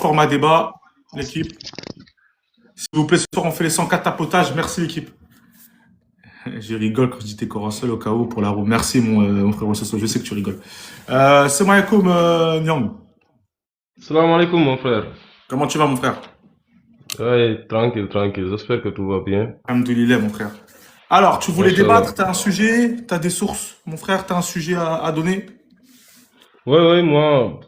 Format débat, l'équipe. S'il vous plaît, ce soir, on fait les 104 tapotages. Merci, l'équipe. Je rigole quand je dis t'es seul au cas où pour la roue. Merci, mon frère Rousseau. Je sais que tu rigoles. C'est moi, Yacoum Nyang. Salam alaikum mon frère. Comment tu vas, mon frère? Ouais, tranquille, tranquille. J'espère que tout va bien. Alhamdoulilah, mon frère. Alors, tu voulais Machallah. débattre, t'as un sujet, t'as des sources. Mon frère, t'as un sujet à donner? Ouais, moi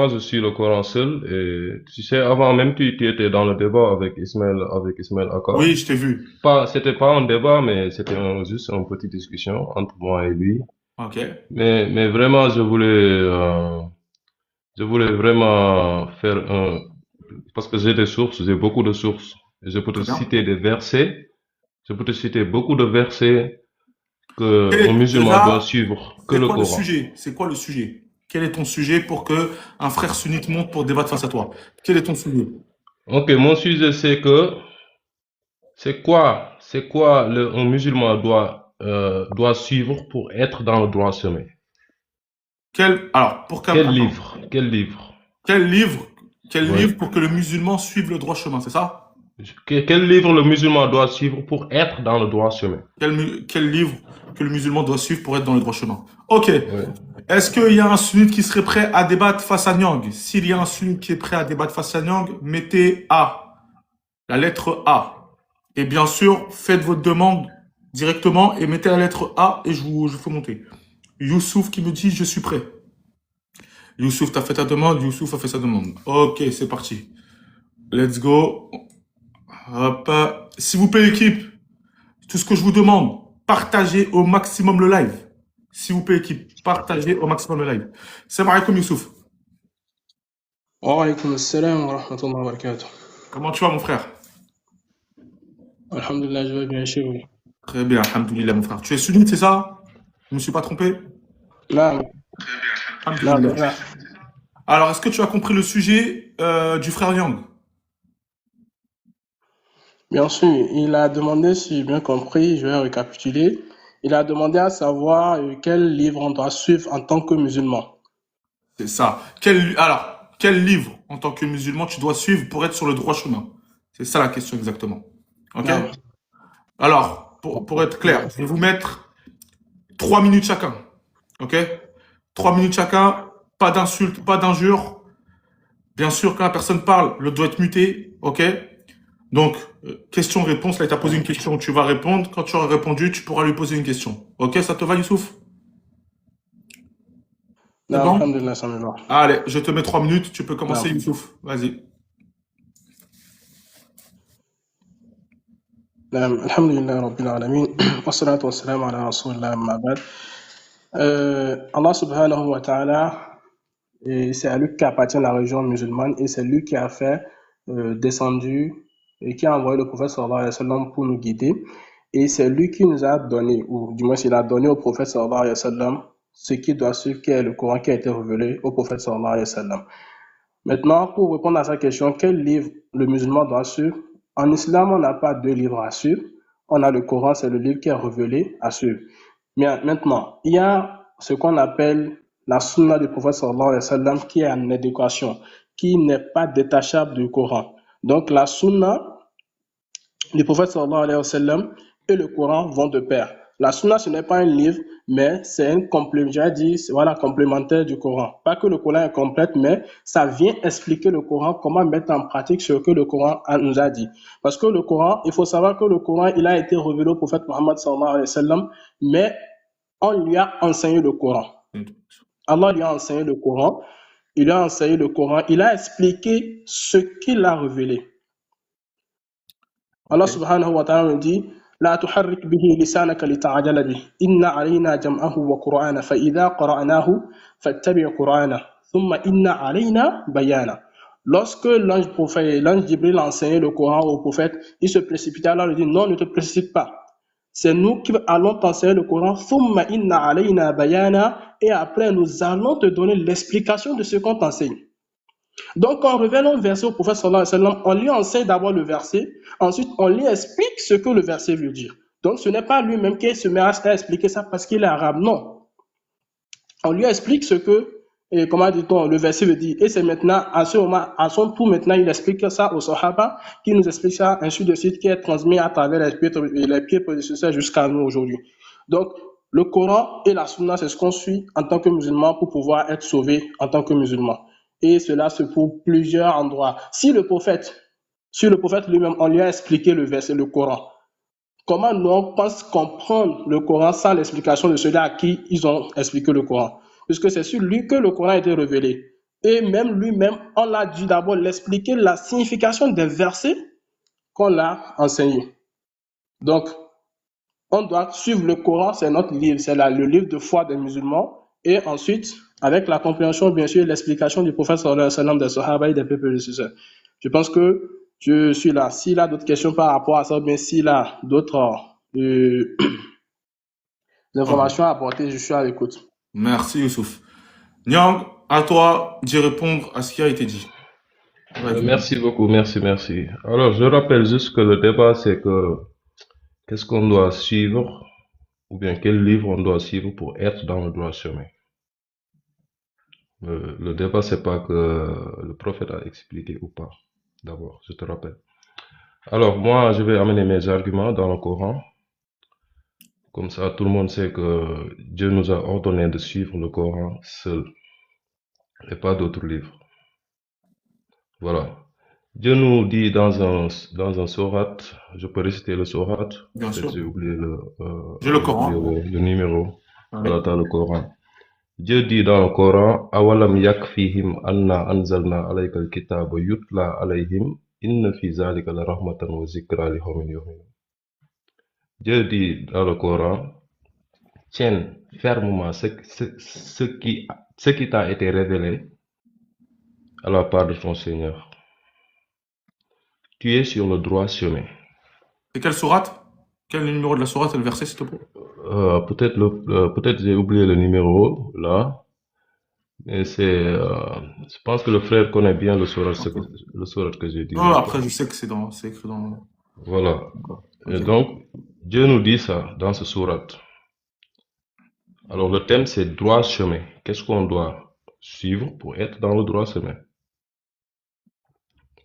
je suis le Coran seul et tu sais, avant même tu étais dans le débat avec Ismaël Akka. Oui, je t'ai vu. C'était pas un débat, mais c'était juste une petite discussion entre moi et lui. Ok. Mais vraiment, je voulais vraiment faire parce que j'ai des sources, j'ai beaucoup de sources. Et je peux te Très bien. citer des versets, je peux te citer beaucoup de versets que un musulman doit Déjà, suivre que c'est le quoi le Coran. sujet? C'est quoi le sujet? Quel est ton sujet pour que un frère sunnite monte pour débattre face à toi? Quel est ton sujet? Ok, mon sujet c'est quoi un musulman doit suivre pour être dans le droit chemin. Alors, Quel attends. livre? Quel livre? Quel livre, quel Oui. livre pour que le musulman suive le droit chemin, c'est ça? Quel livre le musulman doit suivre pour être dans le droit chemin? Quel livre que le musulman doit suivre pour être dans le droit chemin? Ok. Oui. Est-ce qu'il y a un sunnite qui serait prêt à débattre face à Nyang? S'il y a un sunnite qui est prêt à débattre face à Nyang, mettez A, la lettre A. Et bien sûr, faites votre demande directement et mettez la lettre A et je vous fais monter. Youssouf qui me dit je suis prêt. Youssouf, t'as fait ta demande, Youssouf a fait sa demande. Ok, c'est parti. Let's go. Hop. S'il vous plaît, l'équipe, tout ce que je vous demande, partagez au maximum le live. S'il vous plaît, équipe, partagez au maximum le live. Salam alaikum, Youssouf. Wa alaykoum assalam wa rahmatullahi wa barakatuh. Comment tu vas, mon frère? Alhamdulillah, je vais bien chez vous. Très bien, alhamdoulilah, mon frère. Tu es sunnite, c'est ça? Je ne me suis pas trompé? Naam, Alhamdoulilah. naam. Alors, est-ce que tu as compris le sujet du frère Yang? Bien sûr, il a demandé, si j'ai bien compris, je vais récapituler. Il a demandé à savoir quel livre on doit suivre en tant que musulman. C'est ça. Quel livre, en tant que musulman, tu dois suivre pour être sur le droit chemin? C'est ça la question exactement. Ok? Naam. Alors, pour être clair, je vais vous mettre 3 minutes chacun. Ok? 3 minutes chacun, pas d'insultes, pas d'injures. Bien sûr, quand la personne parle, l'autre doit être muté. Ok? Donc, question-réponse. Là, il t'a posé une question, tu vas répondre. Quand tu auras répondu, tu pourras lui poser une question. Ok, ça te va, Youssouf? C'est Naam, bon? alhamdulillah, ça me va. Allez, je te mets 3 minutes. Tu peux commencer, Naam. Youssouf. Vas-y. Naam, alhamdulillah, rabbil alamin. Wa salatu wa salam ala rasulillah amma ba'd. Allah subhanahu wa ta'ala, et c'est à lui qu'appartient la religion musulmane et c'est lui qui a fait descendu et qui a envoyé le prophète sallallahu alayhi wa sallam pour nous guider. Et c'est lui qui nous a donné, ou du moins il a donné au prophète sallallahu alayhi wa sallam ce qui doit suivre, qui est le Coran qui a été révélé au prophète sallallahu alayhi wa sallam. Maintenant, pour répondre à sa question, quel livre le musulman doit suivre? En islam, on n'a pas deux livres à suivre. On a le Coran, c'est le livre qui est révélé à suivre. Mais maintenant, il y a ce qu'on appelle la sunna du prophète sallallahu alayhi wa sallam qui est en adéquation, qui n'est pas détachable du Coran. Donc la sunna du prophète sallallahu alayhi wa sallam et le Coran vont de pair. La sunna, ce n'est pas un livre, mais c'est un complément, j'ai dit, voilà, complémentaire du Coran. Pas que le Coran est complète, mais ça vient expliquer le Coran, comment mettre en pratique ce que le Coran nous a dit. Parce que le Coran, il faut savoir que le Coran, il a été révélé au prophète Muhammad sallallahu alayhi wa sallam, mais on lui a enseigné le Coran. Allah lui a enseigné le Coran, il lui a enseigné le Coran, il a expliqué ce qu'il a révélé. Allah subhanahu wa ta'ala nous dit لا تحرك به لسانك لتعجل به إن علينا جمعه وقرآنه فإذا قرأناه فاتبع قرآنه ثم إن علينا بيانه. Lorsque l'ange Jibril a enseigné le Coran au prophète, il se précipita, Allah lui dit non, ne te précipite pas. C'est nous qui allons t'enseigner le Coran, ثم إن علينا بيانه, et après nous allons te donner l'explication de ce qu'on t'enseigne. Donc, quand on revient au verset au prophète sallallahu alayhi wa sallam, on lui enseigne d'abord le verset, ensuite on lui explique ce que le verset veut dire. Donc, ce n'est pas lui-même qui se met à expliquer ça parce qu'il est arabe, non. On lui explique ce que et comment dit-on, le verset le dit. Et c'est maintenant, à ce moment, à son tour, maintenant, il explique ça aux Sahaba, qui nous explique ça, ainsi de suite, qui est transmis à travers les pieds prédécesseurs jusqu'à nous aujourd'hui. Donc, le Coran et la Sunna, c'est ce qu'on suit en tant que musulman pour pouvoir être sauvé en tant que musulman. Et cela se prouve plusieurs endroits. Si le prophète lui-même, on lui a expliqué le verset, le Coran, comment nous on pense comprendre le Coran sans l'explication de ceux-là à qui ils ont expliqué le Coran? Puisque c'est sur lui que le Coran a été révélé. Et même lui-même, on l'a dû d'abord l'expliquer la signification des versets qu'on l'a enseigné. Donc, on doit suivre le Coran, c'est notre livre, c'est le livre de foi des musulmans. Et ensuite, avec la compréhension, bien sûr, l'explication du prophète sallallahu alayhi wa sallam, des sahaba et des peuples prédécesseurs. Je pense que je suis là. S'il a d'autres questions par rapport à ça, bien s'il a d'autres informations à apporter, je suis à l'écoute. Merci Youssouf. Nyang, à toi d'y répondre à ce qui a été dit. Ouais, Merci beaucoup, merci. Alors, je rappelle juste que le débat, c'est que qu'est-ce qu'on doit suivre, ou bien quel livre on doit suivre pour être dans le droit chemin. Le débat, c'est pas que le prophète a expliqué ou pas. D'abord, je te rappelle. Alors, moi, je vais amener mes arguments dans le Coran. Comme ça, tout le monde sait que Dieu nous a ordonné de suivre le Coran seul, et pas d'autres livres. Voilà. Dieu nous dit dans un sourate, je peux réciter le sourate, bien sûr. j'ai oublié J'ai le Coran. le numéro. Ouais. Voilà, dans le Coran. Dieu dit dans le Coran, awalam yakfihim anna anzalna alayka al-kitaba yutla alayhim inna fi zalika la rahmatan wa zikra li qawmin yu'minun. Dieu dit dans le Coran, tiens fermement ce qui t'a été révélé à la part de ton Seigneur. Tu es sur le droit chemin. C'est quelle sourate? Quel numéro de la sourate et le verset, s'il te plaît? Peut-être j'ai oublié le numéro là, mais je pense que le frère connaît bien le sourate que j'ai dit. Non, après je sais que c'est écrit dans. Voilà. Okay. Et donc Dieu nous dit ça dans ce sourate. Alors le thème c'est droit chemin. Qu'est-ce qu'on doit suivre pour être dans le droit chemin?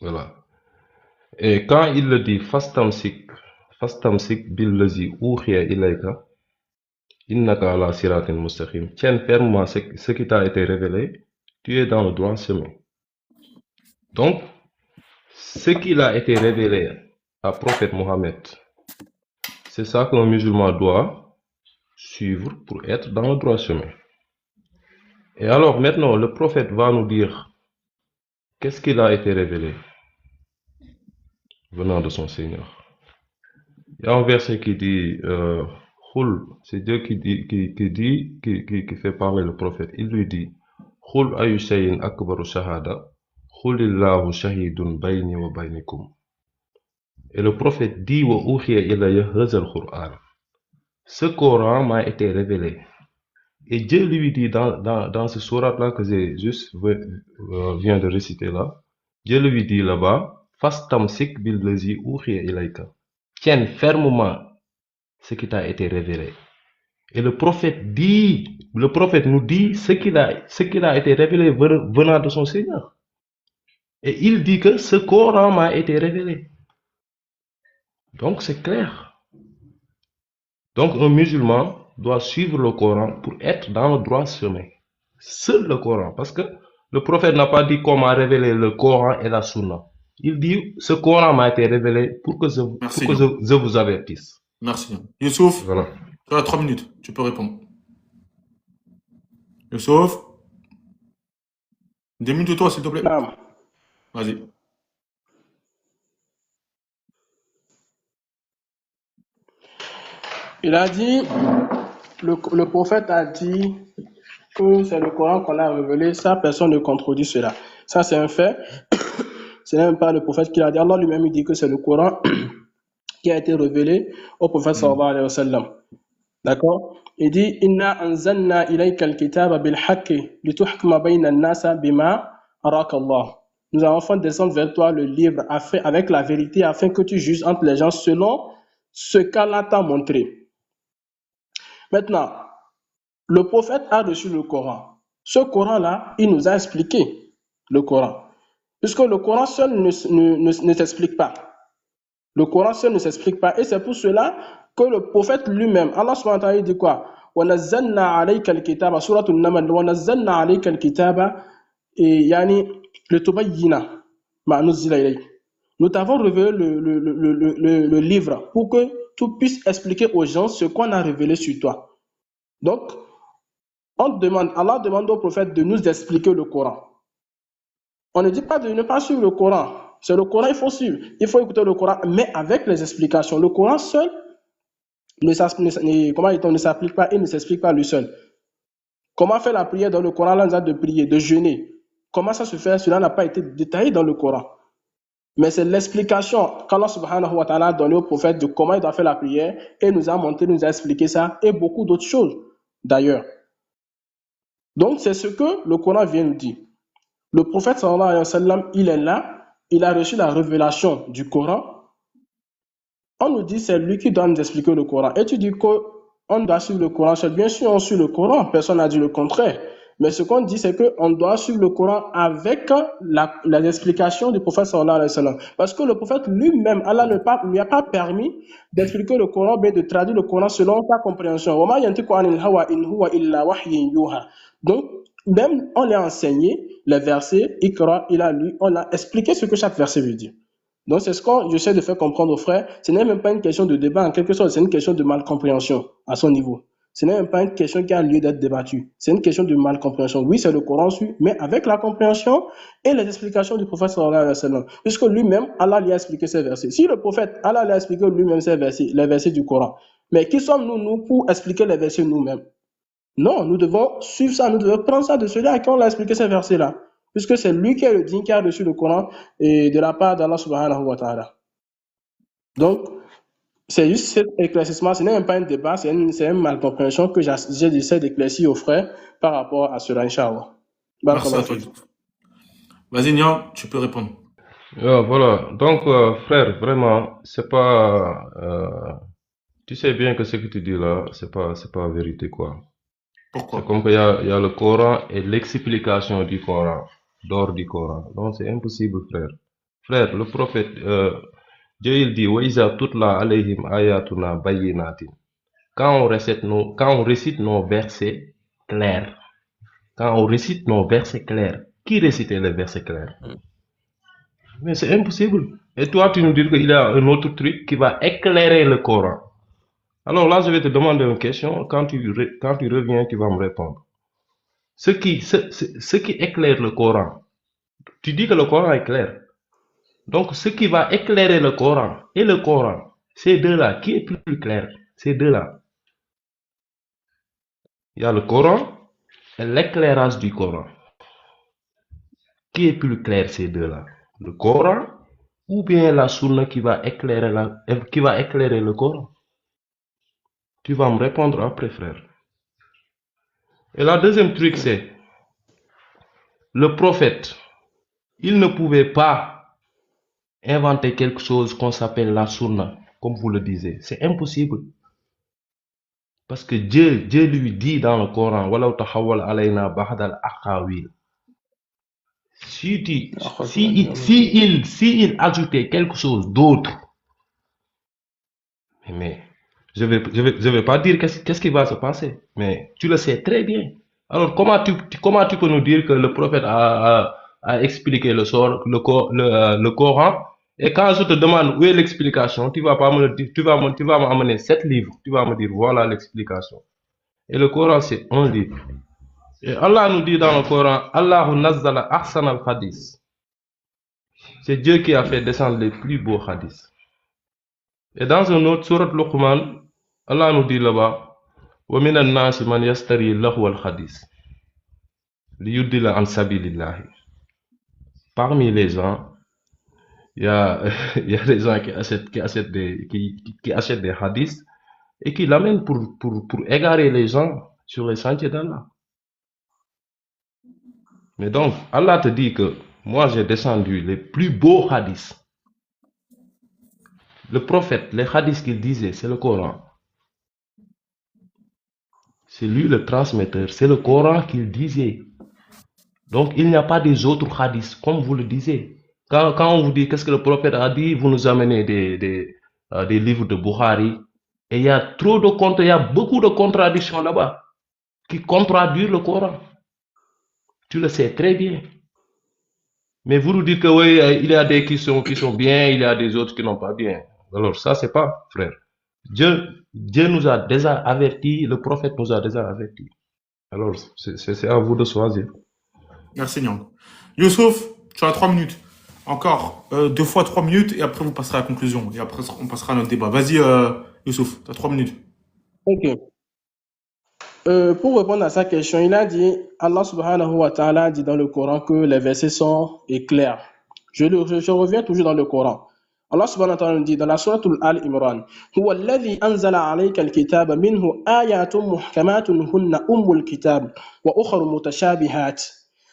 Voilà. Et quand il le dit fastamsik billazi uhiya ilayka innaka ala siratin mustaqim. Tiens fermement ce qui t'a été révélé, tu es dans le droit chemin. Donc, ce qu'il a été révélé à prophète Mohammed, c'est ça qu'un musulman doit suivre pour être dans le droit chemin. Et alors maintenant, le prophète va nous dire qu'est-ce qu'il a été révélé venant de son Seigneur. Il y a un verset qui dit c'est Dieu qui fait parler le prophète. Il lui dit Khul ayu shayin akbaru shahada Khulillahu shahidun bayni wa baynikum. Et le prophète dit wa uhiya ilayya hazal Qur'an. Ce Coran m'a été révélé. Et Dieu lui dit dans ce sourate-là que j'ai juste vient de réciter là, Dieu lui dit là-bas fastamsik billazi uhiya ilayka. Tiens fermement ce qui t'a été révélé. Et le prophète nous dit ce qu'il a été révélé venant de son Seigneur. Et il dit que ce Coran m'a été révélé. Donc c'est clair. Donc un musulman doit suivre le Coran pour être dans le droit chemin. Seul le Coran. Parce que le prophète n'a pas dit qu'on m'a révélé le Coran et la Sunna. Il dit ce Coran m'a été révélé pour que je vous avertisse. Merci. Youssouf, voilà. Tu as 3 minutes, tu peux répondre. Youssouf, 2 minutes de toi, s'il te plaît. Non. Vas-y. Il a dit, le prophète a dit que c'est le Coran qu'on a révélé, ça, personne ne contredit cela. Ça, c'est un fait. Ce n'est même pas le prophète qui l'a dit. Allah lui-même dit que c'est le Coran qui a été révélé au prophète sallallahu alayhi wa sallam. D'accord? Il dit Inna anzalna ilayka al-kitaba bil haqqi lituhkima bayna an-nasa bima araka Allah. Nous avons fait descendre vers toi le livre avec la vérité afin que tu juges entre les gens selon ce qu'Allah t'a montré. Maintenant, le prophète a reçu le Coran. Ce Coran-là, il nous a expliqué le Coran. Puisque le Coran seul ne s'explique pas. Le Coran seul ne s'explique pas. Et c'est pour cela que le prophète lui-même, Allah subhanahu wa ta'ala, il dit quoi? وَنَزَّلْنَا عَلَيْكَ الْكِتَابَ سورة النمل وَنَزَّلْنَا عَلَيْكَ الْكِتَابَ يعني لِتُبَيِّنَ مَا نُزِّلَ إِلَيْكَ. Nous t'avons révélé le livre pour que tu puisses expliquer aux gens ce qu'on a révélé sur toi. Donc, Allah demande au prophète de nous expliquer le Coran. On ne dit pas de ne pas suivre le Coran. C'est le Coran, il faut suivre. Il faut écouter le Coran, mais avec les explications. Le Coran seul ne s'applique pas et ne s'explique pas lui seul. Comment faire la prière dans le Coran, là, de prier, de jeûner? Comment ça se fait? Cela n'a pas été détaillé dans le Coran. Mais c'est l'explication qu'Allah subhanahu wa ta'ala a donnée au prophète de comment il doit faire la prière et nous a montré, nous a expliqué ça et beaucoup d'autres choses d'ailleurs. Donc c'est ce que le Coran vient nous dire. Le prophète sallallahu alayhi wa sallam, il est là, il a reçu la révélation du Coran. On nous dit c'est lui qui doit nous expliquer le Coran. Et tu dis qu'on doit suivre le Coran seul. Bien sûr, on suit le Coran, personne n'a dit le contraire. Mais ce qu'on dit, c'est qu'on doit suivre le Coran avec les explications du prophète sallallahu alayhi wa sallam. Parce que le prophète lui-même, Allah ne lui a pas permis d'expliquer le Coran, mais de traduire le Coran selon sa compréhension. Donc, même on l'a enseigné, les versets, Iqra, il a lu, on a expliqué ce que chaque verset veut dire. Donc, c'est ce que j'essaie de faire comprendre aux frères. Ce n'est même pas une question de débat, en quelque sorte, c'est une question de malcompréhension à son niveau. Ce n'est même pas une question qui a lieu d'être débattue. C'est une question de malcompréhension. Oui, c'est le Coran, mais avec la compréhension et les explications du prophète sallallahu alayhi wa sallam. Puisque lui-même, Allah lui a expliqué ces versets. Si le prophète, Allah lui a expliqué lui-même ces versets, les versets du Coran. Mais qui sommes-nous, nous, pour expliquer les versets nous-mêmes? Non, nous devons suivre ça, nous devons prendre ça de celui à qui on a expliqué ces versets-là. Puisque c'est lui qui est le digne qui a reçu le Coran et de la part d'Allah subhanahu wa ta'ala. Donc, c'est juste cet éclaircissement, ce n'est même pas un débat, c'est une malcompréhension que j'essaie d'éclaircir aux frères par rapport à cela, Inch'Allah. Merci à toi. Vas-y, Nian, tu peux répondre. Voilà, donc frère, vraiment, c'est pas... tu sais bien que ce que tu dis là, c'est pas vérité, quoi. Pourquoi? C'est comme qu'il y a le Coran et l'explication du Coran, d'or du Coran. Donc c'est impossible, frère. Frère, le prophète, Dieu il dit, وَإِذَا تُتْلَى عَلَيْهِمْ آيَاتُنَا بَيِّنَاتٍ. Quand on récite nos versets clairs, qui récitait les versets clairs? Mais c'est impossible. Et toi, tu nous dis qu'il y a un autre truc qui va éclairer le Coran. Alors là, je vais te demander une question. Quand tu reviens, tu vas me répondre. Ce qui éclaire le Coran, tu dis que le Coran est clair. Donc, ce qui va éclairer le Coran et le Coran, ces deux-là, qui est plus clair? Ces deux-là. Il y a le Coran et l'éclairage du Coran. Qui est plus clair, ces deux-là? Le Coran ou bien la Sunna qui va éclairer le Coran? Tu vas me répondre après, frère. Et la deuxième truc, c'est le prophète. Il ne pouvait pas inventer quelque chose qu'on s'appelle la Sunna, comme vous le disiez. C'est impossible. Parce que Dieu lui dit dans le Coran, وَلَوْ تَحَوَّلَ عَلَيْنَا بَعْدَ الْأَقَاوِيلِ. Si il ajoutait quelque chose d'autre, mais je vais pas dire qu'est-ce qui va se passer, mais tu le sais très bien. Alors comment tu peux nous dire que le prophète a expliqué le Coran, et quand je te demande où est l'explication, tu vas m'amener 7 livres, tu vas me dire voilà l'explication. Et le Coran c'est un livre. Et Allah nous dit dans le Coran, Allahu nazzala ahsan al-hadith. C'est Dieu qui a fait descendre les plus beaux hadiths. Et dans un autre sourate Luqman, Allah nous dit là-bas, wa minan nasi man yastari lahu al-hadith liyudilla an sabilillah. Parmi les gens, il y a des gens qui achètent des hadiths et qui l'amènent pour égarer les gens sur les sentiers d'Allah. Mais donc, Allah te dit que moi j'ai descendu les plus beaux hadiths. Le prophète, les hadiths qu'il disait, c'est le Coran. C'est lui le transmetteur, c'est le Coran qu'il disait. Donc, il n'y a pas des autres hadiths, comme vous le disiez. Quand on vous dit qu'est-ce que le prophète a dit, vous nous amenez des livres de Bukhari. Et il y a il y a beaucoup de contradictions là-bas qui contredisent le Coran. Tu le sais très bien. Mais vous nous dites que oui, il y a des qui sont bien, il y a des autres qui n'ont pas bien. Alors ça, c'est pas, frère. Dieu nous a déjà avertis, le prophète nous a déjà avertis. Alors, c'est à vous de choisir. Merci, Nyang. Youssouf, tu as 3 minutes. Encore 2 fois 3 minutes et après vous passerez à la conclusion. Et après on passera à notre débat. Vas-y, Youssouf, tu as 3 minutes. Ok. Pour répondre à sa question, il a dit, Allah subhanahu wa ta'ala dit dans le Coran que les versets sont clairs. Je reviens toujours dans le Coran. Allah subhanahu wa ta'ala dit dans la sourate Al-Imran, هو الذي أنزل عليك الكتاب منه آيات محكمات هن أم الكتاب وأخر متشابهات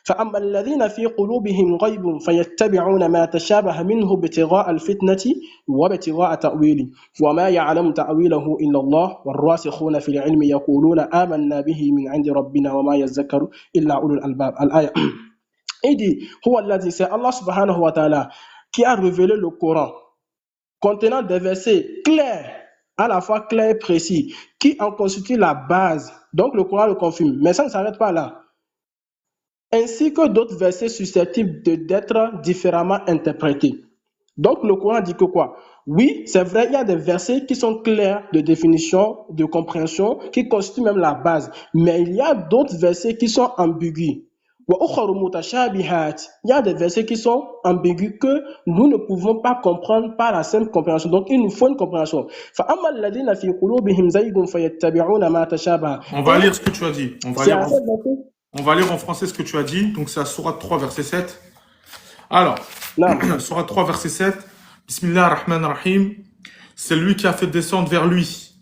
فأما الذين في قلوبهم غيب فيتبعون ما تشابه منه ابتغاء الفتنة وابتغاء تأويله وما يعلم تأويله إلا الله والراسخون في العلم يقولون آمنا به من عند ربنا وما يذكر إلا أولو الألباب. الآية. Il dit, c'est Allah subhanahu wa ta'ala qui a révélé le Coran contenant des versets clairs, à la fois clairs et précis, qui en constituent la base. Donc le Coran le confirme. Mais ça ne s'arrête pas là. Ainsi que d'autres versets susceptibles d'être différemment interprétés. Donc le Coran dit que quoi? Oui, c'est vrai, il y a des versets qui sont clairs de définition, de compréhension, qui constituent même la base. Mais il y a d'autres versets qui sont ambigus. Il y a des versets qui sont ambigus que nous ne pouvons pas comprendre par la simple compréhension. Donc il nous faut une compréhension. On va lire ce que tu as dit. On va lire en français ce que tu as dit. Donc c'est à Sourate 3, verset 7. Alors, Sourate 3, verset 7. Bismillah ar-Rahman ar-Rahim. C'est lui qui a fait descendre vers lui.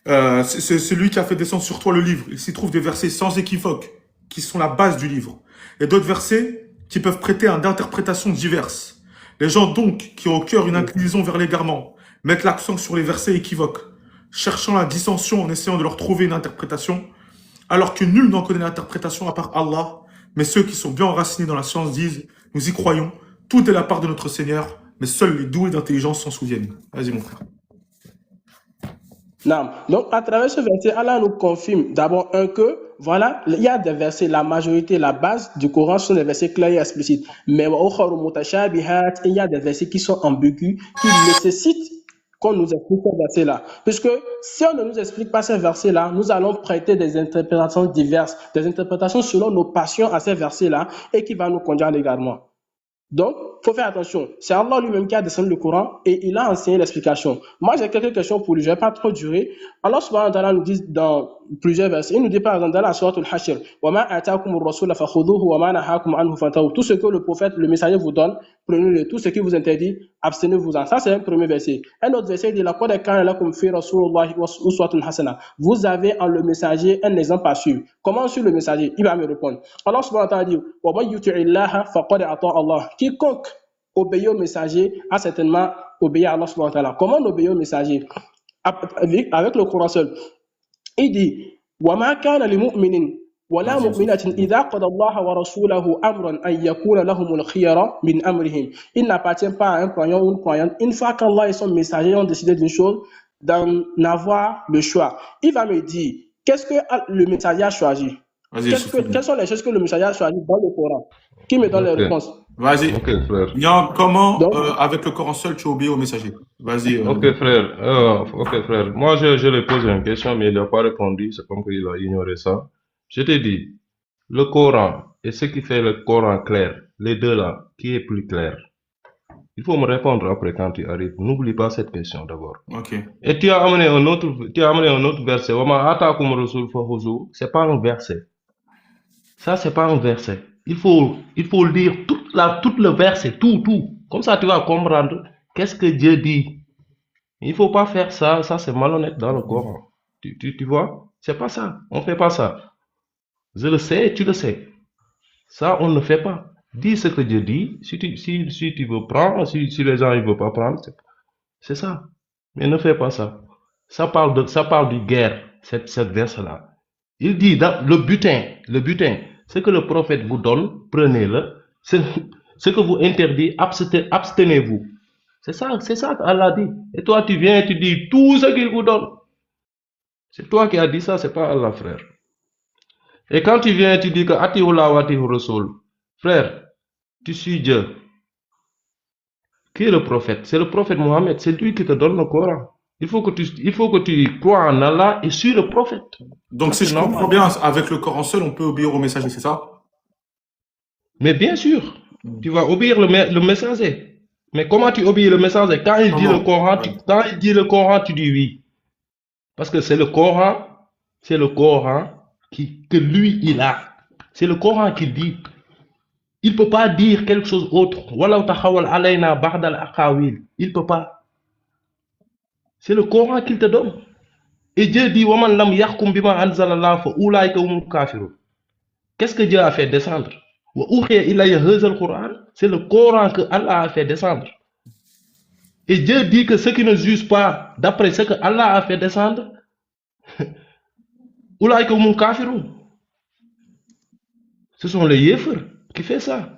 C'est lui qui a fait descendre sur toi le livre. Il s'y trouve des versets sans équivoque, qui sont la base du livre. Et d'autres versets qui peuvent prêter à d'interprétations diverses. Les gens donc qui ont au cœur une inclinaison vers l'égarement mettent l'accent sur les versets équivoques, cherchant la dissension en essayant de leur trouver une interprétation, alors que nul n'en connaît l'interprétation à part Allah. Mais ceux qui sont bien enracinés dans la science disent, nous y croyons, tout est la part de notre Seigneur, mais seuls les doués d'intelligence s'en souviennent. Vas-y mon frère. Non. Donc, à travers ce verset, Allah nous confirme d'abord que, voilà, il y a des versets, la majorité, la base du Coran sont des versets clairs et explicites. Mais il y a des versets qui sont ambigus, qui nécessitent qu'on nous explique ces versets-là. Puisque si on ne nous explique pas ces versets-là, nous allons prêter des interprétations diverses, des interprétations selon nos passions à ces versets-là et qui va nous conduire à l'égarement. Donc, il faut faire attention. C'est Allah lui-même qui a descendu le Coran et il a enseigné l'explication. Moi, j'ai quelques questions pour lui. Je ne vais pas trop durer. Allah subhanahu wa ta'ala nous dit dans plusieurs versets. Il nous dit par exemple dans la sourate Al-Hashr, وَمَا أَتَاكُمُ الرَّسُولَ فَخُذُوهُ وَمَا نَهَاكُمْ عَنْهُ فَانْتَهُوا. Tout ce que le prophète, le messager vous donne, prenez-le. Tout ce qui vous interdit, abstenez-vous-en. Ça, c'est un premier verset. Un autre verset dit, لَقَدْ كَانَ لَكُمْ فِي رَسُولِ اللَّهِ أُسْوَةٌ حَسَنَةٌ. Vous avez en le messager un exemple à suivre. Comment suivre le messager? Il va me répondre. Allah subhanahu wa ta'ala dit, وَمَنْ يُطِعِ اللَّهَ فَقَدْ أَطَاعَ اللَّهَ. Quiconque obéir au messager a certainement obéi à Allah subhanahu wa ta'ala. Comment obéir au messager? Avec le Coran seul. Il dit وَمَا كَانَ لِمُؤْمِنٍ وَلَا مُؤْمِنَةٍ إِذَا قَضَى اللَّهُ وَرَسُولَهُ أَمْرًا أَن يَكُونَ لَهُمُ الْخِيَرَةُ مِنْ أَمْرِهِمْ. Il n'appartient pas à un croyant ou une croyante, une fois qu'Allah et son messager ont décidé d'une chose, d'en avoir le choix. Il va me dire, qu'est-ce que le messager a choisi? Quelles sont les choses que le messager a choisi dans le Coran? Qui me donne les réponses? Vas-y. Ok, frère. Nyang, comment, avec le Coran seul, tu obéis au messager? Vas-y. Ok, frère. Moi, je lui pose une question, mais il n'a pas répondu. C'est comme qu'il a ignoré ça. Je te dis, le Coran et ce qui fait le Coran clair, les deux là, qui est plus clair? Il faut me répondre après quand tu arrives. N'oublie pas cette question d'abord. Ok. Et tu as amené un autre verset. Wama atakum rasul fahuzu. C'est pas un verset. Ça, c'est pas un verset. Il faut lire tout le verset, tout. Comme ça, tu vas comprendre qu'est-ce que Dieu dit. Il faut pas faire ça. Ça, c'est malhonnête dans le Coran. Tu vois? C'est pas ça. On fait pas ça. Je le sais, tu le sais. Ça, on ne fait pas. Dis ce que Dieu dit. Si tu veux prendre, si les gens ne veulent pas prendre, c'est ça. Mais ne fais pas ça. Ça parle du guerre, cette verse-là. Il dit, le butin, Ce que le prophète vous donne, prenez-le. Ce que vous interdit, abstenez-vous. C'est ça qu'Allah dit. Et toi, tu viens et tu dis tout ce qu'il vous donne. C'est toi qui as dit ça, c'est pas Allah, frère. Et quand tu viens et tu dis que Atiullah wa Atiur Rasoul, frère, tu suis Dieu. Qui est le prophète? C'est le prophète Mohammed, c'est lui qui te donne le Coran. Il faut que tu crois en Allah et suis le prophète. Donc, Ça, si c'est je comprends normal. bien, avec le Coran seul, on peut obéir au messager, c'est ça? Mais bien sûr, tu vas obéir le messager. Mais comment tu obéis le messager? Quand il dit le Comment? Coran, Ouais. quand il dit le Coran, tu dis oui. Parce que c'est le Coran que lui, il a. C'est le Coran qui dit. Il ne peut pas dire quelque chose d'autre. Il ne peut pas. C'est le Coran qu'il te donne. Et Dieu dit Waman lam yahkum bima anzalallah fa ulaika humul kafirun. Qu'est-ce que Dieu a fait descendre? Wa uhiya ilayya hadhal Quran. C'est le Coran que Allah a fait descendre. Et Dieu dit que ceux qui ne jugent pas d'après ce que Allah a fait descendre, ulaika humul kafirun. Ce sont les yéfers qui font ça.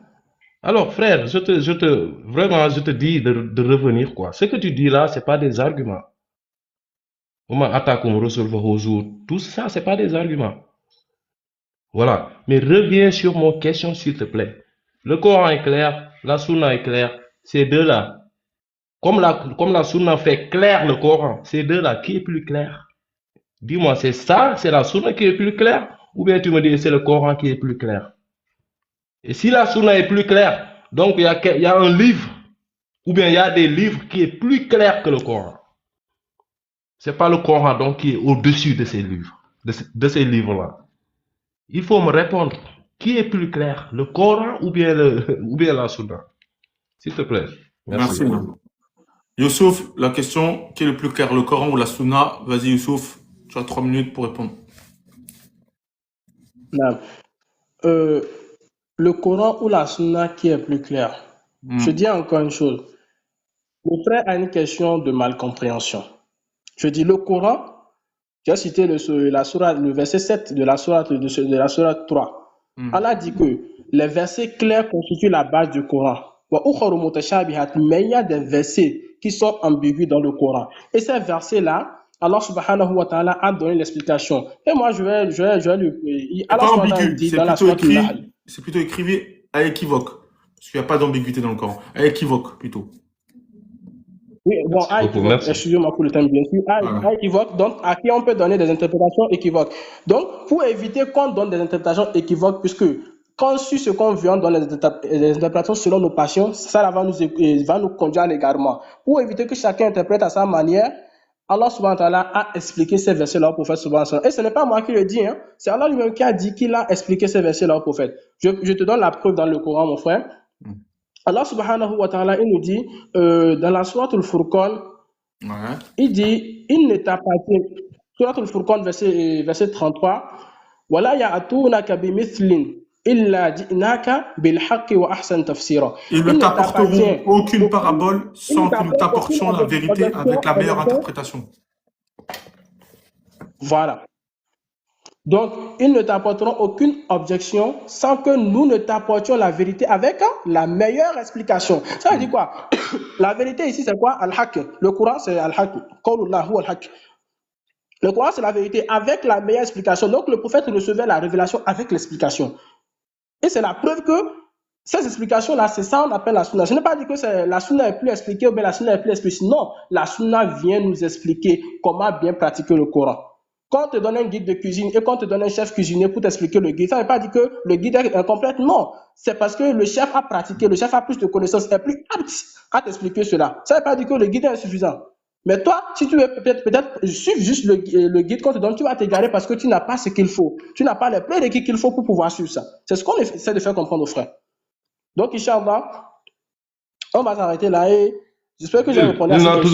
Alors, frère, je te dis de revenir, quoi. Ce que tu dis là, c'est pas des arguments. Tout ça, c'est pas des arguments. Voilà. Mais reviens sur mon question, s'il te plaît. Le Coran est clair, la Sunna est claire. Ces deux-là, comme la Sunna fait clair le Coran, ces deux-là, qui est plus clair? Dis-moi, c'est la Sunna qui est plus claire? Ou bien tu me dis, c'est le Coran qui est plus clair? Et si la Sunna est plus claire, donc il y a un livre, ou bien il y a des livres qui est plus clair que le Coran. C'est pas le Coran donc qui est au-dessus de ces livres, de ces livres-là. Il faut me répondre, qui est plus clair, le Coran ou bien la Sunna? S'il te plaît. Merci. Merci. Youssouf, la question, qui est le plus clair, le Coran ou la Sunna? Vas-y, Youssouf, tu as 3 minutes pour répondre. Naam. Le Coran ou la Sunna qui est plus clair? Je dis encore une chose. Le frère a une question de malcompréhension. Je dis le Coran, j'ai cité le verset 7 de la sourate 3. Allah dit que les versets clairs constituent la base du Coran. Mais il y a des versets qui sont ambigus dans le Coran. Et ces versets-là, Allah subhanahu wa ta'ala a donné l'explication. Et moi, je vais lui... C'est Allah pas subhanahu wa ta'ala ambigu, dit dans la sourate Al-Nahl. c'est plutôt écrit à équivoque. Parce qu'il n'y a pas d'ambiguïté dans le Coran. À équivoque, plutôt. Oui, bon, à Beaucoup, équivoque, merci. excusez-moi pour le temps, bien sûr. À équivoque, donc à qui on peut donner des interprétations équivoques. Donc, pour éviter qu'on donne des interprétations équivoques, puisque quand on suit ce qu'on veut, on donne des interprétations selon nos passions, ça là, va nous conduire à l'égarement. Pour éviter que chacun interprète à sa manière, Allah subhanahu wa ta'ala a expliqué ces versets-là au prophète subhanahu wa ta'ala. Et ce n'est pas moi qui le dis, hein. C'est Allah lui-même qui a dit qu'il a expliqué ces versets-là au prophète. Je te donne la preuve dans le Coran, mon frère. Allah subhanahu wa ta'ala, il nous dit, dans la sourate Al-Furqan, il dit, il ne t'appartient, sourate Al-Furqan, verset 33, وَلَا يَأْتُونَكَ بِمِثْلٍ إِلَّا جِئْنَاكَ بِالْحَقِّ وَأَحْسَنَ تَفْسِيرًا. Ils ne t'apporteront aucune parabole sans que nous t'apportions la vérité avec la meilleure interprétation. Voilà. Donc, ils ne t'apporteront aucune objection sans que nous ne t'apportions la vérité avec la meilleure explication. Ça veut dire quoi? La vérité ici, c'est quoi? Al-Haq. Le Coran, c'est Al-Haq. Qawlullah huwa Al-Haq. Le Coran, c'est la vérité avec la meilleure explication. Donc, le prophète recevait la révélation avec l'explication. Et c'est la preuve que ces explications-là, c'est ça qu'on appelle la Sunna. Je n'ai pas dit que la Sunna est plus expliquée ou bien la Sunna est plus explicite. Non, la Sunna vient nous expliquer comment bien pratiquer le Coran. Quand on te donne un guide de cuisine et quand on te donne un chef cuisinier pour t'expliquer le guide, ça ne veut pas dire que le guide est incomplet. Non, c'est parce que le chef a pratiqué, le chef a plus de connaissances, est plus apte à t'expliquer cela. Ça ne veut pas dire que le guide est insuffisant. Mais toi, si tu veux peut-être suivre juste le guide qu'on te donne, tu vas t'égarer parce que tu n'as pas ce qu'il faut. Tu n'as pas les prérequis qu'il faut pour pouvoir suivre ça. C'est ce qu'on essaie de faire comprendre aux frères. Donc, Inch'Allah, on va s'arrêter là et j'espère que j'ai répondu à cette question.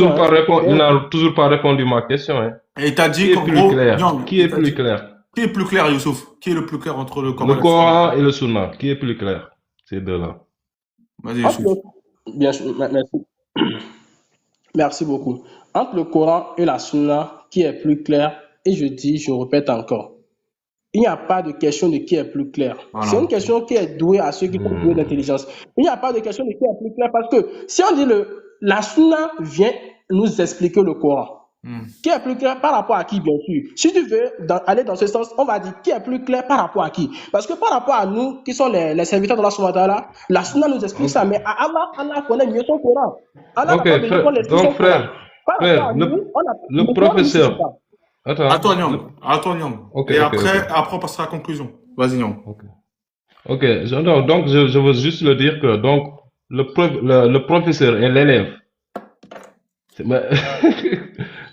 Il n'a toujours pas répondu à ma question. Hein. Et tu as dit qu'en gros, qui est plus clair? Qui est plus clair, Youssouf? Qui est le plus clair entre le Coran et le Sunna? Qui est plus clair? Ces deux-là. Vas-y, Youssouf. Bien sûr, merci. Merci beaucoup. Entre le Coran et la Sunna, qui est plus clair, et je répète encore, il n'y a pas de question de qui est plus clair. Voilà. C'est une question qui est douée à ceux qui sont doués d'intelligence. Il n'y a pas de question de qui est plus clair parce que si on dit la Sunna vient nous expliquer le Coran. Qui est plus clair par rapport à qui, bien sûr. Si tu veux aller dans ce sens, on va dire qui est plus clair par rapport à qui. Parce que par rapport à nous, qui sont les serviteurs de Allah subhanahu wa ta'ala, la Sunna nous explique ça, mais à Allah, Allah connaît mieux son Coran. Allah Ok, n'a pas besoin qu'on frère. explique son Donc, Coran. frère, Par rapport à frère, nous, on a le le Coran nous suffit professeur. pas. Attends. À toi, Nyang. À toi, Nyang. Ok, Et ok, après, on passera à la conclusion. Vas-y, Nyang. Ok, donc je veux juste le dire que donc le professeur et l'élève. Mais-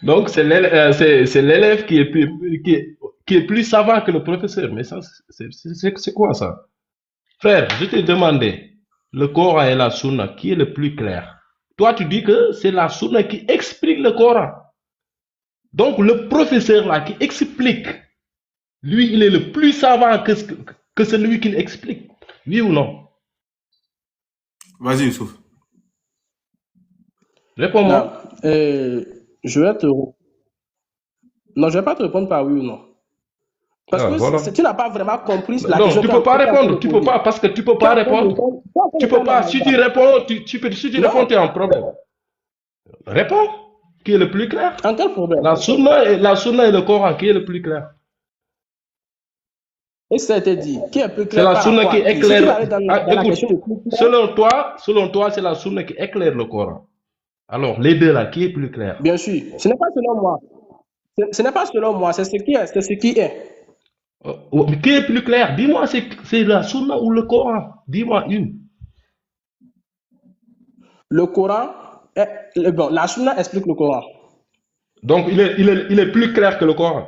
Donc c'est l'élève qui est plus savant que le professeur. Mais ça c'est quoi ça? Frère, je t'ai demandé le Coran et la Sunna qui est le plus clair. Toi tu dis que c'est la Sunna qui explique le Coran. Donc le professeur là qui explique, lui il est le plus savant que celui qui explique. Oui ou non? Vas-y, Youssouf. Réponds-moi. Non, je vais te... Non, je vais pas te répondre par oui ou non. Parce que Voilà. tu n'as pas vraiment compris la Non, question. tu peux pas répondre, tu peux pas, parce que tu peux pas répondre. Tu peux pas, si tu réponds, si tu réponds, tu as un problème. Réponds, qui est le plus clair? En quel problème? La sunna et le Coran, qui est le plus clair? Et ça a été dit. Qui est plus C'est clair la par sunna rapport qui à qui? Si tu vas éclaire. aller dans la Écoute, question de plus clair, selon toi, c'est la sunna qui éclaire le Coran. Alors, les deux là, qui est plus clair? bien sûr, ce n'est pas selon moi. Ce n'est pas selon moi, c'est ce qui est. C'est ce qui est. Mais qui est plus clair? Dis-moi, c'est la sunna ou le Coran? Dis-moi une. Le Coran, bon, la Sunna explique le Coran. Donc, il est plus clair que le Coran.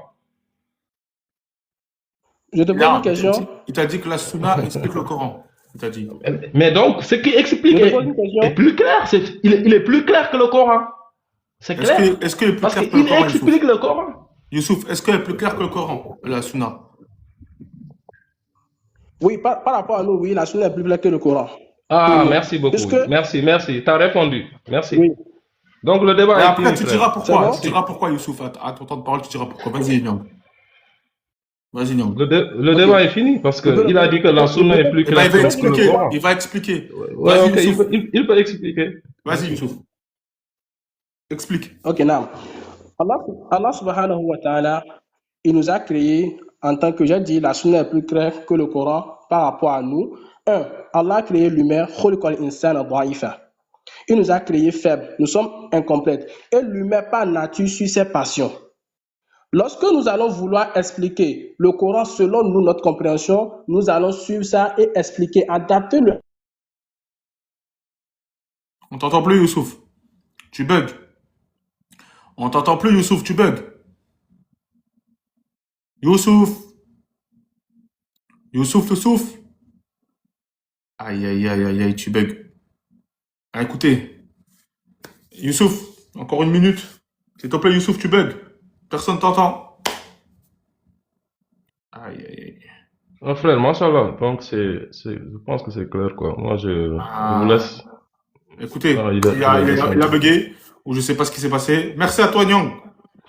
Je te pose Non, une question. il t'a dit que la Sunna explique le Coran. Il t'a dit. Mais donc, ce qui explique Je te pose une question. est plus clair. Il est plus clair que le Coran. C'est clair. Est-ce qu'il est plus Parce clair que le qu'il Coran, explique le Coran. Youssouf, est-ce qu'elle est plus claire que le Coran, la Sunna? Oui, par rapport à nous, oui, la Sunna est plus claire que le Coran. Ah, Oui. merci beaucoup. Puisque- Merci. Tu as répondu. Merci. Oui. Donc, le débat Et est après, fini, tu frère. diras pourquoi. C'est bon? Tu diras pourquoi, Youssouf. À ton temps de parole, tu diras pourquoi. Vas-y, Nyang. Vas-y, Nyang. Le débat est fini parce qu'il a dit que la sunna est plus Eh ben, claire il va que le expliquer. Coran. Il va expliquer. Ouais, Vas-y, ok, Youssouf. il peut expliquer. Vas-y, Youssouf. Explique. Ok, non. Allah subhanahu wa ta'ala, il nous a créé, en tant que j'ai dit, la Sunna est plus claire que le Coran par rapport à nous. Allah a créé l'humain, khuliqal insana da'ifa. Il nous a créé faibles, nous sommes incomplètes. Et l'humain, par nature, suit ses passions. Lorsque nous allons vouloir expliquer le Coran selon nous, notre compréhension, nous allons suivre ça et expliquer, adapter le... On t'entend plus, Youssouf. Tu bugs. On t'entend plus, Youssouf. Tu bugs. Youssouf. Youssouf. Aïe, tu bugs. Ah, écoutez. Youssouf, encore une minute. S'il te plaît, Youssouf, tu bugs. Personne t'entend. Aïe. Mon frère, machallah. Donc, je pense que c'est clair, quoi. Moi, je vous laisse. Écoutez, Ah, il a bugué, ou je sais pas ce qui s'est passé. Merci à toi, Nyang.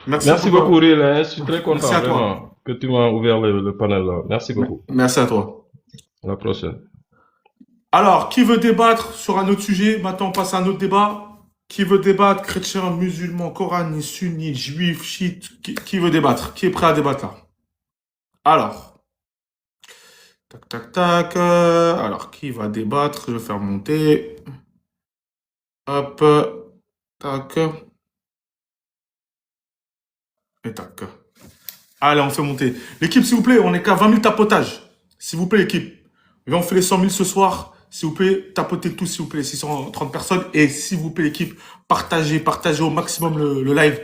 Merci beaucoup, Riel. Je suis très content, Merci à toi. vraiment, que tu m'as ouvert le panel là. Merci beaucoup. Merci à toi. À la prochaine. Alors, qui veut débattre sur un autre sujet? Maintenant, on passe à un autre débat. Qui veut débattre? Chrétien, musulman, coraniste, sunnite, juif, chiite. Qui veut débattre? Qui est prêt à débattre là? Alors. Tac. Alors, qui va débattre? Je vais faire monter. Hop. Tac. Et tac. Allez, on fait monter. L'équipe, s'il vous plaît, on est qu'à 20 000 tapotages. S'il vous plaît, l'équipe. On fait les 100 000 ce soir. S'il vous plaît, tapotez tous, s'il vous plaît, 630 personnes. Et s'il vous plaît, l'équipe, partagez au maximum le live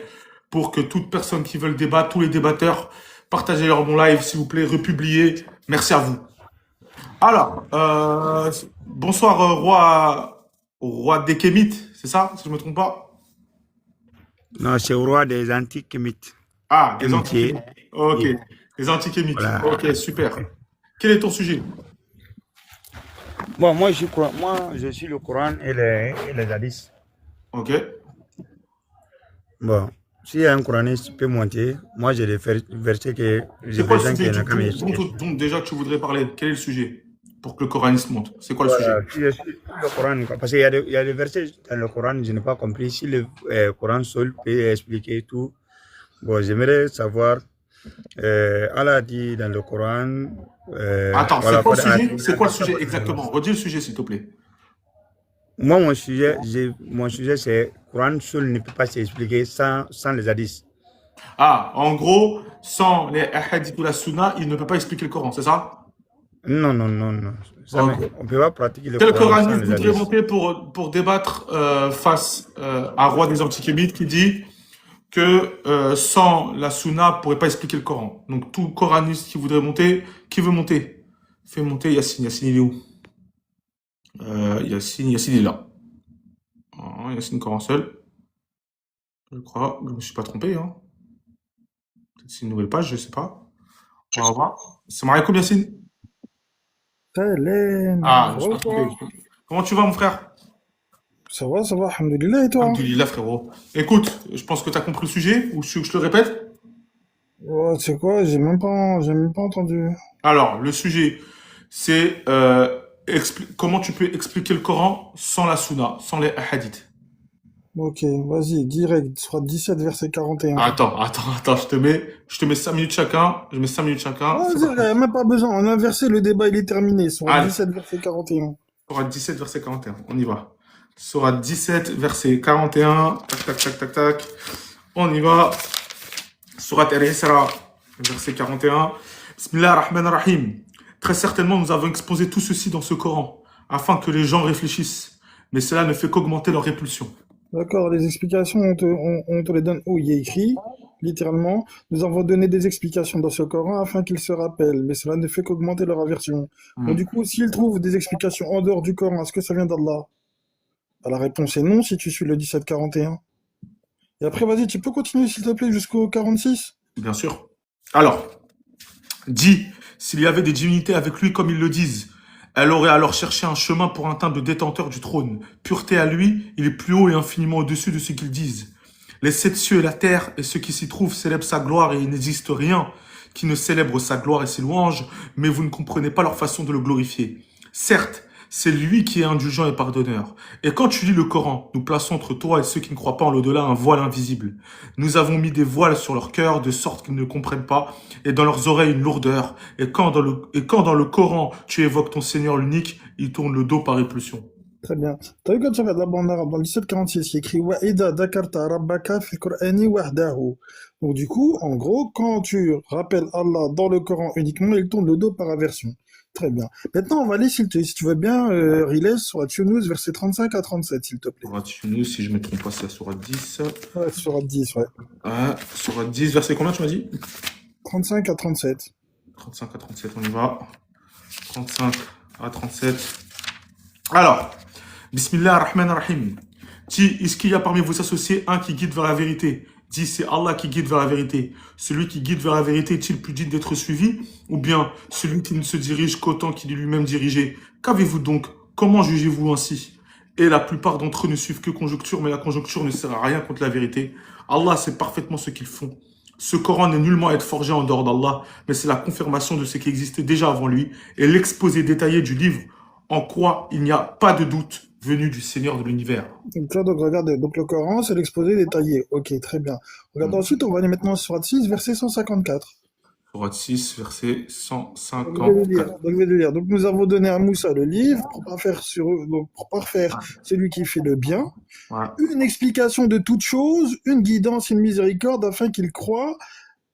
pour que toute personne qui veut débattre, tous les débatteurs, partagez leur bon live, s'il vous plaît, republiez. Merci à vous. Alors, bonsoir, roi des Kémites, c'est ça, si je ne me trompe pas? Non, c'est au roi des antiques mythes. Ah, des Amitié. antiques. Ok, des antiques-kémites. Voilà. Ok, super. Quel est ton sujet? Bon, moi, je suis le Coran et les hadiths. Ok. Bon, Si un Coraniste peut monter, moi j'ai des versets que C'est j'ai quoi le besoin sujet qu'il y en a quand même. dont déjà tu voudrais parler? Quel est le sujet pour que le coranisme monte? C'est quoi le Voilà, sujet? si je suis le Coran, quoi. Parce il y a des versets dans le Coran, je n'ai pas compris. Si le Coran seul peut expliquer tout, bon, j'aimerais savoir, Allah dit dans le Coran, Attends, c'est voilà, quoi le sujet? C'est quoi le sujet exactement? Redis le sujet, s'il te plaît. moi, mon sujet, c'est Coran seul ne peut pas s'expliquer sans les hadiths. Ah, en gros, sans les hadiths ou la sunna, il ne peut pas expliquer le Coran, c'est ça? Non, non, non, non. Jamais. Ok. On ne peut pas pratiquer le Quel Coran sans coraniste les voudrait hadiths. monter pour débattre face à Roi des Antikémites qui dit que sans la sunna, on ne pourrait pas expliquer le Coran. Donc tout coraniste qui voudrait monter, qui veut monter? Fais monter Yassine. Yassine, il est où? Yassine est là. Ah, Yassine Coran seul. Je crois, je me suis pas trompé. Hein. Peut-être c'est une nouvelle page, je sais pas. On va voir. C'est Mariacoum Yassine? Salam, Ah, je ça me suis va pas ou trompé. quoi? Comment tu vas, mon frère? Ça va, alhamdoulilah, et toi? Alhamdoulilah, frérot. Écoute, je pense que tu as compris le sujet, ou tu veux que je te le répète? Ouais, tu sais quoi, j'ai même pas entendu. Alors, le sujet, c'est comment tu peux expliquer le Coran sans la sunna, sans les hadiths. Ok, vas-y, direct, Sourate 17, verset 41. Attends, je te mets 5 minutes chacun, je mets 5 minutes chacun, c'est Vas-y, parti. même pas besoin, on a inversé, le débat, il est terminé. Sourate Allez, 17, verset 41. Sourate 17, verset 41, on y va. Sourate 17, verset 41, tac, on y va. Sourate Al-Isra, verset 41. Bismillah ar-Rahman ar-Rahim. Très certainement, nous avons exposé tout ceci dans ce Coran, afin que les gens réfléchissent. Mais cela ne fait qu'augmenter leur répulsion. D'accord, les explications, on te les donne où il est écrit, littéralement. Nous avons donné des explications dans ce Coran afin qu'ils se rappellent, mais cela ne fait qu'augmenter leur aversion. Bon, Hmm. du coup, s'ils trouvent des explications en dehors du Coran, est-ce que ça vient d'Allah? Bah, la réponse est non si tu suis le 17-41. Et après, vas-y, tu peux continuer, s'il te plaît, jusqu'au 46? Bien sûr. Alors, dit, s'il y avait des divinités avec lui comme ils le disent, elle aurait alors cherché un chemin pour atteindre le détenteur du trône. Pureté à lui, il est plus haut et infiniment au-dessus de ce qu'ils disent. Les sept cieux et la terre et ceux qui s'y trouvent célèbrent sa gloire et il n'existe rien qui ne célèbre sa gloire et ses louanges, mais vous ne comprenez pas leur façon de le glorifier. Certes, c'est lui qui est indulgent et pardonneur. Et quand tu lis le Coran, nous plaçons entre toi et ceux qui ne croient pas en l'au-delà un voile invisible. Nous avons mis des voiles sur leur cœur de sorte qu'ils ne comprennent pas et dans leurs oreilles une lourdeur. Et quand dans le Coran tu évoques ton Seigneur l'unique, ils tournent le dos par répulsion. Très bien. T'as vu quand tu regardes la bande arabe, dans le 1746, il y a écrit Wa'ida dakarta rabbaka fil Qur'ani wahdahu. Donc, du coup, en gros, quand tu rappelles Allah dans le Coran uniquement, il tourne le dos par aversion. Très bien. Maintenant, on va aller, si tu veux bien, Riles, sur Yunus, verset 35 à 37, s'il te plaît. Sourate Yunus, si je ne me trompe pas, c'est la sourate 10. Ouais, sur 10, ouais. Sourate 10, verset combien tu m'as dit? 35 à 37. 35 à 37, on y va. 35 à 37. Alors, Bismillah ar-Rahman ar-Rahim. Dit, est-ce qu'il y a parmi vos associés un qui guide vers la vérité? Dit, c'est Allah qui guide vers la vérité. Celui qui guide vers la vérité est-il plus digne d'être suivi? Ou bien celui qui ne se dirige qu'autant qu'il est lui-même dirigé? Qu'avez-vous donc? Comment jugez-vous ainsi? Et la plupart d'entre eux ne suivent que conjecture, mais la conjecture ne sert à rien contre la vérité. Allah sait parfaitement ce qu'ils font. Ce Coran n'est nullement à être forgé en dehors d'Allah, mais c'est la confirmation de ce qui existait déjà avant lui et l'exposé détaillé du livre en quoi il n'y a pas de doute venu du Seigneur de l'univers. Donc là, donc regarde, donc le Coran, c'est l'exposé détaillé. Ok, très bien. Regarde ensuite, on va aller maintenant sur 6, verset 154. Sourate 6, verset Donc, je vais le lire. 154. Donc, je vais le lire. Donc, nous avons donné à Moussa le livre pour parfaire celui qui fait le bien, Ouais. une explication de toute chose, une guidance, une miséricorde, afin qu'ils croient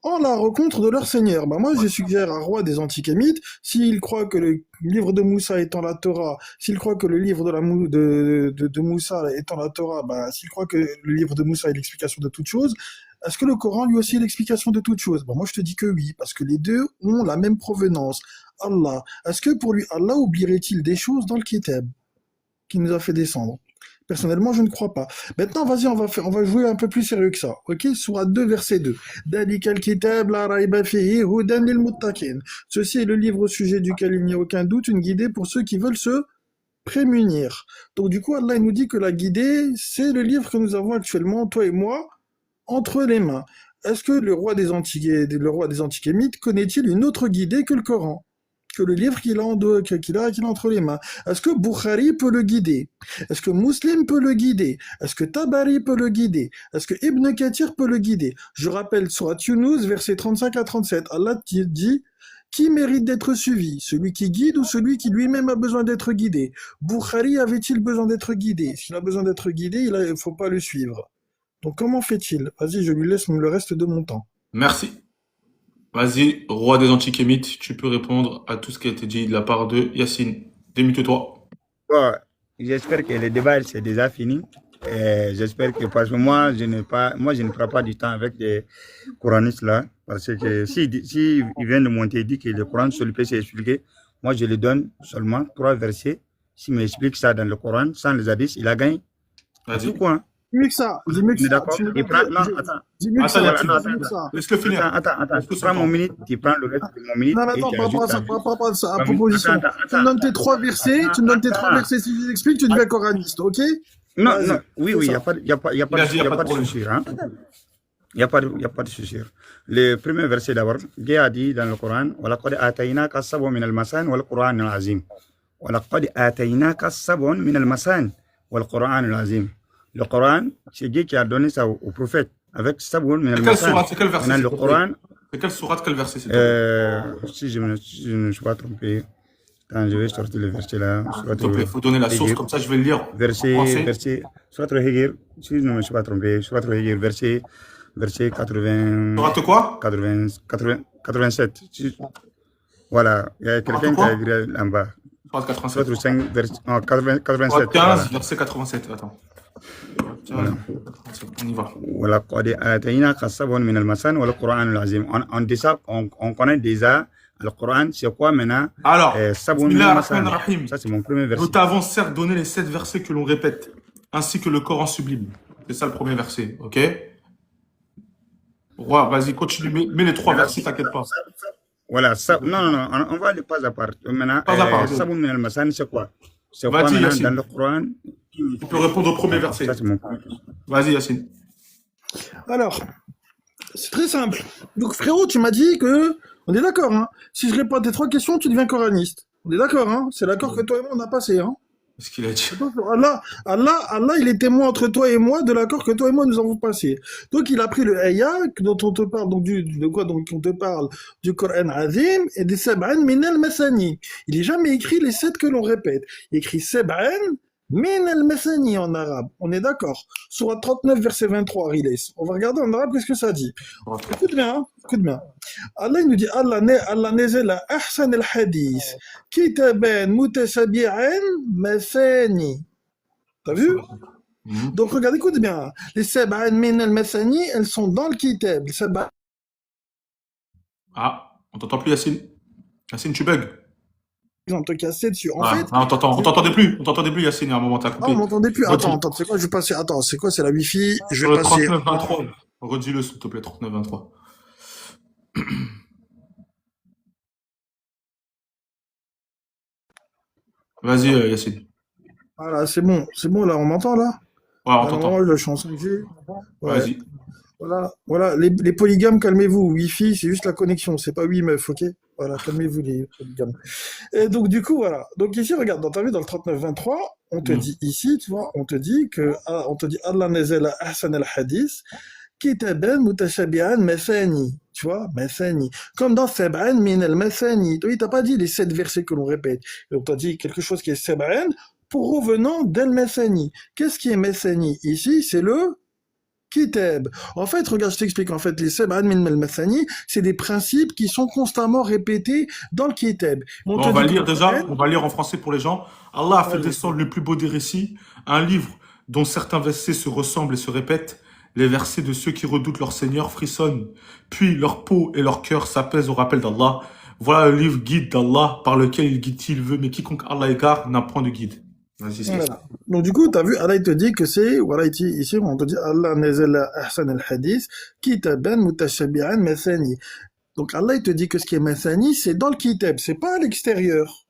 en la rencontre de leur Seigneur. Bah, moi, je suggère à Roi des Antikémites, s'il croit que le livre de Moussa étant la Torah, s'il croit que le livre de Moussa étant la Torah, bah, s'il croit que le livre de Moussa est l'explication de toute chose, est-ce que le Coran lui aussi est l'explication de toute chose? Bah, moi, je te dis que oui, parce que les deux ont la même provenance. Allah. Est-ce que pour lui, Allah oublierait-il des choses dans le Kitab qui nous a fait descendre? Personnellement, je ne crois pas. Maintenant, vas-y, on va jouer un peu plus sérieux que ça. Ok? Sourate 2, verset 2. Dalikal kitab la rayba fihi hudan lil muttaqin. Ceci est le livre au sujet duquel il n'y a aucun doute, une guidée pour ceux qui veulent se prémunir. Donc, du coup, Allah il nous dit que la guidée, c'est le livre que nous avons actuellement, toi et moi, entre les mains. Est-ce que le roi des Antikémites connaît-il une autre guidée que le Coran, que le livre qu'il a entre les mains? Est-ce que Bukhari peut le guider? Est-ce que Muslim peut le guider? Est-ce que Tabari peut le guider? Est-ce que Ibn Kathir peut le guider? Je rappelle Surat Yunus, versets 35 à 37. Allah dit: qui mérite d'être suivi, celui qui guide ou celui qui lui-même a besoin d'être guidé? Bukhari avait-il besoin d'être guidé? S'il a besoin d'être guidé, il ne faut pas le suivre. Donc comment fait-il? Vas-y, je lui laisse le reste de mon temps. Merci. Vas-y, roi des antikémites, tu peux répondre à tout ce qui a été dit de la part de Yacine. Démute-toi. Bon, j'espère que le débat c'est déjà fini. J'espère que parce que moi je ne prends pas du temps avec des coranistes là, parce que si il vient de monter et dit que le Coran seul peut s'expliquer, moi je lui donne seulement 3 versets. S'il m'explique ça dans le Coran sans les hadiths, il a gagné. C'est tout Vas-y. quoi. Dis mieux que ça, dis mieux que On est ça. d'accord? Tu Il prend, non, attends, dis mieux que Attends, ça, Yacine. dis mieux que ça. Laisse-le finir. attends, Laisse-le tu son prends mon temps. minute, tu prends le reste de mon minute Non, mais et attends, tu par rapport à ajoutes ça, ta par rapport à ça, à ma minute. proposition. Attends, Tu me donnes tes 3 versets, tu me donnes tes 3 attends. versets, si je l'explique, tu deviens coraniste, ok? Non, Vas-y, non, oui, fais il n'y ça. a pas, y a pas, y a pas, Il a dit, il y n'y a a pas pas de de problème. souci, hein. Il n'y a pas de souci. Le premier verset d'abord, Dieu a dit dans le Coran: وَلَقَدْ آتَيْنَاكَ سَبْعًا مِنَ الْمَثَانِ وَالْقُرْآنِ الْعَظِيمِ. وَلَقَدْ آتَيْنَاكَ سَبْعًا مِنَ الْمَثَانِ وَالْقُرْآنِ الْعَظِيم. Le Coran, c'est Dieu qui a donné ça au prophète avec سَبْعًا مِنَ C'est quelle الْمَثَانِ. sourate, c'est quel verset, Maintenant, s'il le te plaît? Coran, C'est quelle sourate, quel verset, s'il te plaît? si je ne me suis pas trompé, quand je vais sortir le verset là, S'il te plaît, il faut donner la source, comme ça je vais le lire en français. Surat al-Hijr, si je ne me suis pas trompé, Surat al-Hijr, verset 80, Sourate quoi? 87. Voilà, il y a quelqu'un qui a écrit en bas. Sourate Surat 87. 5, verset 87. Sourate 15, Voilà. verset 87. Attends. Voilà. On y va. وَلَقَدْ آتَيْنَاكَ سَبْعًا مِنَ الْمَثَانِ وَالْقُرْآنِ الْعَظِيم. On connaît déjà le Coran, c'est quoi maintenant? Alors, سَبْعًا مِنَ Bismillah الْمَثَانِ. ar-Rahman ar-Rahim. Ça, c'est mon premier Nous verset. t'avons certes donné les 7 versets que l'on répète, ainsi que le Coran sublime. C'est ça le premier verset, ok? Roi, vas-y, continue, mets les 3 versets, t'inquiète pas. Voilà, non, on va aller pas à part. Maintenant, Pas à part. Sabun min al-Masani, c'est quoi? C'est quoi Vas-y, maintenant Yacine. dans le Coran? Tu peux répondre au premier verset. Ça, c'est mon premier. Vas-y, Yacine. Alors, c'est très simple. Donc, frérot, tu m'as dit que, on est d'accord, hein. Si je réponds à tes 3 questions, tu deviens coraniste. On est d'accord, hein. C'est l'accord que toi et moi, on a passé, hein. Qu'est-ce qu'il a dit? Allah, il est témoin entre toi et moi de l'accord que toi et moi nous avons passé. Donc, il a pris le ayah dont on te parle, donc de quoi donc on te parle du Coran Azim et des Sab'an min al-Masani. Il n'est jamais écrit les 7 que l'on répète. Il écrit Sab'an min al-Masani en arabe. On est d'accord. Sourate 39, verset 23, Riles. On va regarder en arabe qu'est-ce que ça dit. Écoute bien, hein. Écoute bien. Allah il nous dit Allah nazala ahsan al-hadith kitaban mutasabi'an mathani. T'as vu? Donc regarde, écoute bien. Les sab'an min al-mathani, elles sont dans le kitab. Les sab'an. Ah, on t'entend plus, Yacine. Yacine, tu bugs. Ils ont te cassé dessus. En Ah, fait. ah, on t'entendait plus. On t'entendait plus, Yacine, à un moment, t'as Ah, coupé. on m'entendait plus. Redis. Attends, c'est quoi? Je vais passer. Attends, c'est quoi? C'est la Wi-Fi. Je Sur vais le passer. 39-23. Redis-le, s'il te plaît, 39-23. Vas-y, Yacine. Voilà, c'est bon, là, on m'entend, là? Ouais, on Ah, t'entend. non, là, je suis en 5G. Ouais. Vas-y. Voilà, les polygames, calmez-vous. Wi-Fi, c'est juste la connexion, c'est pas 8 meufs, ok? Voilà, calmez-vous les polygames. Et donc, du coup, voilà. Donc, ici, regarde, t'as vu, dans le 39-23, on te dit ici, tu vois, on te dit Allah nazala ahsan al-hadith, kitaban mutashabihan mathani. Tu vois, mathani. Comme dans Sab'an min al-mathani. Oui, t'as pas dit les 7 versets que l'on répète. On t'a dit quelque chose qui est Sab'an pour revenant d'al-mathani. Qu'est-ce qui est mathani? Ici, c'est le Kitab. En fait, regarde, je t'explique. En fait, les Sab'an min al-Mathani, c'est des principes qui sont constamment répétés dans le Kitab. Bon, on va lire déjà, on va lire en français pour les gens. Allah a fait descendre le plus beau des récits, un livre dont certains versets se ressemblent et se répètent. Les versets de ceux qui redoutent leur Seigneur frissonnent, puis leur peau et leur cœur s'apaisent au rappel d'Allah. Voilà le livre guide d'Allah par lequel il guide qui il veut, mais quiconque Allah égare n'a point de guide. Vas-y, c'est voilà. Donc du coup, t'as vu, Allah il te dit que c'est, voilà, ici on te dit Allah nazala ahsan al-hadith, kitaban mutashabihan mathani. Donc Allah il te dit que ce qui est mathani, c'est dans le kitab, c'est pas à l'extérieur.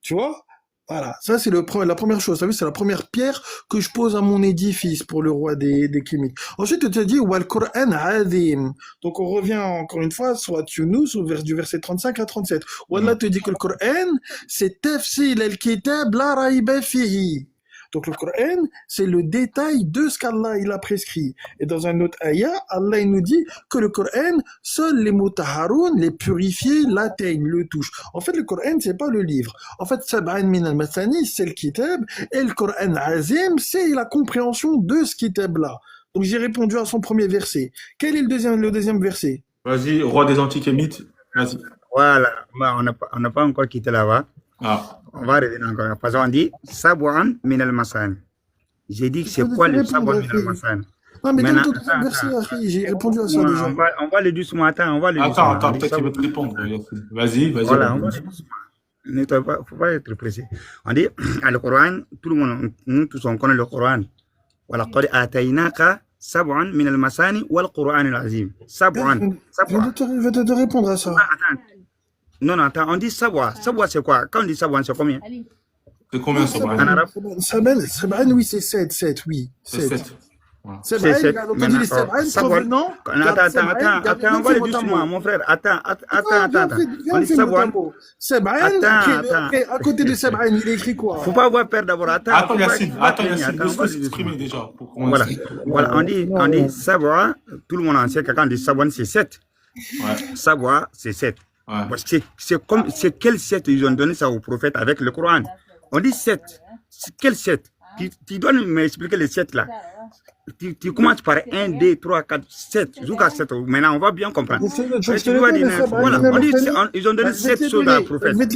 Tu vois? Voilà, ça c'est la première chose. T'as vu, c'est la première pierre que je pose à mon édifice pour le roi des Kémites. Ensuite, tu as dit wal Qur'an azim. Donc on revient encore une fois sur Yunus du verset 35 à 37. Où Allah te dit que le Qur'an, c'est tafsil al-kitab la rayba fihi. Donc le Coran, c'est le détail de ce qu'Allah il a prescrit. Et dans un autre ayah, Allah il nous dit que le Coran, seuls les mutaharoun, les purifiés, l'atteignent, le touchent. En fait, le Coran, c'est pas le livre. En fait, Sab'an min al-Mathani, c'est le kitab, et le Coran Azim, c'est la compréhension de ce kitab-là. Donc j'ai répondu à son premier verset. Quel est le deuxième verset? Vas-y, roi des antikémites. Vas-y. Voilà, on n'a pas encore quitté là-bas. Ah. On va revenir encore. Parce qu'on dit Sabouan min al-Masan. J'ai dit que c'est quoi le Sabouan min al-Masan? Non, mais donne ton deuxième verset, j'ai répondu à ça déjà. On va le doucement. Attends, peut-être qu'il veut te répondre. Vas-y. Voilà, on va le doucement. Il ne faut pas être pressé. On dit, le Coran, tout le monde, nous tous on connaît le Coran. Voilà, qad ataynaka sab'an min al-masani wal Qur'an al-azim. Sab'an. Je vais te répondre à ça. Non, attends, on dit savoir. Savoir, c'est quoi? Quand on dit savoir, c'est combien? C'est combien, Sab'an? En arabe? Sab'an, oui, c'est 7, oui. C'est 7. Sab'an, quand on dit les Sab'an, provenant... Attends, on va le doucement, mon frère. Attends. On dit savoir. Sab'an, à côté de Sab'an, il est écrit quoi? Faut pas avoir peur d'abord. Attends, Yassine, laisse-le s'exprimer déjà. Voilà, on dit savoir, tout le monde en sait que quand on dit savoir, c'est 7. Savoir, c'est 7. Ouais. Parce que c'est quel 7 ils ont donné ça au prophète avec le Coran. On dit 7. Quel 7? Tu dois m'expliquer les 7 là. Tu commences par 1, 2, 3, 4, 7, jusqu'à 7. Maintenant, on va bien comprendre. Voilà, on dit, ils ont donné 7 choses à prophète. Je vais te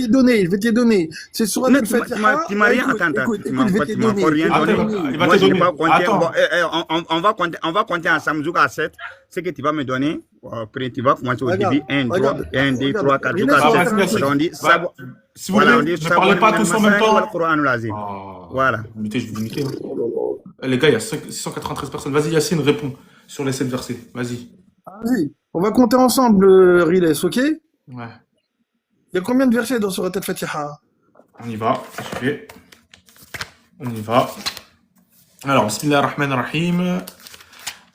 les donner. C'est sur la Fatiha. Tu m'as rien entendu. Tu m'as rien donné. Moi, je n'ai pas compté. On va compter ensemble jusqu'à 7. Ce que tu vas me donner, après tu vas commencer au début. 1, 2, 3, 4, jusqu'à 7. On dit, si vous voulez, ne parlez pas tous en même temps. Voilà. Je vais vous niquer. Les gars, il y a 693 personnes. Vas-y, Yacine, réponds sur les 7 versets. Vas-y. Vas-y. On va compter ensemble, Riles, ok? Ouais. Il y a combien de versets dans Surat al-Fatiha? On y va. On y va. Alors, Bismillah ar-Rahman ar-Rahim.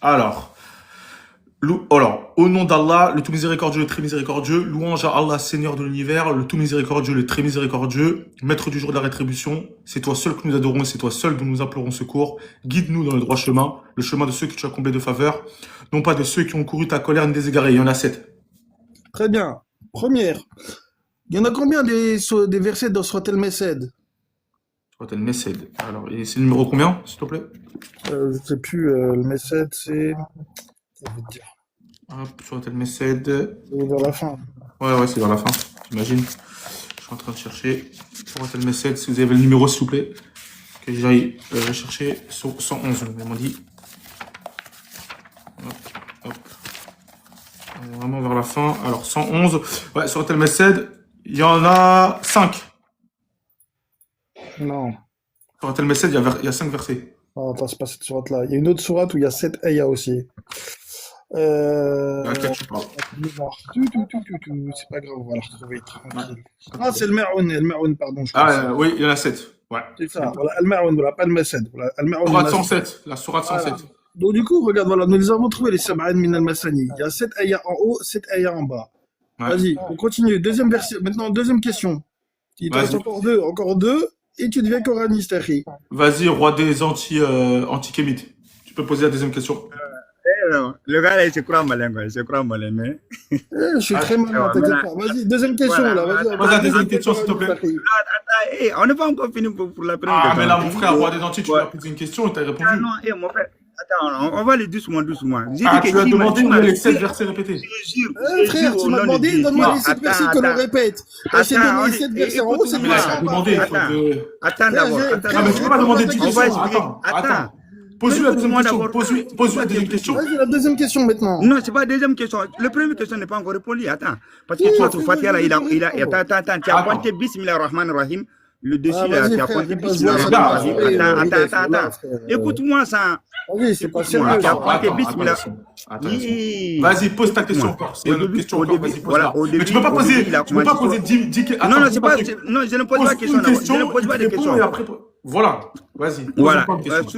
Alors, au nom d'Allah, le tout miséricordieux, le très miséricordieux, louange à Allah, Seigneur de l'univers, le tout miséricordieux, le très miséricordieux, maître du jour de la rétribution, c'est toi seul que nous adorons et c'est toi seul dont nous implorons secours. Guide-nous dans le droit chemin, le chemin de ceux que tu as comblés de faveur, non pas de ceux qui ont couru ta colère ni des égarés. Il y en a 7. Très bien. Première. Il y en a combien des versets dans Surat al-Mesed? Surat al-Mesed. Alors, c'est le numéro combien, s'il te plaît? Je sais plus, le Mesed, c'est... Je vais te dire. Hop, Surat al-Mesed. C'est vers la fin. Ouais, c'est vers la fin, j'imagine. Je suis en train de chercher Surat al-Mesed, si vous avez le numéro, s'il vous plaît. Que j'aille chercher sur 111, on m'a dit. Hop. On est vraiment vers la fin. Alors, 111. Ouais, Surat al-Mesed, il y en a 5. Non. Surat al-Mesed, il y a 5 versets. Non, attends, c'est pas cette sourate-là. Il y a une autre sourate où il y a 7 ayahs aussi. Laquelle tu parles? C'est pas grave, on va la retrouver. Tranquille. Ah, c'est le Ma'oun, pardon. Oui, il y en a 7. Ouais. C'est ça, voilà, Al-Ma'oun, voilà, pas le Mesed. Voilà, Sourate 107, la sourate 107. Voilà. Donc, du coup, regarde, voilà, nous les avons trouvés, les Sab'an min al-Masani. Il y a 7 ayahs en haut, 7 ayahs en bas. Ouais. Vas-y, on continue. Deuxième verset. Maintenant, deuxième question. Il te reste encore deux, et tu deviens coraniste, Harry. Vas-y, roi des antikémites. Tu peux poser la deuxième question. Le gars, là, il se croit malin, mais... Je suis très malin, t'inquiète pas. Vas-y, deuxième question, là. Vas-y, pose la deuxième question, s'il te plaît. Attends, on n'est pas encore fini pour la première question. Ah, mais là, mon frère, roi des anti, tu m'as posé une question et t'as répondu. Ah non, mon frère. Attends, on va aller doucement. Tu as demandé où il y a les 7 versets répétés. Frère, tu m'as demandé, donne-moi les 7 versets que l'on répète. J'ai donné les 7 versets en haut, c'est pas ça. Attends d'abord. Ah, mais tu peux pas demander 10 questions. Attends. Pose-lui la deuxième question. Pose-lui la deuxième question. Vas-y, la deuxième question maintenant. Non, c'est pas la deuxième question. La première question n'est pas encore répondue. Attends. Parce que toi, tu Fatiha, là, attends, tu as pointé Bismillah ar-Rahman ar-Rahim. Le dessus, là, tu as pointé Bismillah ar-Rahman ar-Rahim. Attends. Écoute-moi ça. Vas-y, c'est pas Écoute-moi, sérieux, qui a Attends, ça. pointé attends, Bismillah. Yacine. Attends, Yacine. Oui, Vas-y, pose ta question écoute-moi. encore. S'il y a une autre question encore, vas-y, Voilà, pose-la. Mais tu peux pas au début, poser, il a tu peux pas commencé poser sur... 10, Non, attends, non, fais c'est pas pas, de truc. non, je ne pose pas Pose de question une d'abord. Je question, ne pose il pas te de répond question. et après, voilà. Vas-y, pose Voilà, encore une question.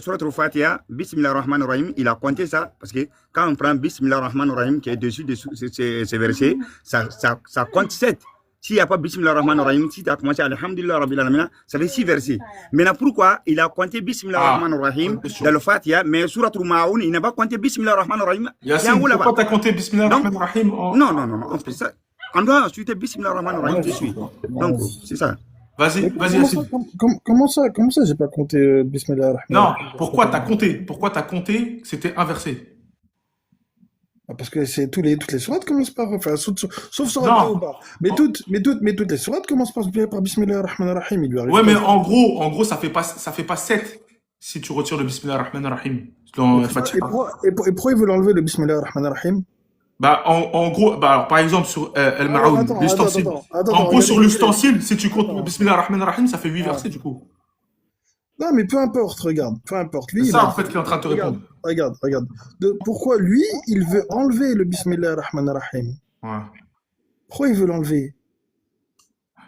Surat al-Fatiha, Bismillah ar-Rahman ar-Rahim, il a compté ça parce que quand on prend Bismillah ar-Rahman ar-Rahim qui est dessus de ces versets, ça compte 7. S'il n'y a pas Bismillah ar-Rahman ar-Rahim, si tu as commencé Alhamdulillah Rabbil Alamin, ça fait 6 versets. Maintenant, pourquoi il a compté Bismillah ar-Rahman ar-Rahim bonne question. dans le Fatiha, mais Surat al-Ma'un, il n'a pas compté Bismillah ar-Rahman ar-Rahim. Il y a un Yacine, où là-bas? pourquoi t'as compté Bismillah Donc, ar-Rahman ar-Rahim en... non, on fait ça. On doit ensuite Bismillah ar-Rahman ar-Rahim dessus. Donc, c'est ça. Vas-y, Mais vas-y, comment Yacine. comment ça, j'ai pas compté Bismillah ar-Rahman Non, ar-Rahim. pourquoi t'as compté? Pourquoi t'as compté que c'était inversé? Ah, parce que c'est toutes les sourates commencent par, enfin, sauf sourate Non. Tawbah. Mais toutes les sourates commencent par Bismillah ar-Rahman ar-Rahim. Il lui arrive Ouais, mais pas. en gros, ça fait pas 7 si tu retires le Bismillah ar-Rahman ar-Rahim dans la Fatiha. Et pourquoi ils veulent enlever le Bismillah ar-Rahman ar-Rahim? Bah, en gros, bah, alors, par exemple, sur El Alors, Ma'oun, attends, l'ustensile. attends, En gros, regardez, sur l'ustensile, si tu comptes Attends. Bismillah ar-Rahman ar-Rahim, ça fait 8 Ah. versets, du coup. Non, mais peu importe, regarde, peu importe. Lui, C'est il ça, a en fait, qu'il est en train de te répondre. regarde. Pourquoi lui, il veut enlever le Bismillah ar-Rahman ar-Rahim? Ouais. Pourquoi il veut l'enlever?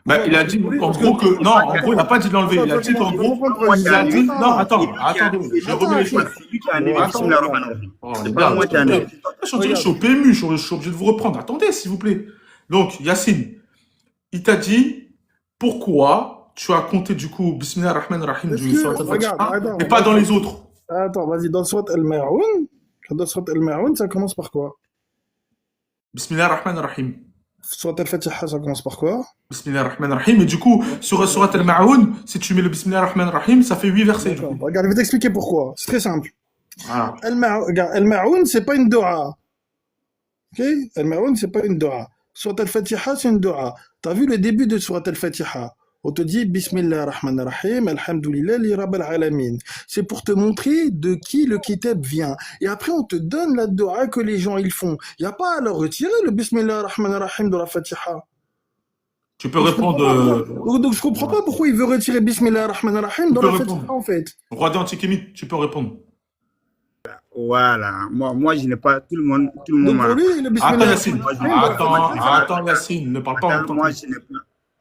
Bah, il a dit, en gros, que, non, en gros, il n'a pas dit de l'enlever. Il a dit qu'en gros, il a dit, non, attends, je remets les choses. C'est lui qui a annulé Bismillah ar-Rahman ar-Rahim. Oh, C'est les pas gars, moi qui ai annulé. je suis au PMU, je suis obligé de vous reprendre. Attendez, s'il vous plaît. Donc, Yacine, il t'a dit pourquoi tu as compté du coup Bismillah ar-Rahman ar-Rahim Est-ce du que- Surat regarde, al-Fatiha attends, et pas dans les autres. Attends, vas-y, dans Surat al-Ma'oun, ça commence par quoi? Bismillah ar-Rahman ar-Rahim. Surat al-Fatiha, ça commence par quoi? Bismillah ar-Rahman ar-Rahim. Et du coup, sur Surat al-Ma'oun, si tu mets le Bismillah ar-Rahman ar-Rahim, ça fait 8 versets. Du D'accord. coup. Regarde, je vais t'expliquer pourquoi. C'est très simple. Voilà. Al-Ma'oun, c'est pas une dua. Ok? Al-Ma'oun, c'est pas une dua. Surat al-Fatiha, c'est une dua. T'as vu le début de Surat al-Fatiha? On te dit Bismillah ar-Rahman ar-Rahim, Alhamdulillah li Rabbil Alamin. C'est pour te montrer de qui le kitab vient. Et après, on te donne la dua que les gens ils font. Il n'y a pas à leur retirer le Bismillah ar-Rahman ar-Rahim de la Fatiha. Tu peux répondre, Donc je comprends pas pourquoi il veut retirer Bismillah ar-Rahman ar-Rahim dans peux la répondre. Fatiha en fait. Roi d'Antikémite, tu peux répondre. Voilà, moi je n'ai pas tout le monde Donc m'a- pour lui, le Bismillah Attends, Yacine. ar-Rahman ar-Rahim, Attends, Yacine. Ne parle pas en même Attends, temps.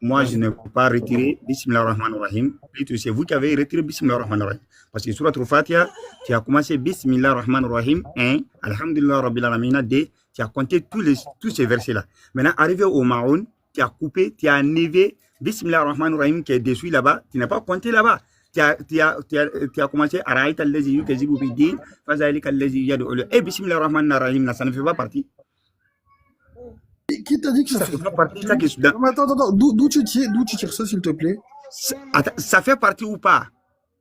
moi, je n'ai pas retiré Bismillah ar-Rahman ar-Rahim. Plutôt, c'est vous qui avez retiré Bismillah ar-Rahman ar-Rahim. Parce que sur la Fatiha, tu as commencé Bismillah ar-Rahman ar-Rahim 1, Alhamdulillah Rabbil Alamin 2, tu as compté tous ces versets-là. Maintenant, arrivé au Ma'oun, tu as coupé, tu as enlevé Bismillah ar-Rahman ar-Rahim qui est dessus là-bas, tu n'as pas compté là-bas. Tu as commencé à Raït al-Lazi yukazibu bid-din, Fazalik al-Lazi yad'u. Et Bismillah ar-Rahman ar-Rahim, là, ça ne fait pas partie. Qui t'a dit que ça Ça fait fait pas partie. Ça, Non, mais attends, d'où tu tires ça, s'il te plaît? Attends, ça fait partie ou pas?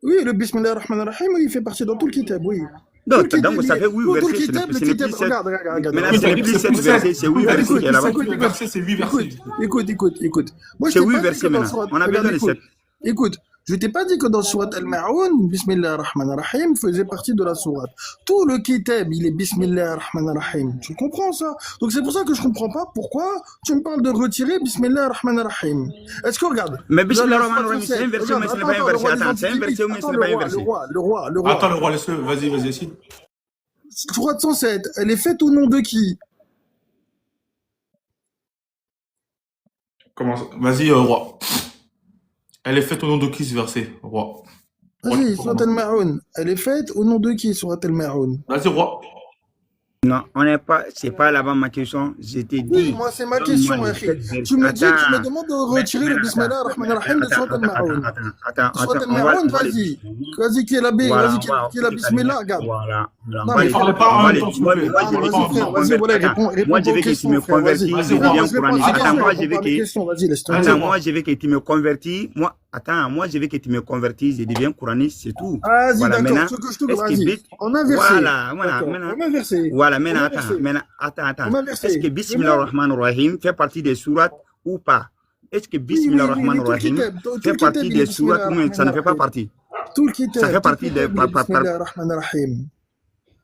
Oui, le Bismillah ar-Rahman ar-Rahim, il fait partie dans tout le kitab, oui. Donc, Tout le donc kitab, ça fait 8 tout le versets. kitab, Ce n'est plus 7. regarde. Maintenant, ce n'est plus 7 versets, c'est 8 versets qui est là-bas. C'est 8 versets. Écoute. Moi, je C'est t'ai 8 pas dit versets que dans maintenant. Surat- On a besoin de Regarde, 7. Écoute, je t'ai pas dit que dans Surat al-Ma'oun, Bismillah ar-Rahman ar-Rahim faisait partie de la sourate. Tout le kitab, il est Bismillah ar-Rahman ar-Rahim. Tu comprends ça? Donc c'est pour ça que je comprends pas pourquoi tu me parles de retirer Bismillah ar-Rahman ar-Rahim. Est-ce que regarde? Mais Bismillah Dans la ar-Rahman ar-Rahim, c'est un verset, mais ce n'est pas un verset. Attends, c'est un verset, mais ce n'est pas un verset. Le roi. Attends, le roi, laisse-le. Vas-y, Yacine. Sourate 107, elle est faite au nom de qui? Comment ça? Vas-y, roi. Elle est faite au nom de qui ce verset, roi? Vas-y, Surat al-Ma'oun. Elle est faite au nom de qui, Surat al-Ma'oun? Vas-y, roi. Non, on n'est pas, c'est pas là-bas ma question. Je t'ai Oui, dit. moi, c'est ma question, les Akhi. 7 versets. Tu me dis, tu me Attends. demandes de retirer le Bismillah ar-Rahman ar-Rahim de Surat al-Ma'oun. Surat al-Ma'oun, vas-y, qui est la B, vas-y, qui est la Bismillah, regarde. Voilà. Non, mais parlez pas en même temps, s'il vous plaît. Vas-y, voilà, réponds Moi, je aux veux que tu questions, me frère, vas-y. convertis, Vas-y, je deviens vas-y, courant. Attends, moi, je veux que. Vas-y, laisse tomber. Attends, moi, je veux que tu me convertis. Moi, je veux que tu me convertisses, je deviens couranniste, c'est tout. Vas-y, Voilà, d'accord, maintenant, ce que je te est-ce que vas-y. Bit- On a versé. Voilà, D'accord, maintenant. on a versé. Voilà, maintenant, On a versé. attends. On a versé. Est-ce que Bismillah ar-Rahman ar-Rahim fait partie des sourates ou pas? Est-ce que Bismillah ar-Rahman ar-Rahim fait partie des sourates ou ça ne fait pas partie? Tout le kitab. Ça fait partie des- Bismillah ar-Rahman ar-Rahim.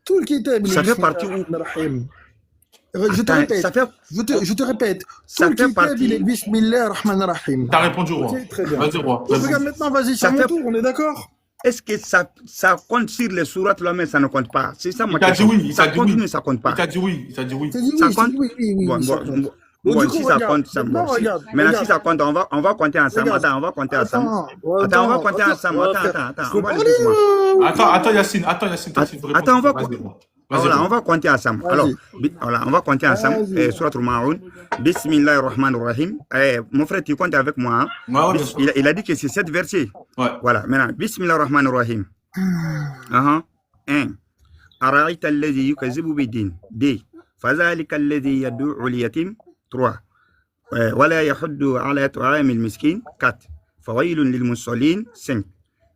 Tout le kitab. Ça fait partie où? Bismillah ar-Rahim. Je te Attends, répète. ça fait- Je te répète. Ça Tout le fait kitab, partie- il est Bismillah ar-Rahman ar-Rahim. T'as répondu, roi. Ok, très bien. Vas-y, roi. Donc, regarde maintenant, vas-y, c'est Ça à mon fait- tour, on est d'accord? est-ce que ça compte sur les sourates là, mais ça ne compte pas? C'est ça ma Il t'a dit question. oui, il Ça t'a dit compte oui. mais ça compte Il pas. t'a dit oui, il t'a dit oui. C'est dit Ça oui, c'est compte? dit oui, oui, Bon, ça bon, compte. bon, Donc, bon, du coup, si ça regarde. compte, ça Maintenant, bon. regarde. Maintenant, si Regarde. ça compte, on va compter ensemble. Regarde. Attends, on va compter ensemble. Attends, On va compter attends, ensemble. Attends, je on peux va aller parler, doucement. Attends, Yacine, toi, tu veux répondre. Attends, Vas-y, Roi. Vas-y, voilà, on Roi. va compter ensemble. Alors, Vas-y. voilà, on va compter ensemble. Vas-y. Surat al-Ma'un. Bismillahirrahmanirrahim. Mon frère, tu comptes avec moi. Hein? Ouais, bien sûr. Il a dit que c'est 7 versets. Ouais. Voilà, maintenant, Bismillahirrahmanirrahim. 1. أرأيت الذي يكذب بالدين. 2. فذلك الذي يدعو اليتيم. 3. ولا يحض على طعام المسكين. 4. فويل للمصلين. 5.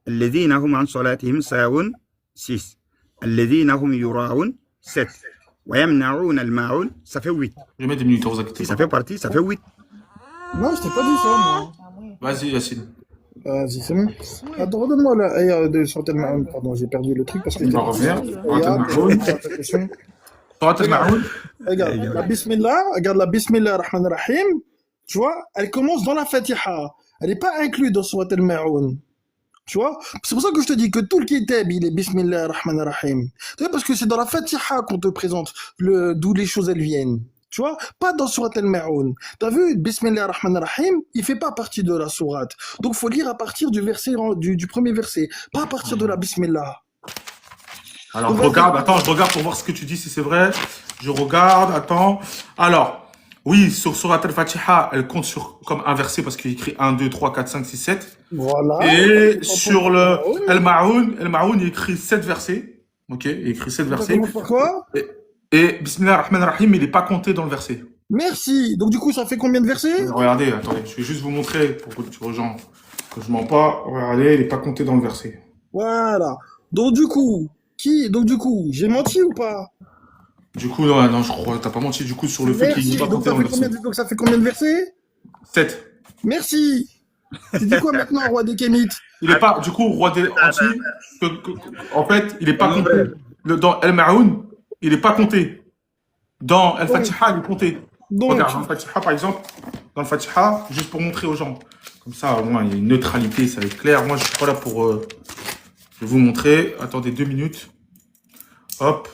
الذين هم عن صلاتهم ساهون. 6. الذين هم يراءون. 7. ويمنعون الماعون. Ça fait 8. Je mets des minutes, vous inquiétez Ça pas. fait partie, ça fait 8. Non, je t'ai pas dit ça, moi. Vas-y, Yacine. Vas-y, c'est bon. Attends, redonne-moi la ayah de Surat al-Ma'un. Pardon, j'ai perdu le truc parce que On va revenir. Surat al-Ma'un. Regarde, la Bismillah, regarde la Bismillah ar-Rahman ar-Rahim, tu vois, elle commence dans la Fatiha. Elle n'est pas inclue dans Surat al-Ma'un. Tu vois, c'est pour ça que je te dis que tout le kitab, il est Bismillah ar-Rahman ar-Rahim. Tu vois, parce que c'est dans la Fatiha qu'on te présente d'où les choses elles viennent. Tu vois, pas dans Surat al-Ma'un. T'as vu, Bismillah ar-Rahman ar-Rahim, il fait pas partie de la sourate. Donc, faut lire à partir du verset, du premier verset, pas à partir de la Bismillah. Alors, je regarde pour voir ce que tu dis, si c'est vrai. Je regarde, attends. Alors, oui, sur Surat al-Fatiha, elle compte comme un verset parce qu'il écrit 1, 2, 3, 4, 5, 6, 7. Voilà. Et sur le Al-Ma'un, il écrit 7 versets. Ok, il écrit 7 versets. Ça commence par quoi? Et Bismillah ar-Rahman ar-Rahim, il n'est pas compté dans le verset. Merci. Donc, du coup, ça fait combien de versets? Regardez, attendez, je vais juste vous montrer pour que aux gens que je mens pas. Regardez, il n'est pas compté dans le verset. Voilà. Donc, du coup, j'ai menti ou pas? Du coup, non, je crois, t'as pas menti du coup sur le fait qu'il n'est pas compté dans le verset. Donc, ça fait combien de versets? 7. Merci. Tu dis quoi maintenant, roi des Kémites? Il est pas, du coup, roi des Antilles, en fait, il est pas compté. Dans Al-Ma'un, il est pas compté. Dans Al-Fatiha, il est compté. Donc, Regarde, dans Al-Fatiha, par exemple, dans Al-Fatiha, juste pour montrer aux gens. Comme ça, au moins, il y a une neutralité, ça va être clair. Moi, je suis pas là pour, je vais vous montrer. Attendez 2 minutes. Hop.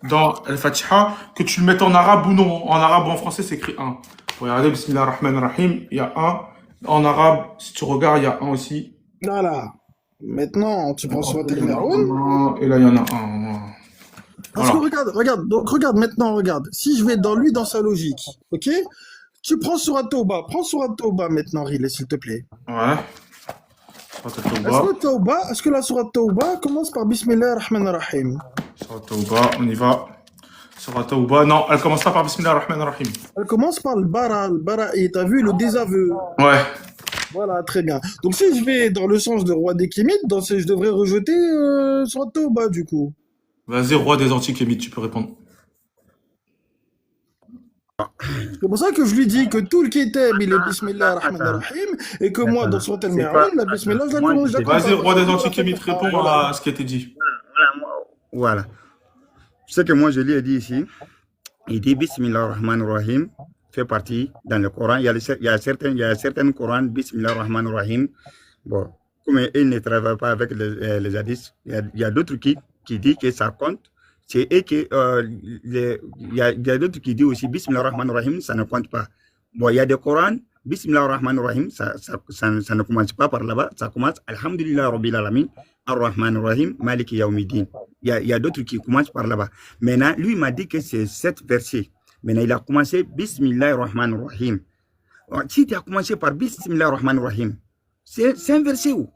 Dans Al-Fatiha, que tu le mettes en arabe ou non. En arabe ou en français, c'est écrit 1. Regardez, Bismillah ar-Rahman ar-Rahim, il y a 1. En arabe, si tu regardes, il y a 1 aussi. voilà. Maintenant, tu prends sur Al-Ma'un. Et là, il y en a 1. Parce que regarde. Donc, regarde. Si je vais dans sa logique, ok? Tu prends sur At-Tawbah. Prends sur At-Tawbah maintenant, Rilé, s'il te plaît. Ouais. Est-ce que la sourate Tawbah commence par Bismillah ar-Rahman ar-Rahim? Sur Tawbah, on y va. Sur Tawbah, non, elle commence pas par Bismillah ar-Rahman ar-Rahim. Elle commence par le Bara'i, t'as vu, le désaveu. Ouais. Voilà, très bien. Donc si je vais dans le sens de roi des Kémites, je devrais rejeter sur Tawbah du coup. Vas-y, roi des Antikémites, tu peux répondre. C'est pour ça que je lui dis que tout le kitab, il est Bismillah ar-Rahman ar-Rahim, et que moi, dans Surat al-Ma'un, la Bismillah, je la commence. Vas-y, roi des Antikémites, réponds à ce qui a été dit. Voilà. Ce que moi je lui ai dit ici, il dit Bismillah ar-Rahman ar-Rahim fait partie dans le Coran. Il y a certains Corans, Bismillah ar-Rahman ar-Rahim. Bon, comme il ne travaille pas avec les hadiths, il y a d'autres qui disent que ça compte. C'est et que il y a d'autres qui disent aussi Bismillah ar-Rahman ar-Rahim, ça ne compte pas. Bon, il y a des Corans, Bismillah ar-Rahman ar-Rahim, ça ne commence pas par là-bas, ça commence Alhamdulillah Rabbil Alamin, ar-Rahman ar-Rahim, Maliki Yawmiddin. Il y a d'autres qui commencent par là-bas. Maintenant, lui m'a dit que c'est 7 versets. Maintenant, il a commencé Bismillah ar-Rahman ar-Rahim. Si tu as commencé par Bismillah ar-Rahman ar-Rahim, c'est un verset où?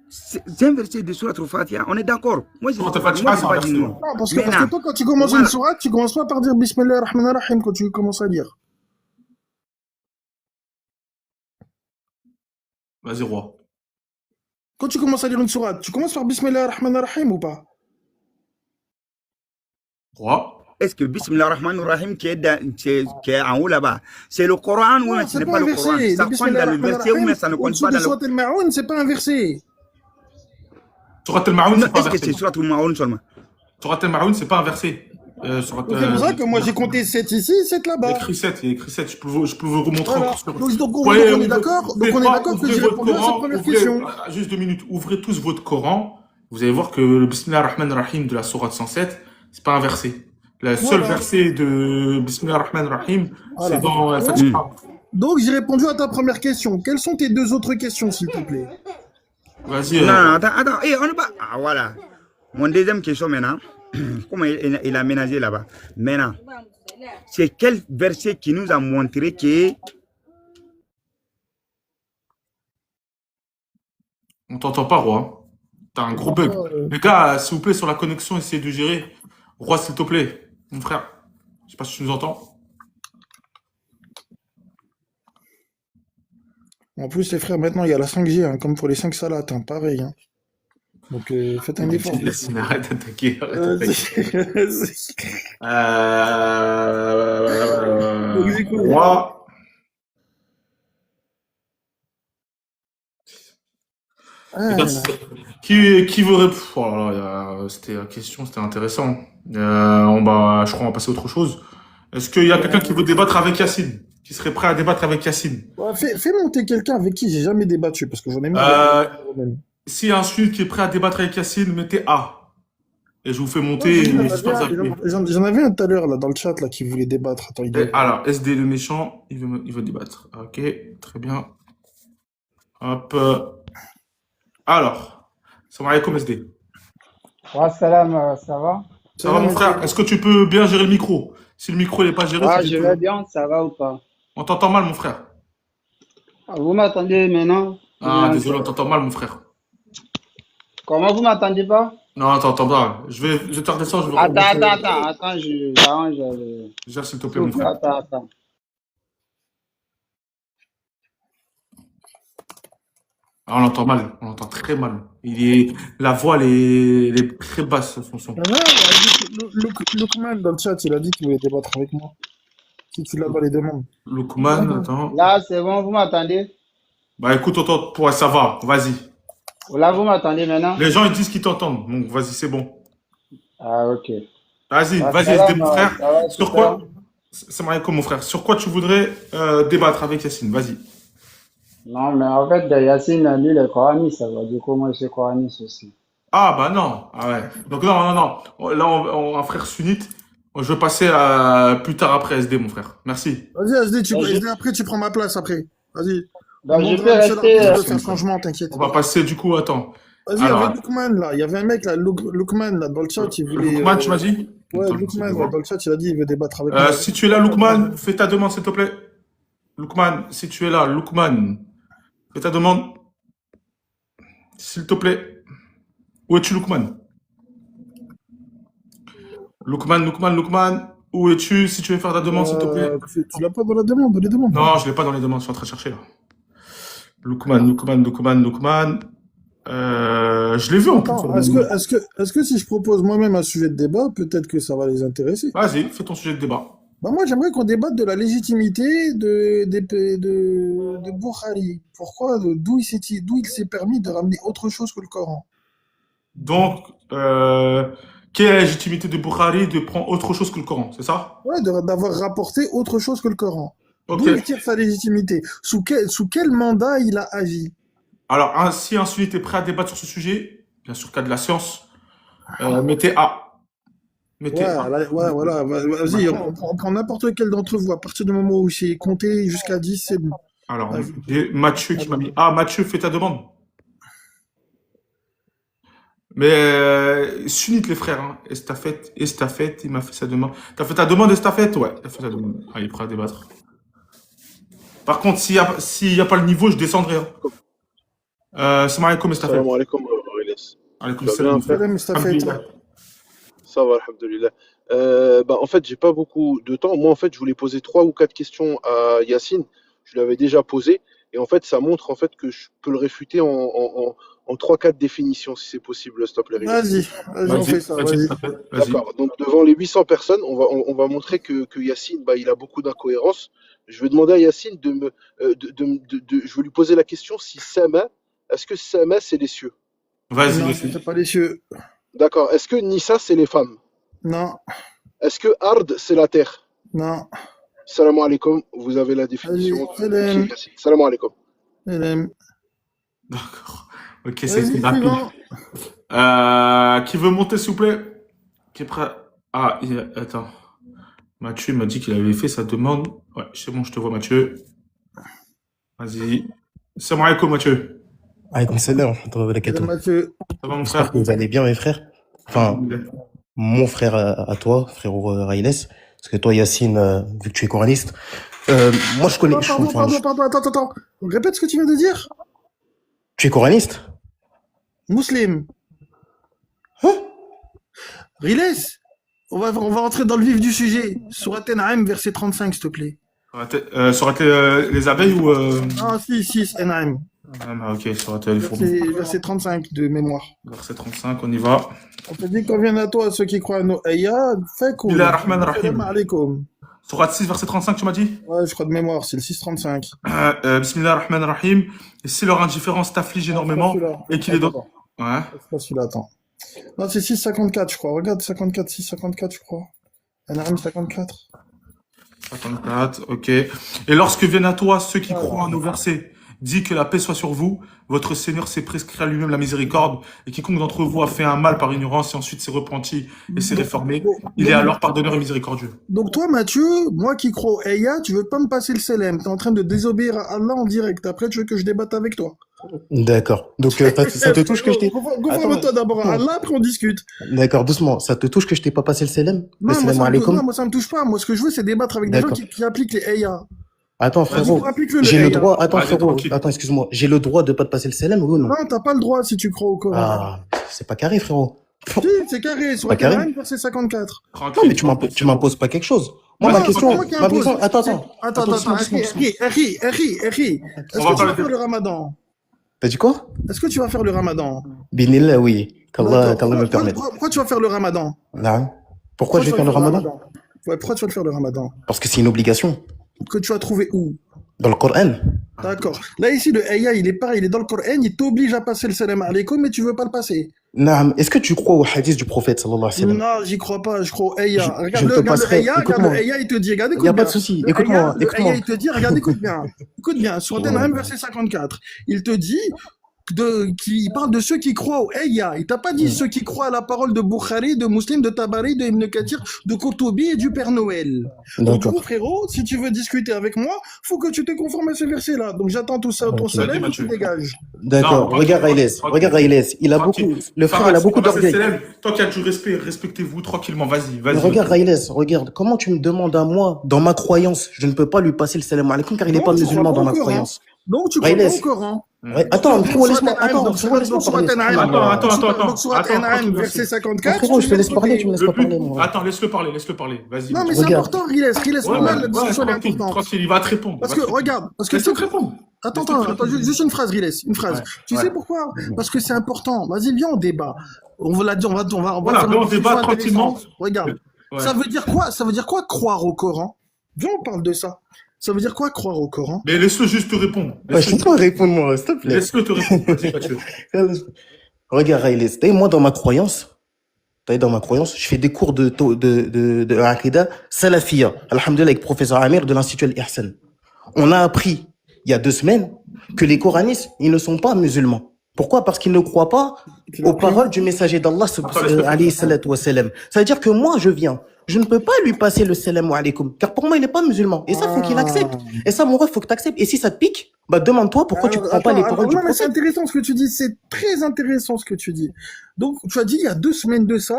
C'est un verset de Surat al-Fatiha, on est d'accord. Moi, je pas dit non. Non, parce que toi, quand tu commences une sourate, tu commences pas par dire Bismillah ar-Rahman ar-Rahim quand tu commences à lire. Vas-y, roi. Quand tu commences à lire une sourate, tu commences par Bismillah ar-Rahman ar-Rahim ou pas? Roi. Est-ce que Bismillah ar-Rahman ar-Rahim qui est en haut là-bas, c'est le Coran ou ce n'est pas le Coran? Ça compte dans le verset ou mais ça ne compte pas dans le Surat al-Ma'un, c'est pas un verset. Surat al-Ma'un, c'est pas un verset. Est-ce que c'est Surat al-Ma'un seulement? Surat al-Ma'un, c'est pas un verset. Surat, Donc c'est pour ça que moi j'ai compté 7 ici, 7 il y a là-bas. écrit 7, il y a écrit 7. Je peux vous remontrer Voilà. encore sur. Donc Voyez, on est d'accord. Donc on est d'accord que j'ai ouvrez votre répondu à cette Coran, première question. juste 2 minutes, ouvrez tous votre Coran. Vous allez voir que le Bismillah ar-Rahman ar-Rahim de la sourate 107, c'est pas un verset. Le seul Voilà. verset de Bismillah ar-Rahman ar-Rahim, Voilà. c'est dans Al-Fatiha. Donc j'ai répondu à ta première question. Quelles sont tes deux autres questions, s'il te plaît? Vas-y. Non, non, attends, on ne pas. Ah, voilà. Mon deuxième question maintenant, comment il a ménagé là-bas. Maintenant, c'est quel verset qui nous a montré que. On t'entend pas, Roi. T'as un gros bug. Les gars, s'il vous plaît, sur la connexion, essayez de gérer. Roi, s'il te plaît. Mon frère. Je sais pas si tu nous entends. En plus, les frères, maintenant il y a la 5G, hein, comme pour les 5 salades, hein, pareil. Hein. Donc faites un effort. Yacine, arrête d'attaquer. Roi. Qui veut répondre? Oh là là, c'était la question, c'était intéressant. Je crois qu'on va passer à autre chose. Est-ce qu'il y a quelqu'un qui veut débattre avec Yacine? Qui serait prêt à débattre avec Yacine? Ouais, fais monter quelqu'un avec qui j'ai jamais débattu, parce que j'en ai marre. S'il y a un suite qui est prêt à débattre avec Yacine, mettez A. Et je vous fais monter. J'en avais un tout à l'heure là dans le chat là qui voulait débattre. Attends, alors, SD le méchant, il veut débattre. Ok, très bien. Hop. Alors, salam alaikum SD. Wa salam, ça va? Ça va mon frère? Est-ce que tu peux bien gérer le micro? Si le micro n'est pas géré, Ah, je vais bien, ça va ou pas? On t'entend mal mon frère. Vous m'attendez maintenant? Ah, désolé, on t'entend mal mon frère. Comment vous m'attendez pas? Non, t'entends pas. Je vais te redescendre. Attends, j'arrange. Gère s'il te plaît mon frère. Attends. Ah, on l'entend mal, on l'entend très mal. La voix, elle est très basse, son son. Lukman dans le chat, il a dit qu'il voulait débattre avec moi. Si tu l'as dans les demandes. Lukman, attends. Là, c'est bon, vous m'attendez? Bah écoute, toi, ça va, vas-y. Là, vous m'attendez maintenant? Les gens, ils disent qu'ils t'entendent, donc vas-y, c'est bon. Ah, ok. Vas-y, SD, mon frère. Sur quoi? Ça m'arrive comme mon frère. Sur quoi tu voudrais débattre avec Yacine? Vas-y. Non, mais en fait, Yacine, lui, il est coraniste, ça va. Du coup, moi, je suis coraniste aussi. Ah, bah non. Ah ouais. Donc non. Là, on un frère sunnite. Je veux passer plus tard après SD, mon frère. Merci. Vas-y, SD, après, tu prends ma place après. Vas-y. Bah, je peux rester. Faire changement, t'inquiète. On va passer, du coup, attends. Vas-y, avec Lukman, là. Il y avait un mec, là, Lukman, là, dans le chat, il voulait. Lukman, tu m'as dit? Ouais, Lukman, dans le chat, il a dit il veut débattre avec moi. Si tu es là, Lukman, fais ta demande, s'il te plaît. Lukman, si tu es là, Lukman, fais ta demande. S'il te plaît. Où es-tu, Lukman? Lukman, où es-tu? Si tu veux faire ta demande, s'il te plaît. Tu l'as pas dans la demande, dans les demandes? Non, je l'ai pas dans les demandes, je suis en train de chercher là. Lukman. Je l'ai vu en plus. Est-ce que si je propose moi-même un sujet de débat, peut-être que ça va les intéresser? Vas-y, fais ton sujet de débat. Bah moi, j'aimerais qu'on débatte de la légitimité de Bukhari. Pourquoi, d'où il s'est permis de ramener autre chose que le Coran? Donc, quelle est la légitimité de Bukhari de prendre autre chose que le Coran, c'est ça? Ouais, d'avoir rapporté autre chose que le Coran. Ok. D'où il tire sa légitimité? Sous quel mandat il a agi? Alors, si un sunnite est prêt à débattre sur ce sujet, bien sûr, cas de la science, mettez A. Voilà, vas-y, on prend n'importe lequel d'entre vous. À partir du moment où j'ai compté jusqu'à 10, c'est bon. Alors, j'ai Mathieu qui m'a mis A. Mathieu, fais ta demande. Mais sunnite les frères, hein. Estafette, il m'a fait sa demande. T'as fait ta demande, Estafette? Ouais, t'as fait ta demande. Ah, il est prêt à débattre. Par contre, s'il y a pas le niveau, je descendrai. Salam alaikum, Estafette. Salam alaikum, Aurélis. Alaikum salam. Ça va, alhamdoulilah. En fait, j'ai pas beaucoup de temps. Moi, en fait, je voulais poser 3 ou 4 questions à Yacine. Je l'avais déjà posé. Et en fait, ça montre en fait que je peux le réfuter en 3-4 définitions, si c'est possible, s'il te plaît. Vas-y, on fait ça. Vas-y. D'accord. Donc, devant les 800 personnes, on va montrer que Yacine, il a beaucoup d'incohérences. Je vais demander à Yacine je vais lui poser la question si Sama, est-ce que Sama, c'est les cieux? Vas-y, non, c'est pas les cieux. D'accord. Est-ce que Nissa, c'est les femmes? Non. Est-ce que Ard, c'est la terre? Non. Salam alaikum, vous avez la Allez, définition de salam. Cheikh Yassine. Salam alaikum. Salam. D'accord. Ok, c'est Vas-y, rapide. suivant. Qui veut monter, s'il vous plaît? Qui est prêt? Ah, attends. Mathieu m'a dit qu'il avait fait sa demande. Ouais, c'est bon, je te vois, Mathieu. Vas-y. Salam alaikum, Mathieu. Alaykoum salam, wa Salam, barakatuh. Mathieu. Ça va, mon J'espère frère? que vous allez bien, mes frères. Enfin, mon frère à toi, frérot Raïles. Parce que toi, Yacine, vu que tu es coraniste, moi, je connais. Attends. Répète ce que tu viens de dire. Tu es coraniste? Muslim. Hein? Riles, on va rentrer dans le vif du sujet. Surat An'am, verset 35, s'il te plaît. Ça aurait été les abeilles ou. Ah, si, An'am. Ah, ok, ça aurait été les fourmis. Verset 35 de mémoire. Verset 35, on y va. On te dit qu'on vient à toi, ceux qui croient à nos ayats, fait cool. Bismillah ar-Rahman ar-Rahim. Salam alaikum. Surat 6, verset 35, tu m'as dit? Ouais, je crois de mémoire, c'est le 635. Bismillah ar-Rahman ar-Rahim. Et si leur indifférence t'afflige énormément et qu'il est dans. Ouais. C'est pas celui-là, attends. Non, c'est 654, je crois. Regarde, 54, 654, je crois. An'am 54. 54, ok. Et lorsque viennent à toi ceux qui croient en nos versets, dit que la paix soit sur vous, votre Seigneur s'est prescrit à lui-même la miséricorde, et quiconque d'entre vous a fait un mal par ignorance et ensuite s'est repenti et s'est réformé, il est alors pardonneur et miséricordieux. Donc toi, Mathieu, moi qui crois au Ayah, tu veux pas me passer le Selem. T'es en train de désobéir à Allah en direct. Après, tu veux que je débatte avec toi. D'accord. Donc, ça te touche que je t'ai. Conforme-toi d'abord à Allah, après on discute. D'accord, doucement. Ça te touche que je t'ai pas passé le salam? Le Non, salam alaikum? moi, ça me touche pas. Moi, ce que je veux, c'est débattre avec des gens qui appliquent les Ayah. Attends, frérot. J'ai le droit. Attends, frérot. Attends, excuse-moi. J'ai le droit de pas te passer le salam, oui ou non? Non, t'as pas le droit si tu crois au Coran. Ah, c'est pas carré, frérot. Si, c'est carré. Sur Pas carré. An'am, verset 54. Non, mais tu m'imposes pas quelque chose. Moi, ma question. Attends. Harry. Est-ce que tu vas faire le ramadan? T'as dit quoi? Est-ce que tu vas faire le ramadan? Binillah, oui. Qu'Allah me permette. Pourquoi tu vas faire le ramadan? Non. Pourquoi je vais faire le ramadan? Ouais, pourquoi tu vas le faire le ramadan? Parce que c'est une obligation. Que tu as trouvé où? Dans le Coran. D'accord. Là, ici, le ayah, il est pareil, il est dans le Coran, il t'oblige à passer le salam alaikum, mais tu veux pas le passer. Non. Est-ce que tu crois au hadith du prophète, sallallahu alayhi wa sallam? Non, j'y crois pas, je crois au ayah. Je te passerai. Regarde le ayah, il te dit, regarde, écoute bien. Y a pas de souci. Écoute-moi. Le ayah, il te dit, regarde, écoute bien. Sur An'am, verset 54. Il te dit, qui parle de ceux qui croient au ayah. Il t'a pas dit ceux qui croient à la parole de Bukhari, de Muslim, de Tabari, de Ibn Kathir, de Qurtubi et du Père Noël. Donc, du coup, frérot, si tu veux discuter avec moi, faut que tu te conformes à ce verset-là. Donc, j'attends tout ça, ton salam, et tu dégages. D'accord. Regarde Raïles. Il a beaucoup, le frère, il a beaucoup d'orgueil. Toi qui as du respect, respectez-vous tranquillement. Vas-y. Regarde Raïles, regarde. Comment tu me demandes à moi, dans ma croyance, je ne peux pas lui passer le salam alaikum car il n'est pas musulman dans ma croyance. Donc, tu crois pas au Coran. Ouais, attends, frérot, laisse-moi. Donc, Surat An'am, verset 54. Frérot, je te laisse parler, tu me laisses pas parler, moi. Attends, laisse-le parler. Vas-y. Non, mais c'est important, Riles, la discussion est importante. Tranquille, il va te répondre. Parce que, regarde, Laisse-le te répondre. Attends, juste une phrase, Riles, une phrase. Tu sais pourquoi? Parce que c'est important. Vas-y, viens, on débat. On va on débat tranquillement. Regarde. Ça veut dire quoi croire au Coran? Viens, on parle de ça. Ça veut dire quoi croire au Coran? Mais laisse-le juste te répondre. Laisse-moi répondre, moi, s'il te plaît. Laisse-le te répondre. Vas-y, Mathieu. Regarde, Raïles, moi, dans ma croyance, je fais des cours de Aqidah Salafiyya, alhamdoulilah, avec professeur Amir de l'Institut Al-Ihsan. On a appris, il y a 2 semaines, que les coranistes, ils ne sont pas musulmans. Pourquoi? Parce qu'ils ne croient pas aux paroles du messager d'Allah, alayhi salatu wa salam. Ça veut dire que moi, je ne peux pas lui passer le salam alaikum, car pour moi, il n'est pas musulman. Et ça, faut qu'il accepte. Et ça, mon ref, faut que tu acceptes. Et si ça te pique, bah, demande-toi pourquoi tu ne prends pas les paroles du prophète. C'est intéressant ce que tu dis. C'est très intéressant ce que tu dis. Donc, tu as dit, il y a 2 semaines de ça,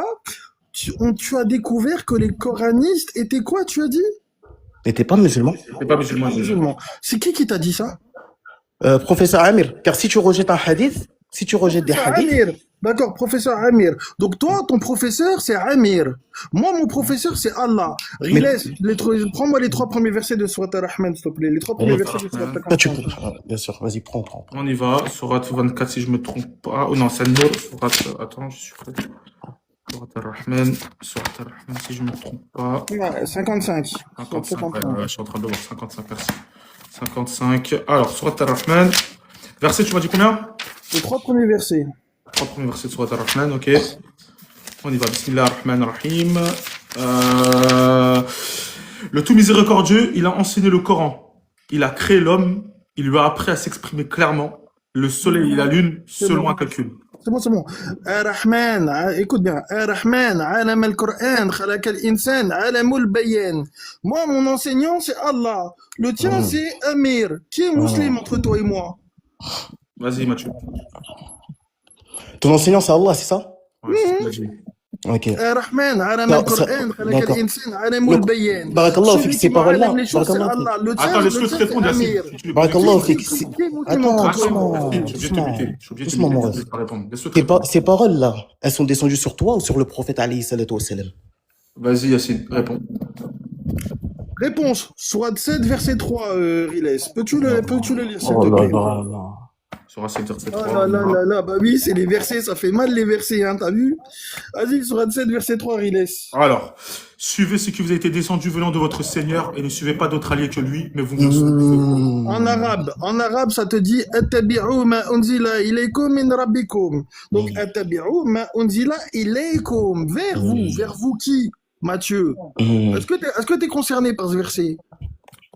tu as découvert que les coranistes étaient quoi, tu as dit? N'étaient pas musulmans. C'est qui t'a dit ça? Professeur Amir. Car si tu rejettes un hadith, des hadiths. Amir. D'accord, professeur Amir. Donc toi, ton professeur, c'est Amir. Moi, mon professeur, c'est Allah. Prends-moi les 3 premiers versets de Surat Ar-Rahman, s'il te plaît. Les 3 premiers versets de Surat Ar-Rahman. Bien sûr, vas-y, prends. On y va. Surat 24, si je me trompe pas. Oh non, c'est An-Nur. Attends, je suis prêt. Surat Ar-Rahman, si je me trompe pas. Ouais, 55. 55, je suis en train de voir 55, merci. 55. Alors, Surat Ar-Rahman. Verset, tu m'as dit combien? Les 3 premiers versets. 3 premiers versets de Surat Ar-Rahman, ok. On y va. Bismillah ar-Rahman ar-Rahim. Le tout miséricordieux, il a enseigné le Coran. Il a créé l'homme. Il lui a appris à s'exprimer clairement. Le soleil et la lune C'est selon bon. un calcul. C'est bon, c'est bon. Ar-Rahman, écoute bien. Ar-Rahman, alam al-Qur'an, khalaq al-insan, alam al-bayan. Moi, mon enseignant, c'est Allah. Le tien, c'est Amir. Qui est musulman entre toi et moi? Vas-y, Mathieu. Ton enseignant, c'est Allah, c'est ça? Ouais, c'est ce qu'il a dit. Ok. Ar-Rahman, alam Non, al-Qur'an, khalaq d'accord. al-insan, alam Donc, al-bayan. barakallahu fik, Celui ces qui m'a paroles-là, alam les choses, c'est barakallahu fik. Allah. Le tien, Attends, laisse-le le te tien, c'est répondre, Yacine. Amir. Si tu le Barakallahu Qui fik. est musulman Attends, entre toi et Attends, moi? doucement, Yacine, je suis obligé de te doucement, muter. Je suis obligé de te doucement, muter. mon Je ref. vais pas répondre. Laisse-le te Ces, répondre. ces paroles-là, elles sont descendues sur toi ou sur le prophète alayhi salatu wassalam? Vas-y, Yacine, réponds. Réponse. Sourate 7, verset 3, Riles. Peux-tu le lire, s'il Oh te là plaît? là là. Sur verset Ah 3. là là là là, bah oui, c'est les versets, ça fait mal les versets, hein, t'as vu? Vas-y, Sourate 7, verset 3, Riles. Alors, suivez ce qui vous a été descendu venant de votre Seigneur et ne suivez pas d'autre allié que lui, mais vous me suivez. En arabe, ça te dit Attabi'u ma unzila ilaykum min rabbikum. Donc, Attabi'u ma unzila ilaykum. Vers vous qui, Mathieu? Est-ce que t'es concerné par ce verset?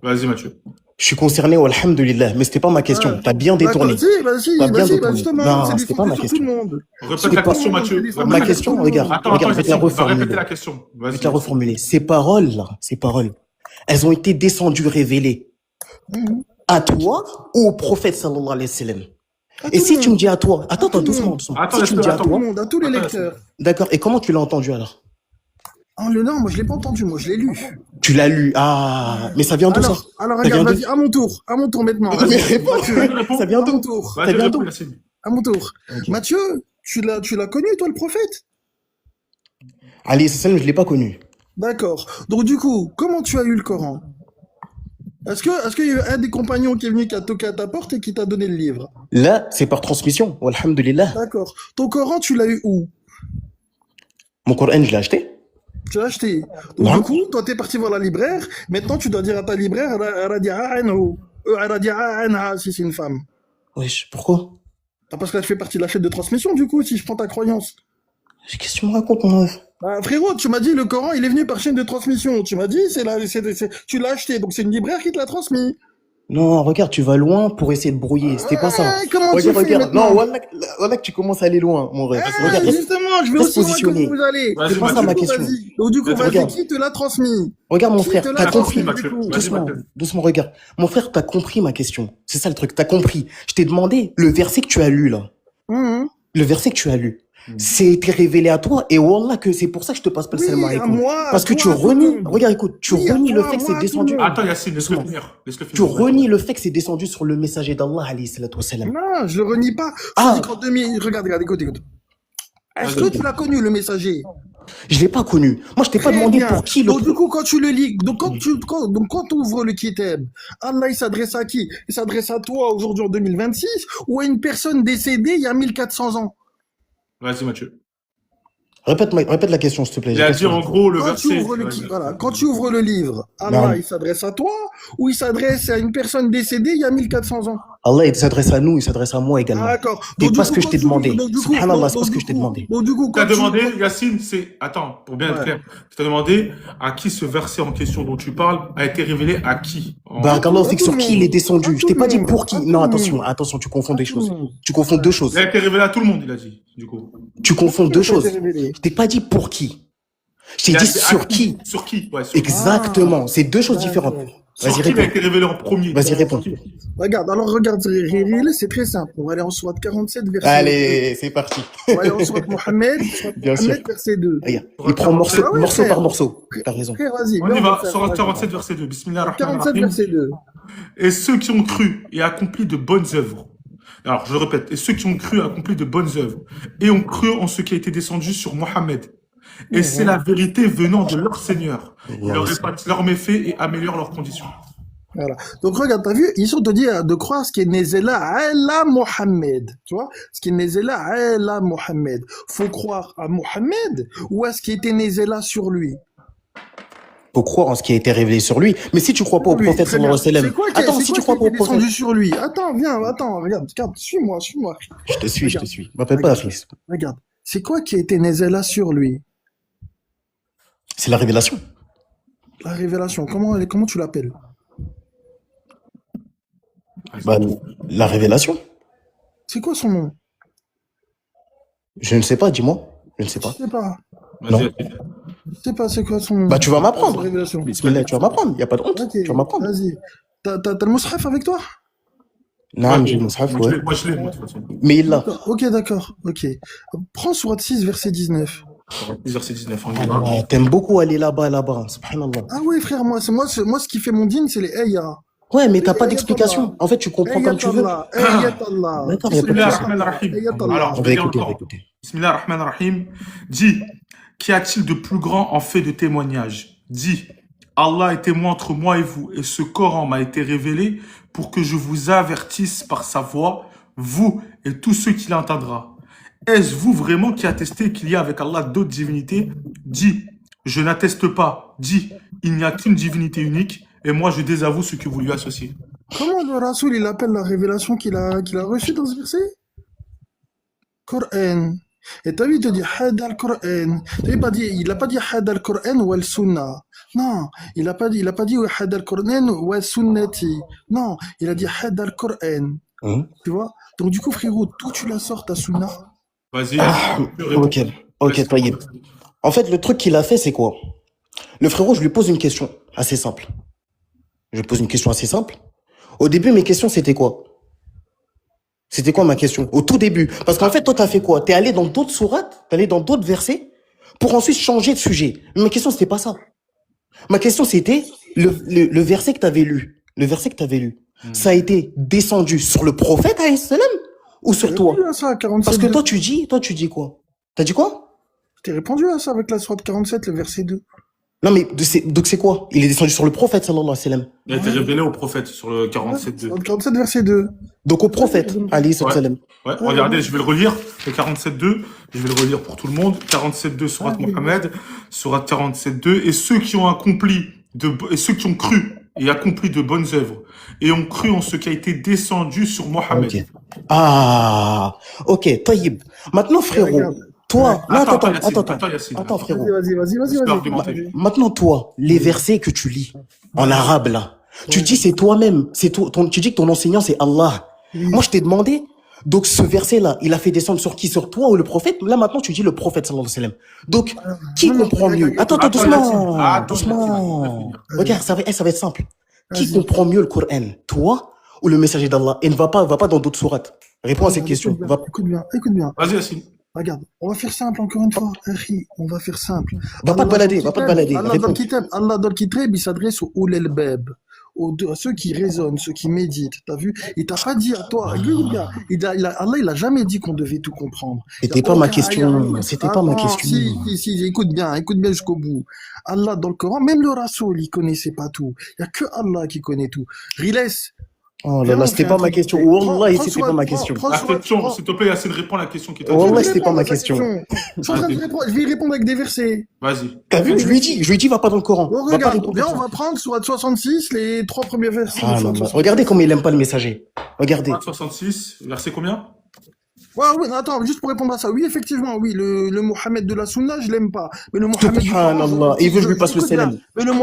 Vas-y, Mathieu. Je suis concerné, alhamdulillah, mais c'était pas ma question. T'as bien détourné. D'accord, si, T'as bien bah détourné. justement, Non, c'est c'était pas ma descendu sur tout question. le monde. Répète la question, Mathieu. Répète Ma la question, question. regarde, Attends, regarde, attends, je vais te la Yacine, va répéter reformuler. la question. Je vais Vas-y. te la reformuler. Ces paroles-là, ces paroles, elles ont été descendues, révélées à toi ou au prophète sallallahu alayhi wa sallam. Et si tu me dis à toi, attends, doucement, doucement. Attends, Si tu me dis à À tout toi, le monde, à tous les Attends, lecteurs. d'accord, et comment tu l'as entendu alors? Oh, non, moi je l'ai pas entendu, moi je l'ai lu. Tu l'as lu, ah, mais ça vient d'où ça? Alors Ça regarde, vient d'où? vas-y, à mon tour maintenant. Mais réponds, ça vient À mon d'où? tour, Ça Vas-y, vient réponds, d'où? Yacine. à mon tour. Ok. Mathieu, tu l'as connu toi le prophète? Alayhi sallam, je l'ai pas connu. D'accord. Donc du coup, comment tu as eu le Coran? Est-ce qu'il y a eu un des compagnons qui est venu qui a toqué à ta porte et qui t'a donné le livre? Là, c'est par transmission, alhamdulillah. D'accord. Ton Coran, tu l'as eu où? Mon Coran, je l'ai acheté. Tu l'as acheté. Donc Non. du coup, toi t'es parti voir la libraire. Maintenant, tu dois dire à ta libraire, Radi'a anhu. Radi'a anha, si c'est une femme. Wesh, pourquoi? Ah, parce que là, je fais partie de la chaîne de transmission, du coup, si je prends ta croyance. Qu'est-ce que tu me racontes, mon ref? Ah, frérot, tu m'as dit le Coran, il est venu par chaîne de transmission. Tu m'as dit, tu l'as acheté, donc c'est une libraire qui te l'a transmis. Non, regarde, tu vas loin pour essayer de brouiller. C'était pas ça. Comment tu Regarde, fais regarde. maintenant? Non, voilà que tu commences à aller loin, mon ref. Regarde, Justement, je vais reste aussi loin que positionné. vous allez. Vas-y, c'est pas ça Mathieu. ma question. Vas-y. Donc du coup, vas-y, Regarde. qui te l'a transmis? Regarde, mon Qui frère, te l'a t'as transmis, compris. Mathieu. du coup? Vas-y, Doucement, Mathieu. doucement, regarde. Mon frère, t'as compris ma question. C'est ça le truc, t'as compris. Je t'ai demandé le verset que tu as lu, là. Mhm. Le verset que tu as lu. C'est été révélé à toi, et wallah que c'est pour ça que je te passe pas le salam Oui, à alaykoum. moi, Parce que toi, tu à tout le renies, monde. regarde, écoute, tu Oui, à renies le toi, fait que moi, c'est à tout le descendu. monde. Attends, Yacine, laisse-le Doucement. finir. Laisse-le Tu finir. renies le fait que c'est descendu sur le messager d'Allah, alayhi salatu wassalam. Non, je le renie pas. Je Ah. te dis qu'en 2000, regarde, écoute. Est-ce que Vas-y. tu l'as connu, le messager? Je l'ai pas connu. Moi, je t'ai pas Très demandé bien. pour qui le Donc du coup, quand tu le lis, donc quand tu ouvres le kitab, Allah il s'adresse à qui? Il s'adresse à toi aujourd'hui en 2026 ou à une personne décédée il y a 1400 ans? Vas-y, Mathieu. Répète la question, s'il te plaît. Il j'ai a pas dit suivi. en gros le Quand tu verset. ouvres le Vas-y. voilà, quand tu ouvres le livre, Allah Non. il s'adresse à toi ou il s'adresse à une personne décédée il y a 1400 ans? Allah, il s'adresse à nous, il s'adresse à moi Ah, également. d'accord. C'est Donc, du pas ce coup, que je quand t'ai tu- demandé. donc, du coup, Subhanallah, donc, c'est pas ce du que je t'ai coup- demandé. Donc du coup, T'as quand tu- demandé, Yacine, c'est. Attends, pour bien être Ouais. clair. Tu t'as demandé à qui ce verset en question dont tu parles a été révélé à qui Barakallah, à c'est tout sur le qui monde. il est descendu. À Je tout t'ai le pas dit monde. pour À qui. tout Non, le attention, monde. attention, tu confonds À des tout le choses. monde. Tu confonds deux choses. Il a été révélé à tout le monde, il a dit, du coup. Tu confonds deux Ça a été choses. révélé. Je t'ai pas dit pour qui. Je t'ai Il a dit été à sur qui qui. Sur qui Ouais, sur qui. Exactement. C'est deux choses différentes. Sur Vas-y, qui il a réponds. été révélé en premier Vas-y, réponds. Regarde, Riri, c'est très simple. On va aller en Sourate 47, verset Allez, c'est parti. 2. On va aller en Sourate Mohammed, Bien sûr. verset 2. Regarde, il prend morceau, Ah ouais, morceau frère. par morceau. T'as raison. Frère, vas-y. On viens, y va, faire. sur Vas-y. 47, verset 2. Bismillah ar-Rahman 47, ar-Rahim. verset 2. Et ceux qui ont cru et accompli de bonnes œuvres. Alors, je le répète. Et ceux qui ont cru et accompli de bonnes œuvres. Et ont cru en ce qui a été descendu sur Mohammed. Et c'est la vérité venant de leur Seigneur. Il leur répartit leurs méfaits et améliore leurs conditions. Voilà. Donc regarde, t'as vu, ils ont te dit de croire ce qui est Nezela ala Mohammed. Tu vois, ce qui est Nezela ala Mohammed. Faut croire à Mohammed ou à ce qui était Nezela sur lui. Faut croire en ce qui a été révélé sur lui. Mais si tu crois pas au Lui, prophète très bien. sallallahu alayhi wa C'est sallam. quoi Attends, si tu crois pas au prophète. descendu sur lui? Attends, viens, regarde, suis-moi. Je te suis. M'appelle pas Regarde. fils. Regarde. C'est quoi qui a été Nezela sur lui? C'est la révélation. La révélation, comment tu l'appelles? Bah, la révélation. C'est quoi son nom? Je ne sais pas, dis-moi. Je ne sais pas. Je sais pas. Vas-y, Non. Yacine. Je sais pas c'est quoi son nom. Bah, tu vas Sa m'apprendre. révélation. Bismillah, tu vas m'apprendre. Il n'y a pas de honte. Ok, Tu vas m'apprendre. vas-y. T'as le Mus'haf avec toi? Non, j'ai le mushaf, Moi, ouais. je l'ai, moi, de toute façon. Mais il l'a. D'accord. Ok, d'accord. Ok. Prends Sourate 6, verset 19. Verset 19, on y va. Ah, t'aimes beaucoup aller là-bas. Subhanallah. Ah ouais, frère, moi, ce qui fait mon dîne, c'est les ayah. Ouais, mais t'as Oui, pas ayat d'explication. Allah. En fait, tu comprends comme tu veux. Ayat Allah. Ayat Allah. D'accord, il n'y a pas de Bismillah souci. ar-Rahman ar-Rahim. Ayat Allah. Alors, je On vais va lire écouter, on va encore. écouter. Bismillah ar-Rahman ar-Rahim. Dis, qu'y a-t-il de plus grand en fait de témoignage? Dis, Allah est témoin entre moi et vous, et ce Coran m'a été révélé pour que je vous avertisse par sa voix, vous et tous ceux qui l'entendra. Est-ce vous vraiment qui attestez qu'il y a avec Allah d'autres divinités? Dis, je n'atteste pas. Dis, il n'y a qu'une divinité unique, et moi je désavoue ce que vous lui associez. Comment le Rasoul, il appelle la révélation qu'il a reçue dans ce verset? Coran. Et t'as vu, il te dit Hada al-Qur'an. Il n'a pas dit Hada al-Qur'an ou al-Sunnah. Non, il n'a pas dit Hada al-Qur'an ou al-Sunnati. Non, il a dit Hada al-Qur'an. Tu vois? Donc, du coup, frérot, d'où tu la sors ta Sunnah? Vas-y, Ok, ok, Taïeb. En fait, le truc qu'il a fait, c'est quoi? Le frérot, je lui pose une question assez simple. Au début, mes questions, c'était quoi? C'était quoi ma question? Au tout début. Parce qu'en fait, toi, t'as fait quoi? T'es allé dans d'autres sourates, t'es allé dans d'autres versets, pour ensuite changer de sujet. Mais ma question, c'était pas ça. Ma question, c'était le verset que t'avais lu. Le verset que t'avais lu. Ça a été descendu sur le prophète, alayhi salam, ou sur toi? Répondu à ça, 47. Parce que toi, tu dis quoi? T'as dit quoi? T'es répondu à ça avec la sourate 47, le verset 2. Non, mais donc c'est quoi? Il est descendu sur le prophète, sallallahu alayhi wa sallam. Il a été révélé au prophète sur le 47.2. Sourate 47, verset 2. Donc au prophète, alayhi salam. Ouais, regardez, je vais le relire. Le 47.2, je vais le relire pour tout le monde. 47.2, Sourate Mohammed, Sourate 47.2. Et ceux qui ont et ceux qui ont cru et accompli de bonnes œuvres, et ont cru en ce qui a été descendu sur Mohammed. Ok. Ah, ok, Taïb. Maintenant, frérot, Regarde. toi, non, Attends, Yacine. attends, frérot. Vas-y. Argumenter. Maintenant, toi, les versets que tu lis en arabe, là, tu dis c'est toi-même, tu dis que ton enseignant c'est Allah. Moi, je t'ai demandé, donc ce verset-là, il a fait descendre sur qui? Sur toi ou le prophète? Là, maintenant, tu dis le prophète, sallallahu alayhi wa sallam. Donc, qui Non, comprend non, mieux? regarde, Attends, Yacine. doucement, Attends, doucement. Yacine. Regarde, ça va être simple. Qui Vas-y. comprend mieux le Coran? Toi ou le messager d'Allah? Et ne va pas dans d'autres sourates. Réponds à cette question. Écoute bien. Vas-y, Yacine. Regarde, on va faire simple encore une fois. Akhi, on va faire simple. Va pas te balader. Allah Réponds. dans le kitab, il s'adresse aux ulel bab, à ceux qui raisonnent, ceux qui méditent. T'as vu? Il t'a pas dit à toi. Écoute bien. Allah, il a jamais dit qu'on devait tout comprendre. C'était pas ma question. C'était pas ma question. Si, écoute bien jusqu'au bout. Allah dans le Coran, même le Rasoul, il connaissait pas tout. Il y a que Allah qui connaît tout. Riles. Oh là là, c'était pas ma question. Wallah, c'était pas ma question. La question, s'il te plaît, Yacine, réponds à la question qui t'a dit. Wallah, c'était pas ma question. Je suis en train de répondre, je vais y répondre avec des versets. Vas-y. T'as vu? Je lui ai dit, va pas dans le Coran. Bon, Va pas regarde, répondre viens, à on ça. va prendre sur 66 les 3 premiers versets. Ah là là. Regardez comme il aime pas le messager. Regardez. 66, verset combien? Ouais, attends, juste pour répondre à ça. Oui, effectivement, oui, le Mohammed de la Sunna, je l'aime pas. Mais le Mohammed du Coran. Subhanallah. Il veut que je lui passe le salam. Mais le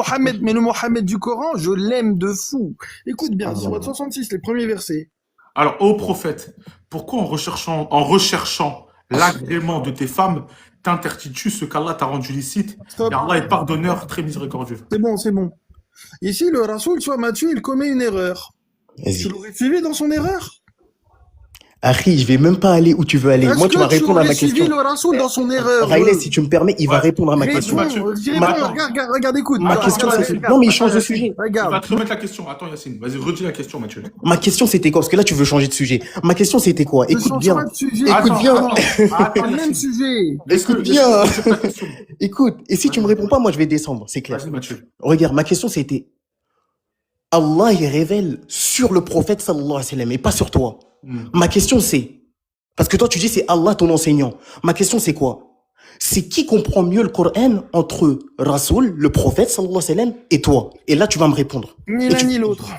Mohammed du Coran, je l'aime de fou. Écoute bien, sur 66, les premiers versets. Alors, ô prophète, pourquoi en recherchant l'agrément de tes femmes, t'interdis-tu ce qu'Allah t'a rendu licite? Stop. Et Allah est pardonneur, très miséricordieux. C'est bon. Ici, le Rasoul, tu vois, Mathieu, il commet une erreur. Vas-y. Tu l'aurais suivi dans son erreur? Akhi, je vais même pas aller où tu veux aller. Moi, tu vas répondre à ma question. Est-ce que tu aurais suivi le Rasoul dans son erreur? Riley, si tu me permets, il va Ouais. répondre à ma Réponds, question. Mathieu. Regarde, écoute. Ma question, c'est... Non, mais il change de sujet. Il va te remettre la question. Attends, Yacine, vas-y, redis la question, Mathieu. Ma question, c'était quoi? Parce que là, tu veux changer de sujet. Ma question, c'était quoi? Écoute bien. Attends, Le même sujet. Écoute bien. Écoute, et si tu me réponds pas, moi, je vais descendre. C'est clair. Vas-y, Mathieu. Regarde, ma question, c'était... Allah, il révèle sur le prophète, sallallahu alayhi wa sallam, et pas sur toi. Ma question, c'est... Parce que toi, tu dis, c'est Allah, ton enseignant. Ma question, c'est quoi? C'est qui comprend mieux le Coran entre Rasoul, le prophète, sallallahu alayhi wa sallam, et toi? Et là, tu vas me répondre. Ni l'un ni l'autre.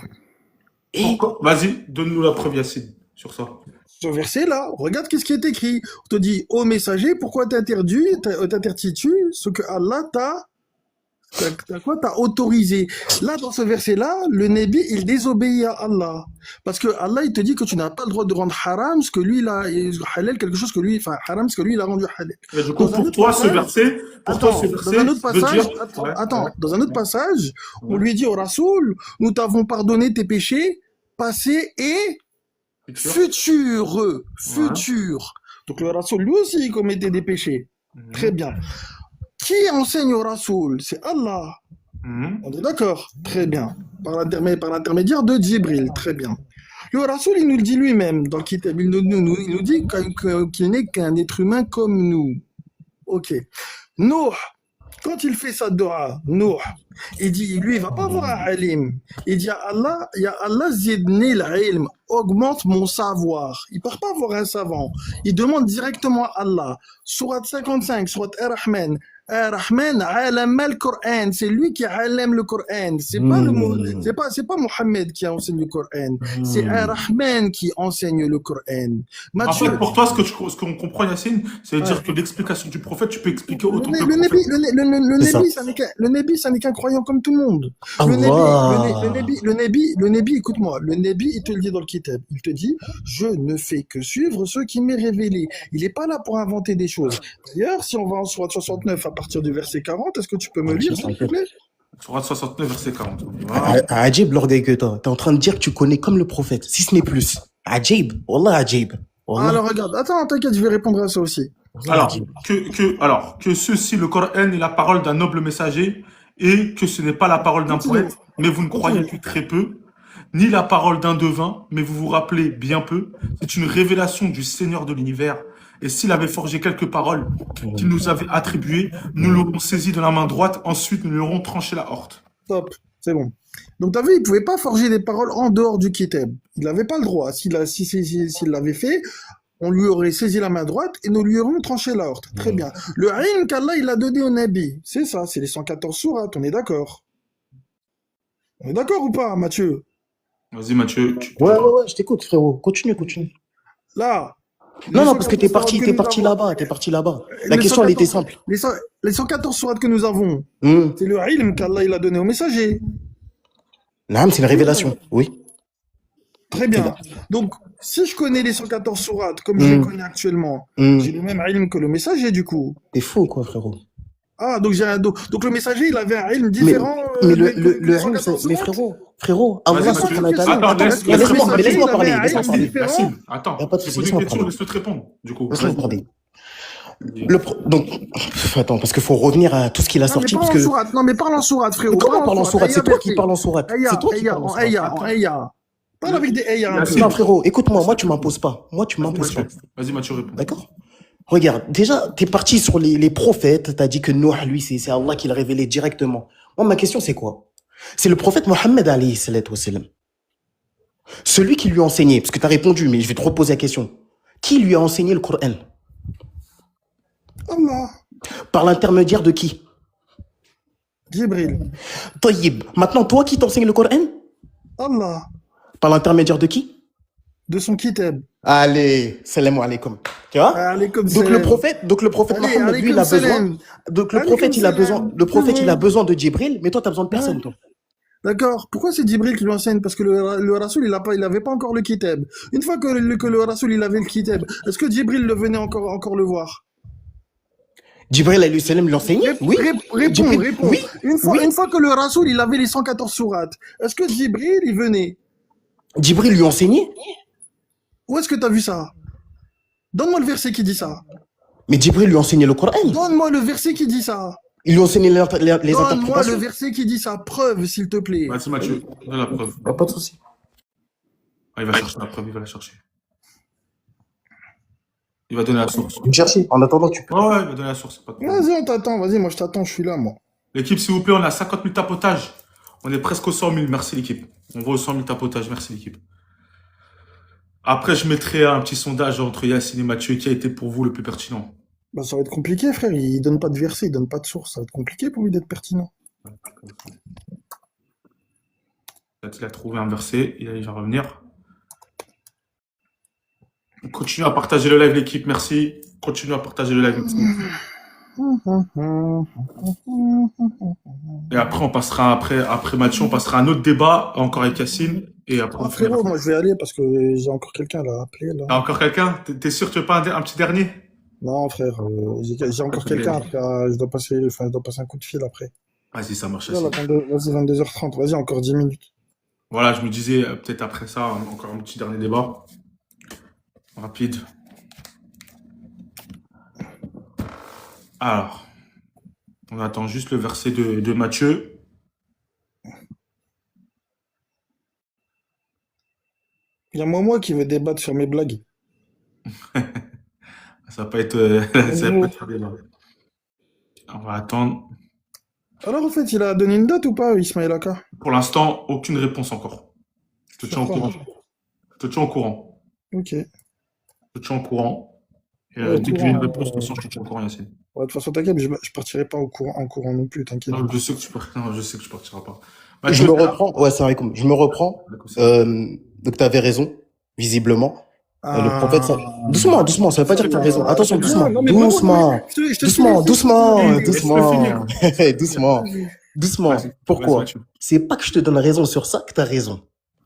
Et... Vas-y, donne-nous la preuve, Yacine, sur ça. Ce verset-là, regarde qu'est-ce qui est écrit. On te dit, ô messager, pourquoi t'interdis-tu ce que Allah t'a T'as quoi? T'as autorisé. Là, dans ce verset-là, le Nabi, il désobéit à Allah. Parce que Allah, il te dit que tu n'as pas le droit de rendre haram ce que lui, il a, halal, quelque chose que lui, enfin, haram ce que lui, il a rendu halal. Et du coup, Dans un pour autre toi, ce passage, verset, dans un autre veut passage, dire. Ouais, attends, ouais, dans un autre passage, on ouais. lui dit au Rasoul, nous t'avons pardonné tes péchés, passés et Futur. Ouais. futurs. Donc le Rasoul, lui aussi, il commettait des péchés. Très bien. Qui enseigne au Rasoul? C'est Allah. On est d'accord? Très bien. Par l'intermédiaire de Djibril. Très bien. Le Rasoul, il nous le dit lui-même dans le Kitab. Il nous dit qu'il n'est qu'un être humain comme nous. Ok. Nuh, quand il fait sa dua, Nuh, il dit, lui, il va pas voir un alim. Il dit, ya Allah zidni l'ilm, augmente mon savoir. Il part pas voir un savant. Il demande directement à Allah. Surat 55, Surat Ar-Rahman. Ar-Rahman alama le Coran. C'est lui qui alame le Coran. C'est pas Mohammed qui enseigne le Coran. C'est Ar-Rahman qui enseigne le Coran. En fait, pour toi, ce qu'on comprend, Yacine, c'est dire que l'explication du prophète, tu peux expliquer autant que le prophète. Le Nabi, ça n'est qu'un croyant comme tout le monde. Le Nabi, écoute-moi, le Nabi, il te le dit dans le Kitab. Il te dit, je ne fais que suivre ce qui m'est révélé. Il n'est pas là pour inventer des choses. D'ailleurs, si on va en Sourate 69 à partir du verset 40, est-ce que tu peux me lire, s'il te plaît? Sourate 69, verset 40. Ajib, l'orgueil que t'as. T'es en train de dire que tu connais comme le prophète, si ce n'est plus. Ajib, Wallah Ajib. Alors regarde, attends, t'inquiète, je vais répondre à ça aussi. Alors, que ceci, le Coran est la parole d'un noble messager et que ce n'est pas la parole d'un poète, mais vous ne croyez que très peu, ni la parole d'un devin, mais vous vous rappelez bien peu. C'est une révélation du Seigneur de l'univers. Et s'il avait forgé quelques paroles qu'il nous avait attribuées, nous l'aurons saisi de la main droite, ensuite nous lui aurons tranché la horte. Stop, c'est bon. Donc t'as vu, il pouvait pas forger des paroles en dehors du Kitab. Il n'avait pas le droit. S'il l'avait fait, on lui aurait saisi la main droite et nous lui aurions tranché la horte. Très bien. Le ilm qu'Allah il a donné au Nabi, c'est ça, c'est les 114 sourates, on est d'accord? On est d'accord ou pas, Mathieu? Vas-y, Mathieu. Ouais, je t'écoute, frérot. Continue. Là. Non, parce que t'es parti là-bas. La question, elle était simple. Les 114 sourates que nous avons, c'est le ilm qu'Allah il a donné au messager. Non, c'est une révélation, oui. Très bien. Donc, si je connais les 114 sourates comme je les connais actuellement, j'ai le même ilm que le messager, du coup. T'es fou, quoi, frérot. Ah, donc le messager, il avait un ilm différent. Mais le ilm, mais frérot, Allah subhanahu wa ta'ala. Laisse-moi parler. Yacine, attends. Y a pas de souci, laisse-moi parler. Laisse-le te répondre, du coup. Laisse-moi parler. Donc, attends, parce qu'il faut revenir à tout ce qu'il a sorti. Non, mais parle en sourate, frérot. Comment parle en sourate? C'est toi qui parles en sourate. C'est toi qui parles en sourate. En ayah. Parle avec des ayah. Non, frérot, écoute-moi, moi, tu m'imposes pas. Vas-y, Mathieu, réponds. D'accord? Regarde, déjà, t'es parti sur les prophètes, t'as dit que Nuh, lui, c'est Allah qui l'a révélé directement. Moi, ma question, c'est quoi? C'est le prophète Mohammed alayhi salatu wassalam. Celui qui lui a enseigné, parce que t'as répondu, mais je vais te reposer la question. Qui lui a enseigné le Coran? Allah. Par l'intermédiaire de qui? Jibril. Tayyib. Maintenant, toi qui t'enseignes le Coran? Allah. Par l'intermédiaire de qui? De son kitab. Allez, salam alaikum. Tu vois? Donc le prophète Mohammed, lui, il a besoin. Donc le prophète, il a besoin de Djibril, mais toi, t'as besoin de personne, toi. D'accord. Pourquoi c'est Djibril qui lui enseigne? Parce que le Rasoul, il avait pas encore le kitab. Une fois que le Rasoul, il avait le kitab, est-ce que Djibril le venait encore le voir? Djibril alayhi salam l'enseignait? Oui. Réponds. Oui. Une fois que le Rasoul, il avait les 114 sourates, est-ce que Djibril, il venait? Djibril lui enseignait? Où est-ce que tu as vu ça? Donne-moi le verset qui dit ça. Mais Djibril lui enseignait le Coran. Donne-moi le verset qui dit ça. Il lui enseignait les interprétations. Donne-moi le verset qui dit ça. Preuve, s'il te plaît. Vas-y, Mathieu, donne la preuve. Pas de souci. Il va chercher la preuve, il va la chercher. Il va donner la source. Tu chercher. En attendant, tu peux. Ouais, il va donner la source. Vas-y, on t'attend. Vas-y, moi je t'attends, je suis là, moi. L'équipe, s'il vous plaît, on a 50 000 tapotages. On est presque aux 100 000. Merci, l'équipe. On va aux 100 000 tapotages. Merci, l'équipe. Après, je mettrai un petit sondage entre Yacine et Mathieu qui a été pour vous le plus pertinent. Bah, ça va être compliqué, frère. Il donne pas de verset, il donne pas de source. Ça va être compliqué pour lui d'être pertinent. Il a trouvé un verset, il va revenir. Continuez à partager le live, l'équipe, merci. Continuez à partager le live. Et après, on passera, après Mathieu, on passera à un autre débat, encore avec Yacine, et après, on Ah, finira. frérot, moi je vais aller parce que j'ai encore quelqu'un là à appeler là. T'as encore quelqu'un? T'es sûr que tu veux pas un petit dernier? Non, frère, j'ai encore quelqu'un après. Je dois passer un coup de fil après. Vas-y, ça marche, Là, Yacine. vas-y, 22h30. Vas-y, encore 10 minutes. Voilà, je me disais, peut-être après ça, encore un petit dernier débat. Rapide. Alors, on attend juste le verset de Matthieu. Il y a moi qui veut débattre sur mes blagues. Ça va pas être, ça va pas être un débat. On va attendre. Alors, en fait, il a donné une date ou pas, Ismaël Aka? Pour l'instant, aucune réponse encore. Je te tiens au courant. Je te tiens au courant. Ok. Je te tiens au courant. Et, Ouais, dès que j'ai une réponse, de toute façon, je te tiens au courant, Yacine. Ouais, de toute façon, t'inquiète, je partirai pas en courant non plus, t'inquiète. Non, je sais que tu partiras pas. Je Mathieu, me reprends. Ouais, c'est vrai. Je me reprends. Donc, tu avais raison, visiblement. Le prophète, ça... Doucement, ça veut pas dire que tu as raison. Attention, doucement. Doucement. Pourquoi? C'est pas que je te donne raison sur ça que tu as raison.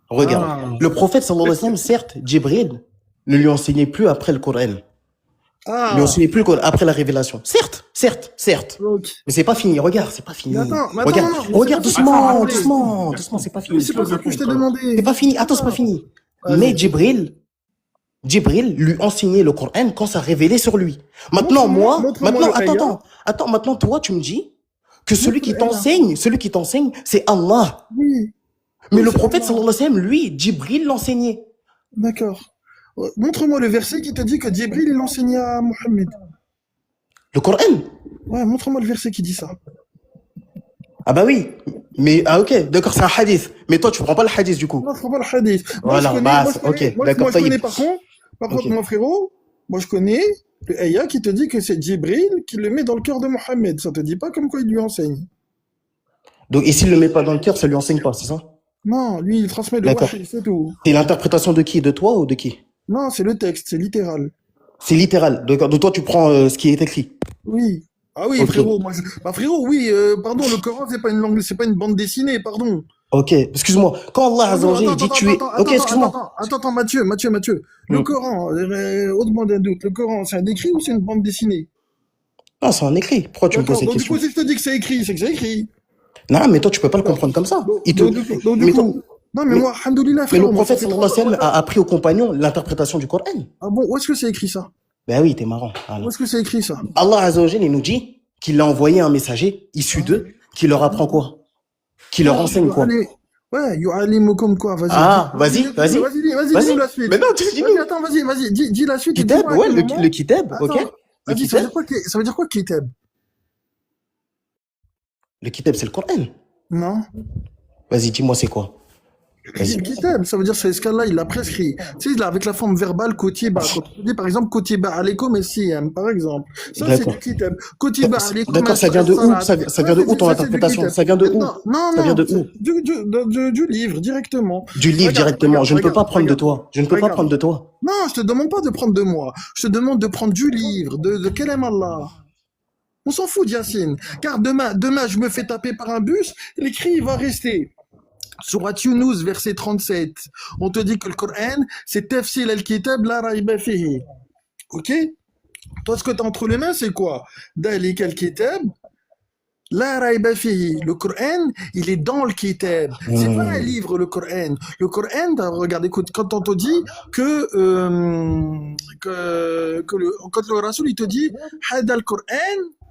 Regarde. Le prophète, sallallahu alayhi wa sallam, certes, Djibril ne lui enseignait plus après le Coran. Il lui enseignait plus le Coran après la révélation. Certes. Ok. Mais c'est pas fini. Regarde, c'est pas fini. Regarde, Doucement, c'est pas fini. C'est pas ça que je t'ai demandé. C'est pas fini. Attends, c'est pas fini. Mais Djibril lui enseignait le Coran quand ça révélait sur lui. Maintenant, maintenant, toi, tu me dis que celui qui t'enseigne, c'est Allah. Oui. Mais le prophète, sallallahu alayhi wa sallam, lui, Djibril l'enseignait. D'accord. Montre-moi le verset qui te dit que Djibril il enseignait à Mohammed. Le Coran? Ouais, montre-moi le verset qui dit ça. Ah bah oui. Mais, ok, d'accord, c'est un hadith. Mais toi, tu prends pas le hadith du coup. Non, je prends pas le hadith. Voilà, ok, d'accord, moi, je connais par contre, mon frérot, moi je connais le ayah qui te dit que c'est Djibril qui le met dans le cœur de Mohammed. Ça te dit pas comme quoi il lui enseigne. Donc, et s'il le met pas dans le cœur, ça lui enseigne pas, c'est ça? Non, lui il transmet le wahi, c'est tout. C'est l'interprétation de qui? De toi ou de qui? Non, c'est le texte, c'est littéral. C'est littéral. Donc toi, tu prends ce qui est écrit. Oui. Ah oui, Okay. frérot, frérot, oui, pardon, le Coran, c'est pas une langue, c'est pas une bande dessinée, pardon. Ok, excuse-moi. Quand Allah Azza wa Jalla dit tu es... Ok, excuse-moi. Attends, Mathieu. Le Coran, au-delà d'un doute, le Coran, c'est un écrit ou c'est une bande dessinée? Non, c'est un écrit. Pourquoi tu me poses cette Donc, du question? coup, si je te dis que c'est écrit, c'est que c'est écrit. Non, mais toi, tu peux pas le comprendre comme ça. Non, mais moi, alhamdoulilah, mais frérot. le prophète sallallahu alayhi wa sallam a appris aux compagnons l'interprétation du Coran. Ah bon, où est-ce que c'est écrit ça? Ben oui, t'es marrant. Où est-ce que c'est écrit ça? Allah Azza wa Jalla, il nous dit qu'il a envoyé un messager issu d'eux qui leur apprend quoi? Qui leur enseigne quoi? Ouais, yu'allimukum quoi, vas-y. Ah, vas-y. Dis la suite. Mais non, tu dis Attends, vas-y, dis la suite. Kitab, ouais, le kitab, ok. Vas-y, ça veut dire quoi, kitab? Le kitab, c'est le Coran. Non. Vas-y, dis-moi c'est quoi? Le kitab, ça veut dire c'est ce qu'Allah il l'a prescrit. Tu sais, là, avec la forme verbale kotiba. Quand tu dis par exemple kotiba alaykum siyam, par exemple. Ça c'est du kitab. Kotiba alaykum. D'accord, ça vient de où? Ça vient de où ton interprétation? Ça vient de où? Non, ça vient de où? Du livre directement. Du livre directement. Je ne peux pas prendre de toi. Je ne peux pas prendre de toi. Non, je te demande pas de prendre de moi. Je te demande de prendre du livre, de Kalam Allah. On s'en fout d'Yacine. Car demain, je me fais taper par un bus, l'écrit va rester. Surat Yunus, verset 37. On te dit que le Coran, c'est tafsil al-kitab la rayba fihi. Ok? Toi, ce que tu as entre les mains, c'est quoi? Dalik al-kitab la rayba fihi. Le Coran, il est dans le kitab. C'est pas un livre, le Coran. Le Coran, regarde, écoute, quand on te dit quand le Rasoul, il te dit, hada al-Coran,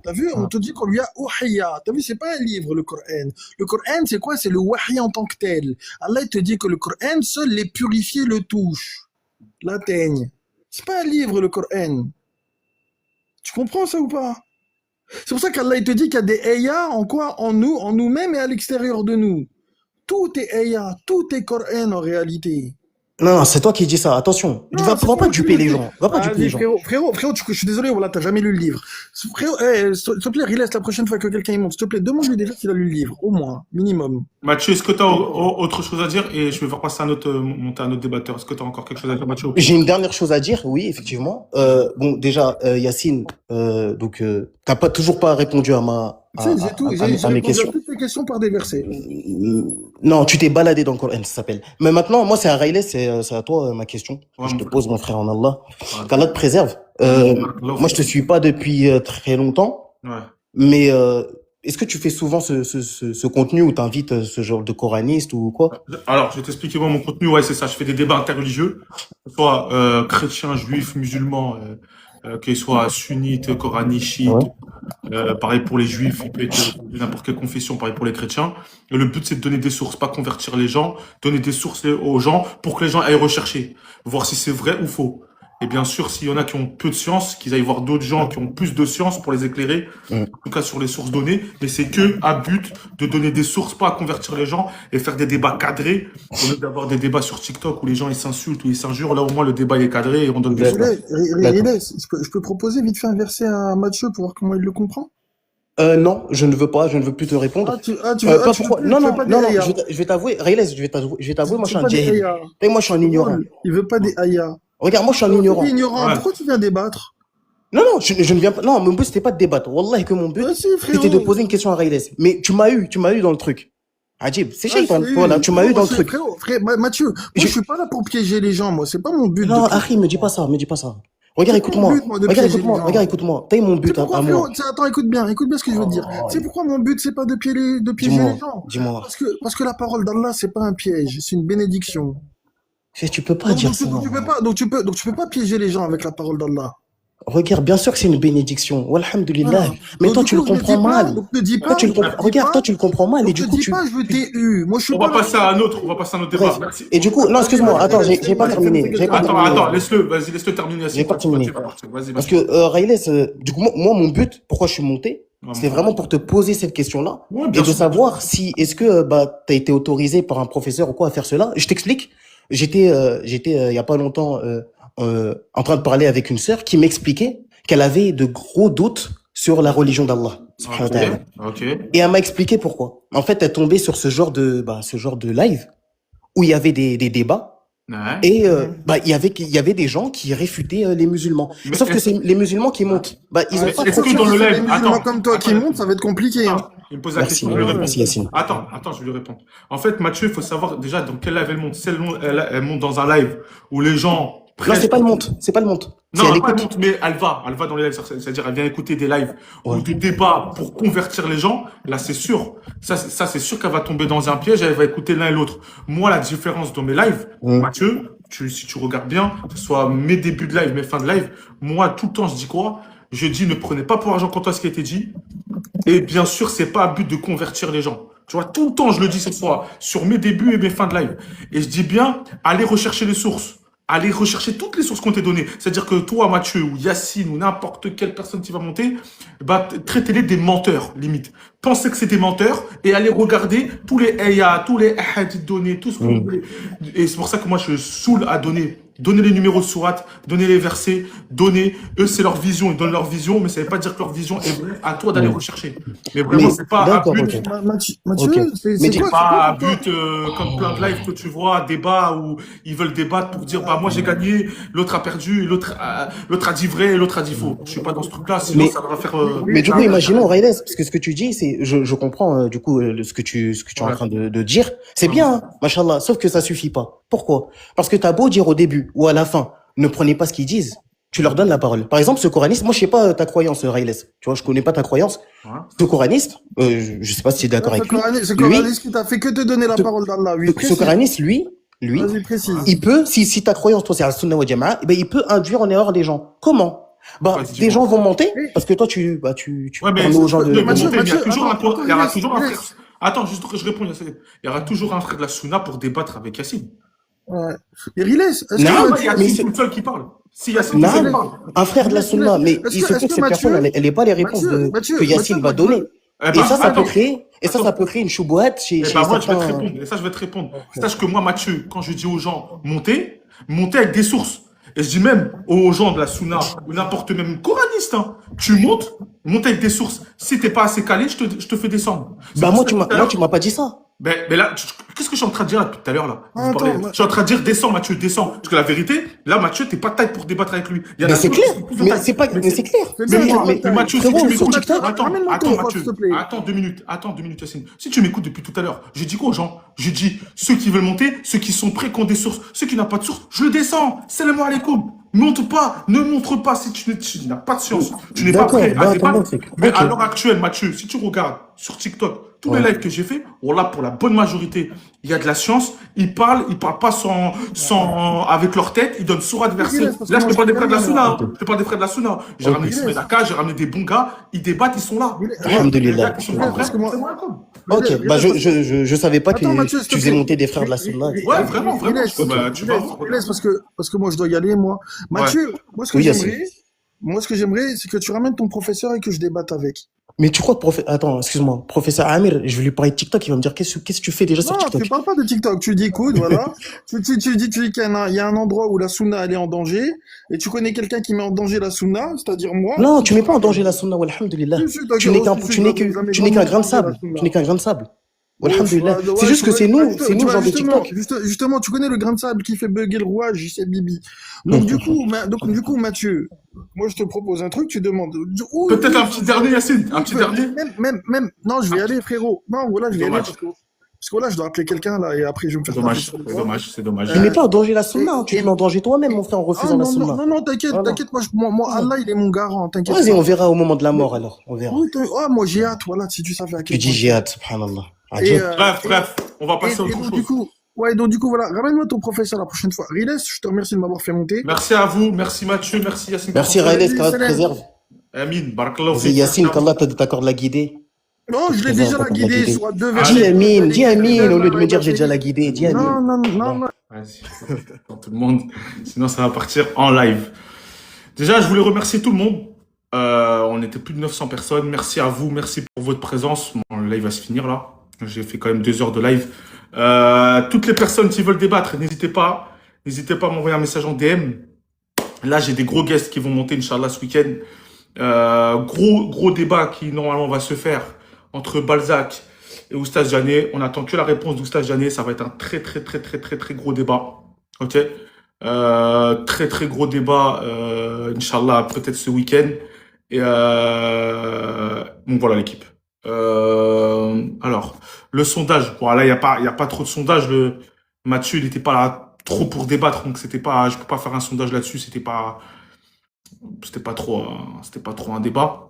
t'as vu, on te dit qu'on lui a ouhiya. T'as vu, c'est pas un livre, le Coran. Le Coran, c'est quoi? C'est le wahi en tant que tel. Allah, il te dit que le Coran, seuls les purifiés le touchent, l'atteignent. C'est pas un livre, le Coran. Tu comprends ça ou pas? C'est pour ça qu'Allah, il te dit qu'il y a des ayats en quoi? En nous, en nous-mêmes et à l'extérieur de nous. Tout est ayat, tout est Coran en réalité. Non, c'est toi qui dis ça. Attention. Non, Va c'est pas toi qui duper le les dis. gens. Va pas duper les Vas-y, gens. frérot, je suis désolé, voilà, t'as jamais lu le livre. Frérot, s'il te plaît, relax la prochaine fois que quelqu'un y monte, s'il te plaît, demande-lui déjà s'il a lu le livre, au moins, minimum. Mathieu, est-ce que tu as autre chose à dire? Et je vais faire passer monter un autre débatteur. Est-ce que tu as encore quelque chose à dire, Mathieu? J'ai une dernière chose à dire, oui, effectivement. Bon, déjà, Yacine, donc, t'as toujours pas répondu Tu sais, j'ai à mes répondu à questions. toutes tes questions par des versets. Non, tu t'es baladé dans le Coran, ça s'appelle. Mais maintenant, moi, c'est à Rayles, c'est à toi ma question que Ouais, je te mon pose, mon frère en Allah. frère. Qu'Allah te préserve. Moi, je te suis pas depuis très longtemps, Ouais. mais est-ce que tu fais souvent ce contenu où t'invites ce genre de coraniste ou quoi? Alors, je vais t'expliquer moi mon contenu. Ouais, c'est ça. Je fais des débats interreligieux, que ce soit chrétiens, juifs, musulmans, qu'ils soient sunnites, coranites, chiites. Ouais. Pareil pour les juifs, il peut être de n'importe quelle confession, pareil pour les chrétiens. Et le but, c'est de donner des sources, pas convertir les gens, donner des sources aux gens pour que les gens aillent rechercher, voir si c'est vrai ou faux. Et bien sûr, s'il y en a qui ont peu de science, qu'ils aillent voir d'autres gens qui ont plus de science pour les éclairer, Mm. en tout cas sur les sources données. Mais c'est que à but de donner des sources, pas à convertir les gens et faire des débats cadrés, au lieu d'avoir des débats sur TikTok où les gens ils s'insultent ou ils s'injurent. Là, au moins, le débat il est cadré et on donne des sources. D'accord. Relax, je peux proposer vite fait un verset à Mathieu pour voir comment il le comprend? Non, je ne veux plus te répondre. Tu Pas veux pourquoi. plus, Non, tu veux non, pas des non, non, ayats. je vais t'avouer, Rayles, je vais t'avouer, moi, je Tu suis veux un pas des djahil. ayats. Et moi, je suis un ignorant. Il veut pas des ayats. Regarde, moi, je suis un T'es ignorant. ignorant, Ouais. pourquoi tu viens débattre? Non, non, je ne viens pas. Non, mon but, c'était pas de débattre. Wallah, que mon but, Vas-y, c'était de frérot. poser une question à Rayles. Mais tu m'as eu dans le truc. Ajib, c'est Ah, shaitan. je t'ai Voilà, eu. tu m'as eu dans le truc. Frérot, Mathieu, moi, Je- je suis pas là pour piéger les gens, moi. C'est pas mon but Non, de Harry, me dis pas ça. Regarde, C'est pas mon écoute-moi. but, moi, de piéger les gens. Regarde, écoute-moi. T'as eu mon C'est but pourquoi, à frérot, moi. attends, écoute bien ce que je veux te dire. C'est pourquoi mon but, c'est pas de piéger les gens. Dis-moi. Parce que la parole d'Allah, c'est pas un piège, c'est une bénédiction. Tu peux pas dire ça. Donc tu peux pas piéger les gens avec la parole d'Allah. Regarde, bien sûr que c'est une bénédiction. Walhamdulillah. Voilà. Mais Donc, toi, du tu le coup, ne comprends dis pas- mal. Donc ne dis pas. Toi, tu le comprends. ne dis Regarde, pas- toi, tu le comprends mal. Et donc du ne coup, dis pas, je t'ai eu. Moi, je suis On pas va là. passer à un autre. On va passer à un autre débat. Bref. Merci. Et du coup, non, excuse-moi. Attends, j'ai pas terminé. Attends, laisse-le. Vas-y, laisse-le terminer. J'ai pas terminé. Vas-y, Parce que Rayles, du coup, moi, mon but, pourquoi je suis monté, c'était vraiment pour te poser cette question-là Ouais, et bien de sûr. savoir si est-ce que t'as été autorisé par un professeur ou quoi à faire cela. Je t'explique. J'étais il y a pas longtemps en train de parler avec une sœur qui m'expliquait qu'elle avait de gros doutes sur la religion d'Allah. subhanahu wa ta'ala. Ok. Et elle m'a expliqué pourquoi. En fait, elle est tombée sur ce genre de live où il y avait des débats. Ouais. Et il y avait des gens qui réfutaient les musulmans. Mais Sauf que c'est les musulmans qui montent. Ils ont Mais pas est-ce trop que dans le Si c'est live, des musulmans attends, comme toi qui attends. montent, ça va être compliqué. Hein. Il me pose la Merci, question, je lui réponds. merci Yacine. Attends, je vais lui répondre. En fait, Mathieu, il faut savoir déjà dans quel live elle monte. Si elle monte dans un live où les gens Non, c'est pas le monte. C'est pas le monte. Non, C'est elle elle écoute. monte, mais elle va dans les lives, c'est-à-dire elle vient écouter des lives ou Ouais. des débats pour convertir les gens. Là, c'est sûr. Ça c'est sûr qu'elle va tomber dans un piège. Elle va écouter l'un et l'autre. Moi, la différence dans mes lives, Mathieu, si tu regardes bien, que ce soit mes débuts de live, mes fins de live, moi, tout le temps, je dis quoi? Je dis, ne prenez pas pour argent comptant ce qui a été dit. Et bien sûr, c'est pas à but de convertir les gens. Tu vois, tout le temps, je le dis cette fois, sur mes débuts et mes fins de live. Et je dis bien, allez rechercher les sources. Allez rechercher toutes les sources qu'on t'a données. C'est-à-dire que toi, Mathieu, ou Yacine, ou n'importe quelle personne qui va monter, traitez-les des menteurs, limite. Pensez que c'est des menteurs, et allez regarder tous les ayats, tous les hadiths donnés, tout ce que vous voulez. Et c'est pour ça que moi, je saoule à donner. Donnez les numéros de sourate, donnez les versets, donnez. Eux, c'est leur vision, ils donnent leur vision, mais ça veut pas dire que leur vision est vraie. À toi d'aller rechercher. Mais vraiment, c'est pas à d'accord, but. ok. Mathieu, Ok. c'est Mais quoi, C'est pas à pour toi but, comme plein de lives que tu vois, débat où ils veulent débattre pour dire, moi j'ai gagné, l'autre a perdu, l'autre a dit vrai, l'autre a dit faux. Je suis pas dans ce truc-là, sinon Mais- ça va faire. Mais du coup, imaginons, Rayles, parce que ce que tu dis, c'est, je comprends du coup ce que tu es en train de dire. C'est bien, hein, machallah. Sauf que ça suffit pas. Pourquoi? Parce que t'as beau dire au début ou à la fin, ne prenez pas ce qu'ils disent. Tu leur donnes la parole. Par exemple, ce coraniste, moi je sais pas ta croyance, Rayles. Tu vois, je connais pas ta croyance. Ouais. Ce coraniste, je sais pas si tu es d'accord avec lui. Ce Lui, coraniste qui t'a fait que te donner la Ce- parole d'Allah. Oui, ce précise. coraniste, lui, Vas-y, précise. il peut, si ta croyance, toi, c'est al-Sunnah wa Jama'a, il peut induire en erreur les gens. Comment? Vas-y, Des dis-moi. gens vont monter, parce que toi, tu Ouais, mais permets aux gens de Mathieu, Mathieu, il y a toujours attends, il y aura laisse, toujours un laisse. frère. Attends, juste que je réponds, Yacine. Il y aura toujours un frère de la Sunna pour débattre avec Yacine. Ouais. Et Riles, est-ce Non, que C'est mais pas Yacine c'est- tout seul qui parle. Si Yacine Non, tout seul parle. un frère de la Sunna, mais Est-ce il que- se est-ce peut que que cette Mathieu- personne, elle ait pas les réponses Mathieu, que Yacine va donner. Eh Et ben, ça peut attends, créer, attends. ça peut créer une choubouette Eh chez ben, moi, je vais te certains. répondre. Et ça, je vais te répondre. Sache que moi, Mathieu, quand je dis aux gens, montez avec des sources. Et je dis même aux gens de la Sunna, ou n'importe même coraniste, hein, monte avec des sources. Si t'es pas assez calé, je te fais descendre. C'est Bah, pour moi, ça que tout à moi, l'heure, tu m'as pas dit ça. mais là, qu'est-ce que je suis en train de dire là, depuis tout à l'heure là? Vous Attends, parlez. Je suis en train de dire descends Mathieu, descends. Parce que la vérité, là Mathieu, t'es pas taille pour débattre avec lui. Il y en Mais a c'est d'autres clair. qui sont plus en Mais taille. c'est pas, Mais mais c'est clair. C'est mais bien, moi, j'ai Mais, pas mais de Mathieu, si frérot, tu sur m'écoutes, TikTok, Ramène-moi attends ton prof, Mathieu, s'il te plaît. attends 2 minutes, Yacine. Si tu m'écoutes depuis tout à l'heure, je dis quoi aux gens? Je dis ceux qui veulent monter, ceux qui sont prêts, qui ont des sources, ceux qui n'ont pas de source, je le descends. Salam alaikum. Monte pas, ne montre pas si tu n'as pas de science, tu n'es pas d'accord, prêt à bah, attends, débattre. c'est Mais ok. à l'heure actuelle, Mathieu, si tu regardes sur TikTok, tous les Ouais. lives que j'ai fait, voilà, pour la bonne majorité, il y a de la science, ils parlent pas avec leur tête, ils donnent sourate verset. Riles, parce que Là, je moi, te je parle des te frères de la termine. Sunna, Ok. je te parle des frères de la Sunna. J'ai Ok. ramené Ismaël Aka, j'ai ramené des bons gars, ils débattent, ils sont là. Riles, Tu vois, les gars Alhamdulillah. qui sont pas Riles, prêts, parce que moi, c'est moi comme. Ok, Riles, bah, parce que... je savais pas que Attends, Mathieu, s'il tu te faisais plaît. monter des frères de la Sunna. Ouais, vraiment, Riles, bah, tu vas voir, regarde. parce que moi, je dois y aller, moi. Ouais. Mathieu, moi, Oui, Yacine. ce que j'aimerais, c'est que tu ramènes ton professeur et que je débatte avec. Mais tu crois que attends, excuse-moi, professeur Amir, je vais lui parler de TikTok, il va me dire qu'est-ce que tu fais déjà sur Non, tu TikTok? parles pas de TikTok. Tu dis, écoute, voilà. Tu dis qu'il y a un endroit où la Sunna, elle est en danger. Et tu connais quelqu'un qui met en danger la Sunna, c'est-à-dire moi. Non, tu mets pas en danger la Sunna, walhamdulillah. Si, si, Tu n'es d'accord, qu'un, si, tu n'es si, que, jamais tu n'es qu'un vraiment grain de en danger, la sable. Sunna. Tu n'es qu'un grain de sable. Ouais, Walhamdulillah. ouais, C'est juste que c'est nous genre de TikTok. Justement, tu connais le grain de sable qui fait bugger le rouage, c'est Bibi. Donc du coup, Mathieu, moi je te propose un truc, tu demandes. Peut-être un petit dernier, Yacine, un petit dernier. Même, non, je vais y aller, frérot. Non, voilà, je vais y aller Dommage. parce que là, je dois appeler quelqu'un là et après je vais me C'est faire dommage, taper sur le c'est doigt. dommage, c'est dommage. Tu mets pas en danger la Sunna, hein. Tu te mets en danger toi-même, mon frère, en Ah refusant la Sunna. non, t'inquiète, Voilà. t'inquiète, moi, Allah, il est mon garant, t'inquiète Vas-y, pas. on verra au moment de la mort alors. On verra. Oui, moi j'ai hâte, voilà, si tu savais à Tu quel dis point. j'ai hâte, subhanallah. Et, Ajib. Bref, on va passer à autre donc, chose. du coup, voilà, ramène-moi ton professeur la prochaine fois. Riles, je te remercie de m'avoir fait monter. Merci à vous, merci Mathieu, merci Yacine. Merci Raïles, qu'Allah te préserve. Amin, barakallahu Vas-y fik. Yacine, qu'Allah t'accorde la guidée. Non, je l'ai déjà la guidée sur deux Dis versets. Amin, au lieu de me dire j'ai déjà la guidée, dis Amin. Non. Vas-y, pour tout le monde, sinon ça va partir en live. Déjà, je voulais remercier tout le monde. On était plus de 900 personnes. Merci à vous, merci pour votre présence. Mon live va se finir là. J'ai fait quand même 2 heures de live. Toutes les personnes qui veulent débattre, n'hésitez pas à m'envoyer un message en DM. Là, j'ai des gros guests qui vont monter, Inch'Allah, ce week-end. Gros débat qui normalement va se faire entre Balzac et Oustaz Jané. On attend que la réponse d'Oustaz Jané. Ça va être un très gros débat. Ok. Très gros débat, Inch'Allah, peut-être ce week-end. Et bon, voilà l'équipe. Alors, le sondage. Bon, là, il y a pas trop de sondage. Mathieu, il n'était pas là trop pour débattre, donc je peux pas faire un sondage là-dessus. C'était pas trop un débat.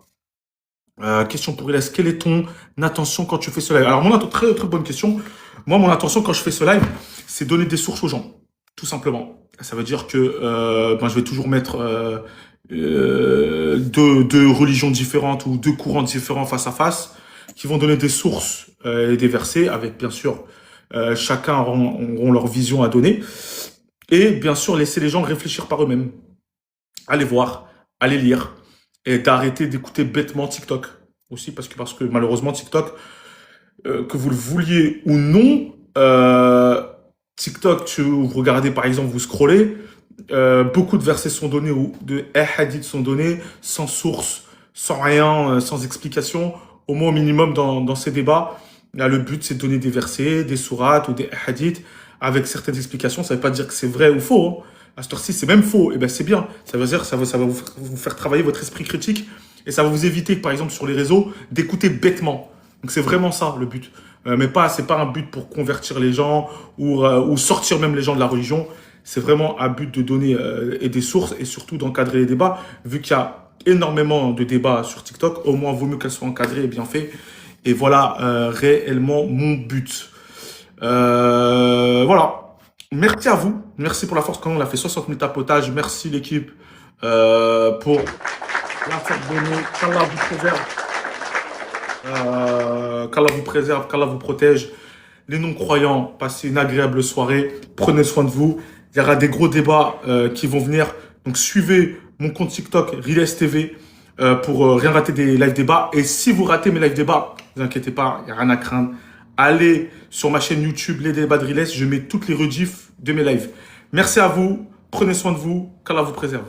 Question pour Ilyes, quelle est ton intention quand tu fais ce live? Alors, très bonne question. Moi, mon intention quand je fais ce live, c'est donner des sources aux gens, tout simplement. Ça veut dire que je vais toujours mettre deux religions différentes ou 2 courants différents face à face, qui vont donner des sources et des versets, avec bien sûr chacun auront leur vision à donner, et bien sûr laisser les gens réfléchir par eux-mêmes. Allez voir, allez lire, et d'arrêter d'écouter bêtement TikTok aussi, parce que malheureusement TikTok, que vous le vouliez ou non, TikTok, vous regardez par exemple, vous scrollez, beaucoup de versets sont donnés ou de hadiths sont donnés sans source, sans rien, sans explication. Au moins au minimum dans ces débats, là, le but c'est de donner des versets, des sourates ou des hadiths avec certaines explications. Ça veut pas dire que c'est vrai ou faux, hein. À cette heure-ci, c'est même faux. Et ben c'est bien. Ça veut dire que ça va vous faire travailler votre esprit critique et ça va vous éviter, par exemple, sur les réseaux, d'écouter bêtement. Donc c'est vraiment ça le but. Mais c'est pas un but pour convertir les gens ou sortir même les gens de la religion. C'est vraiment un but de donner et des sources et surtout d'encadrer les débats. Vu qu'il y a énormément de débats sur TikTok, au moins vaut mieux qu'elles soient encadrées et bien faites. Et voilà réellement mon but. Voilà. Merci à vous. Merci pour la force quand on a fait 60 000 tapotages. Merci l'équipe pour la force donnée. Qu'Allah vous préserve. Qu'Allah vous préserve, qu'Allah vous protège. Les non-croyants, passez une agréable soirée. Prenez soin de vous. Il y aura des gros débats qui vont venir. Donc suivez mon compte TikTok, Riles TV. pour rien rater des live débats. Et si vous ratez mes live débats, ne vous inquiétez pas, il n'y a rien à craindre. Allez sur ma chaîne YouTube, les débats de Riles, je mets toutes les rediffs de mes lives. Merci à vous, prenez soin de vous, qu'Allah vous préserve.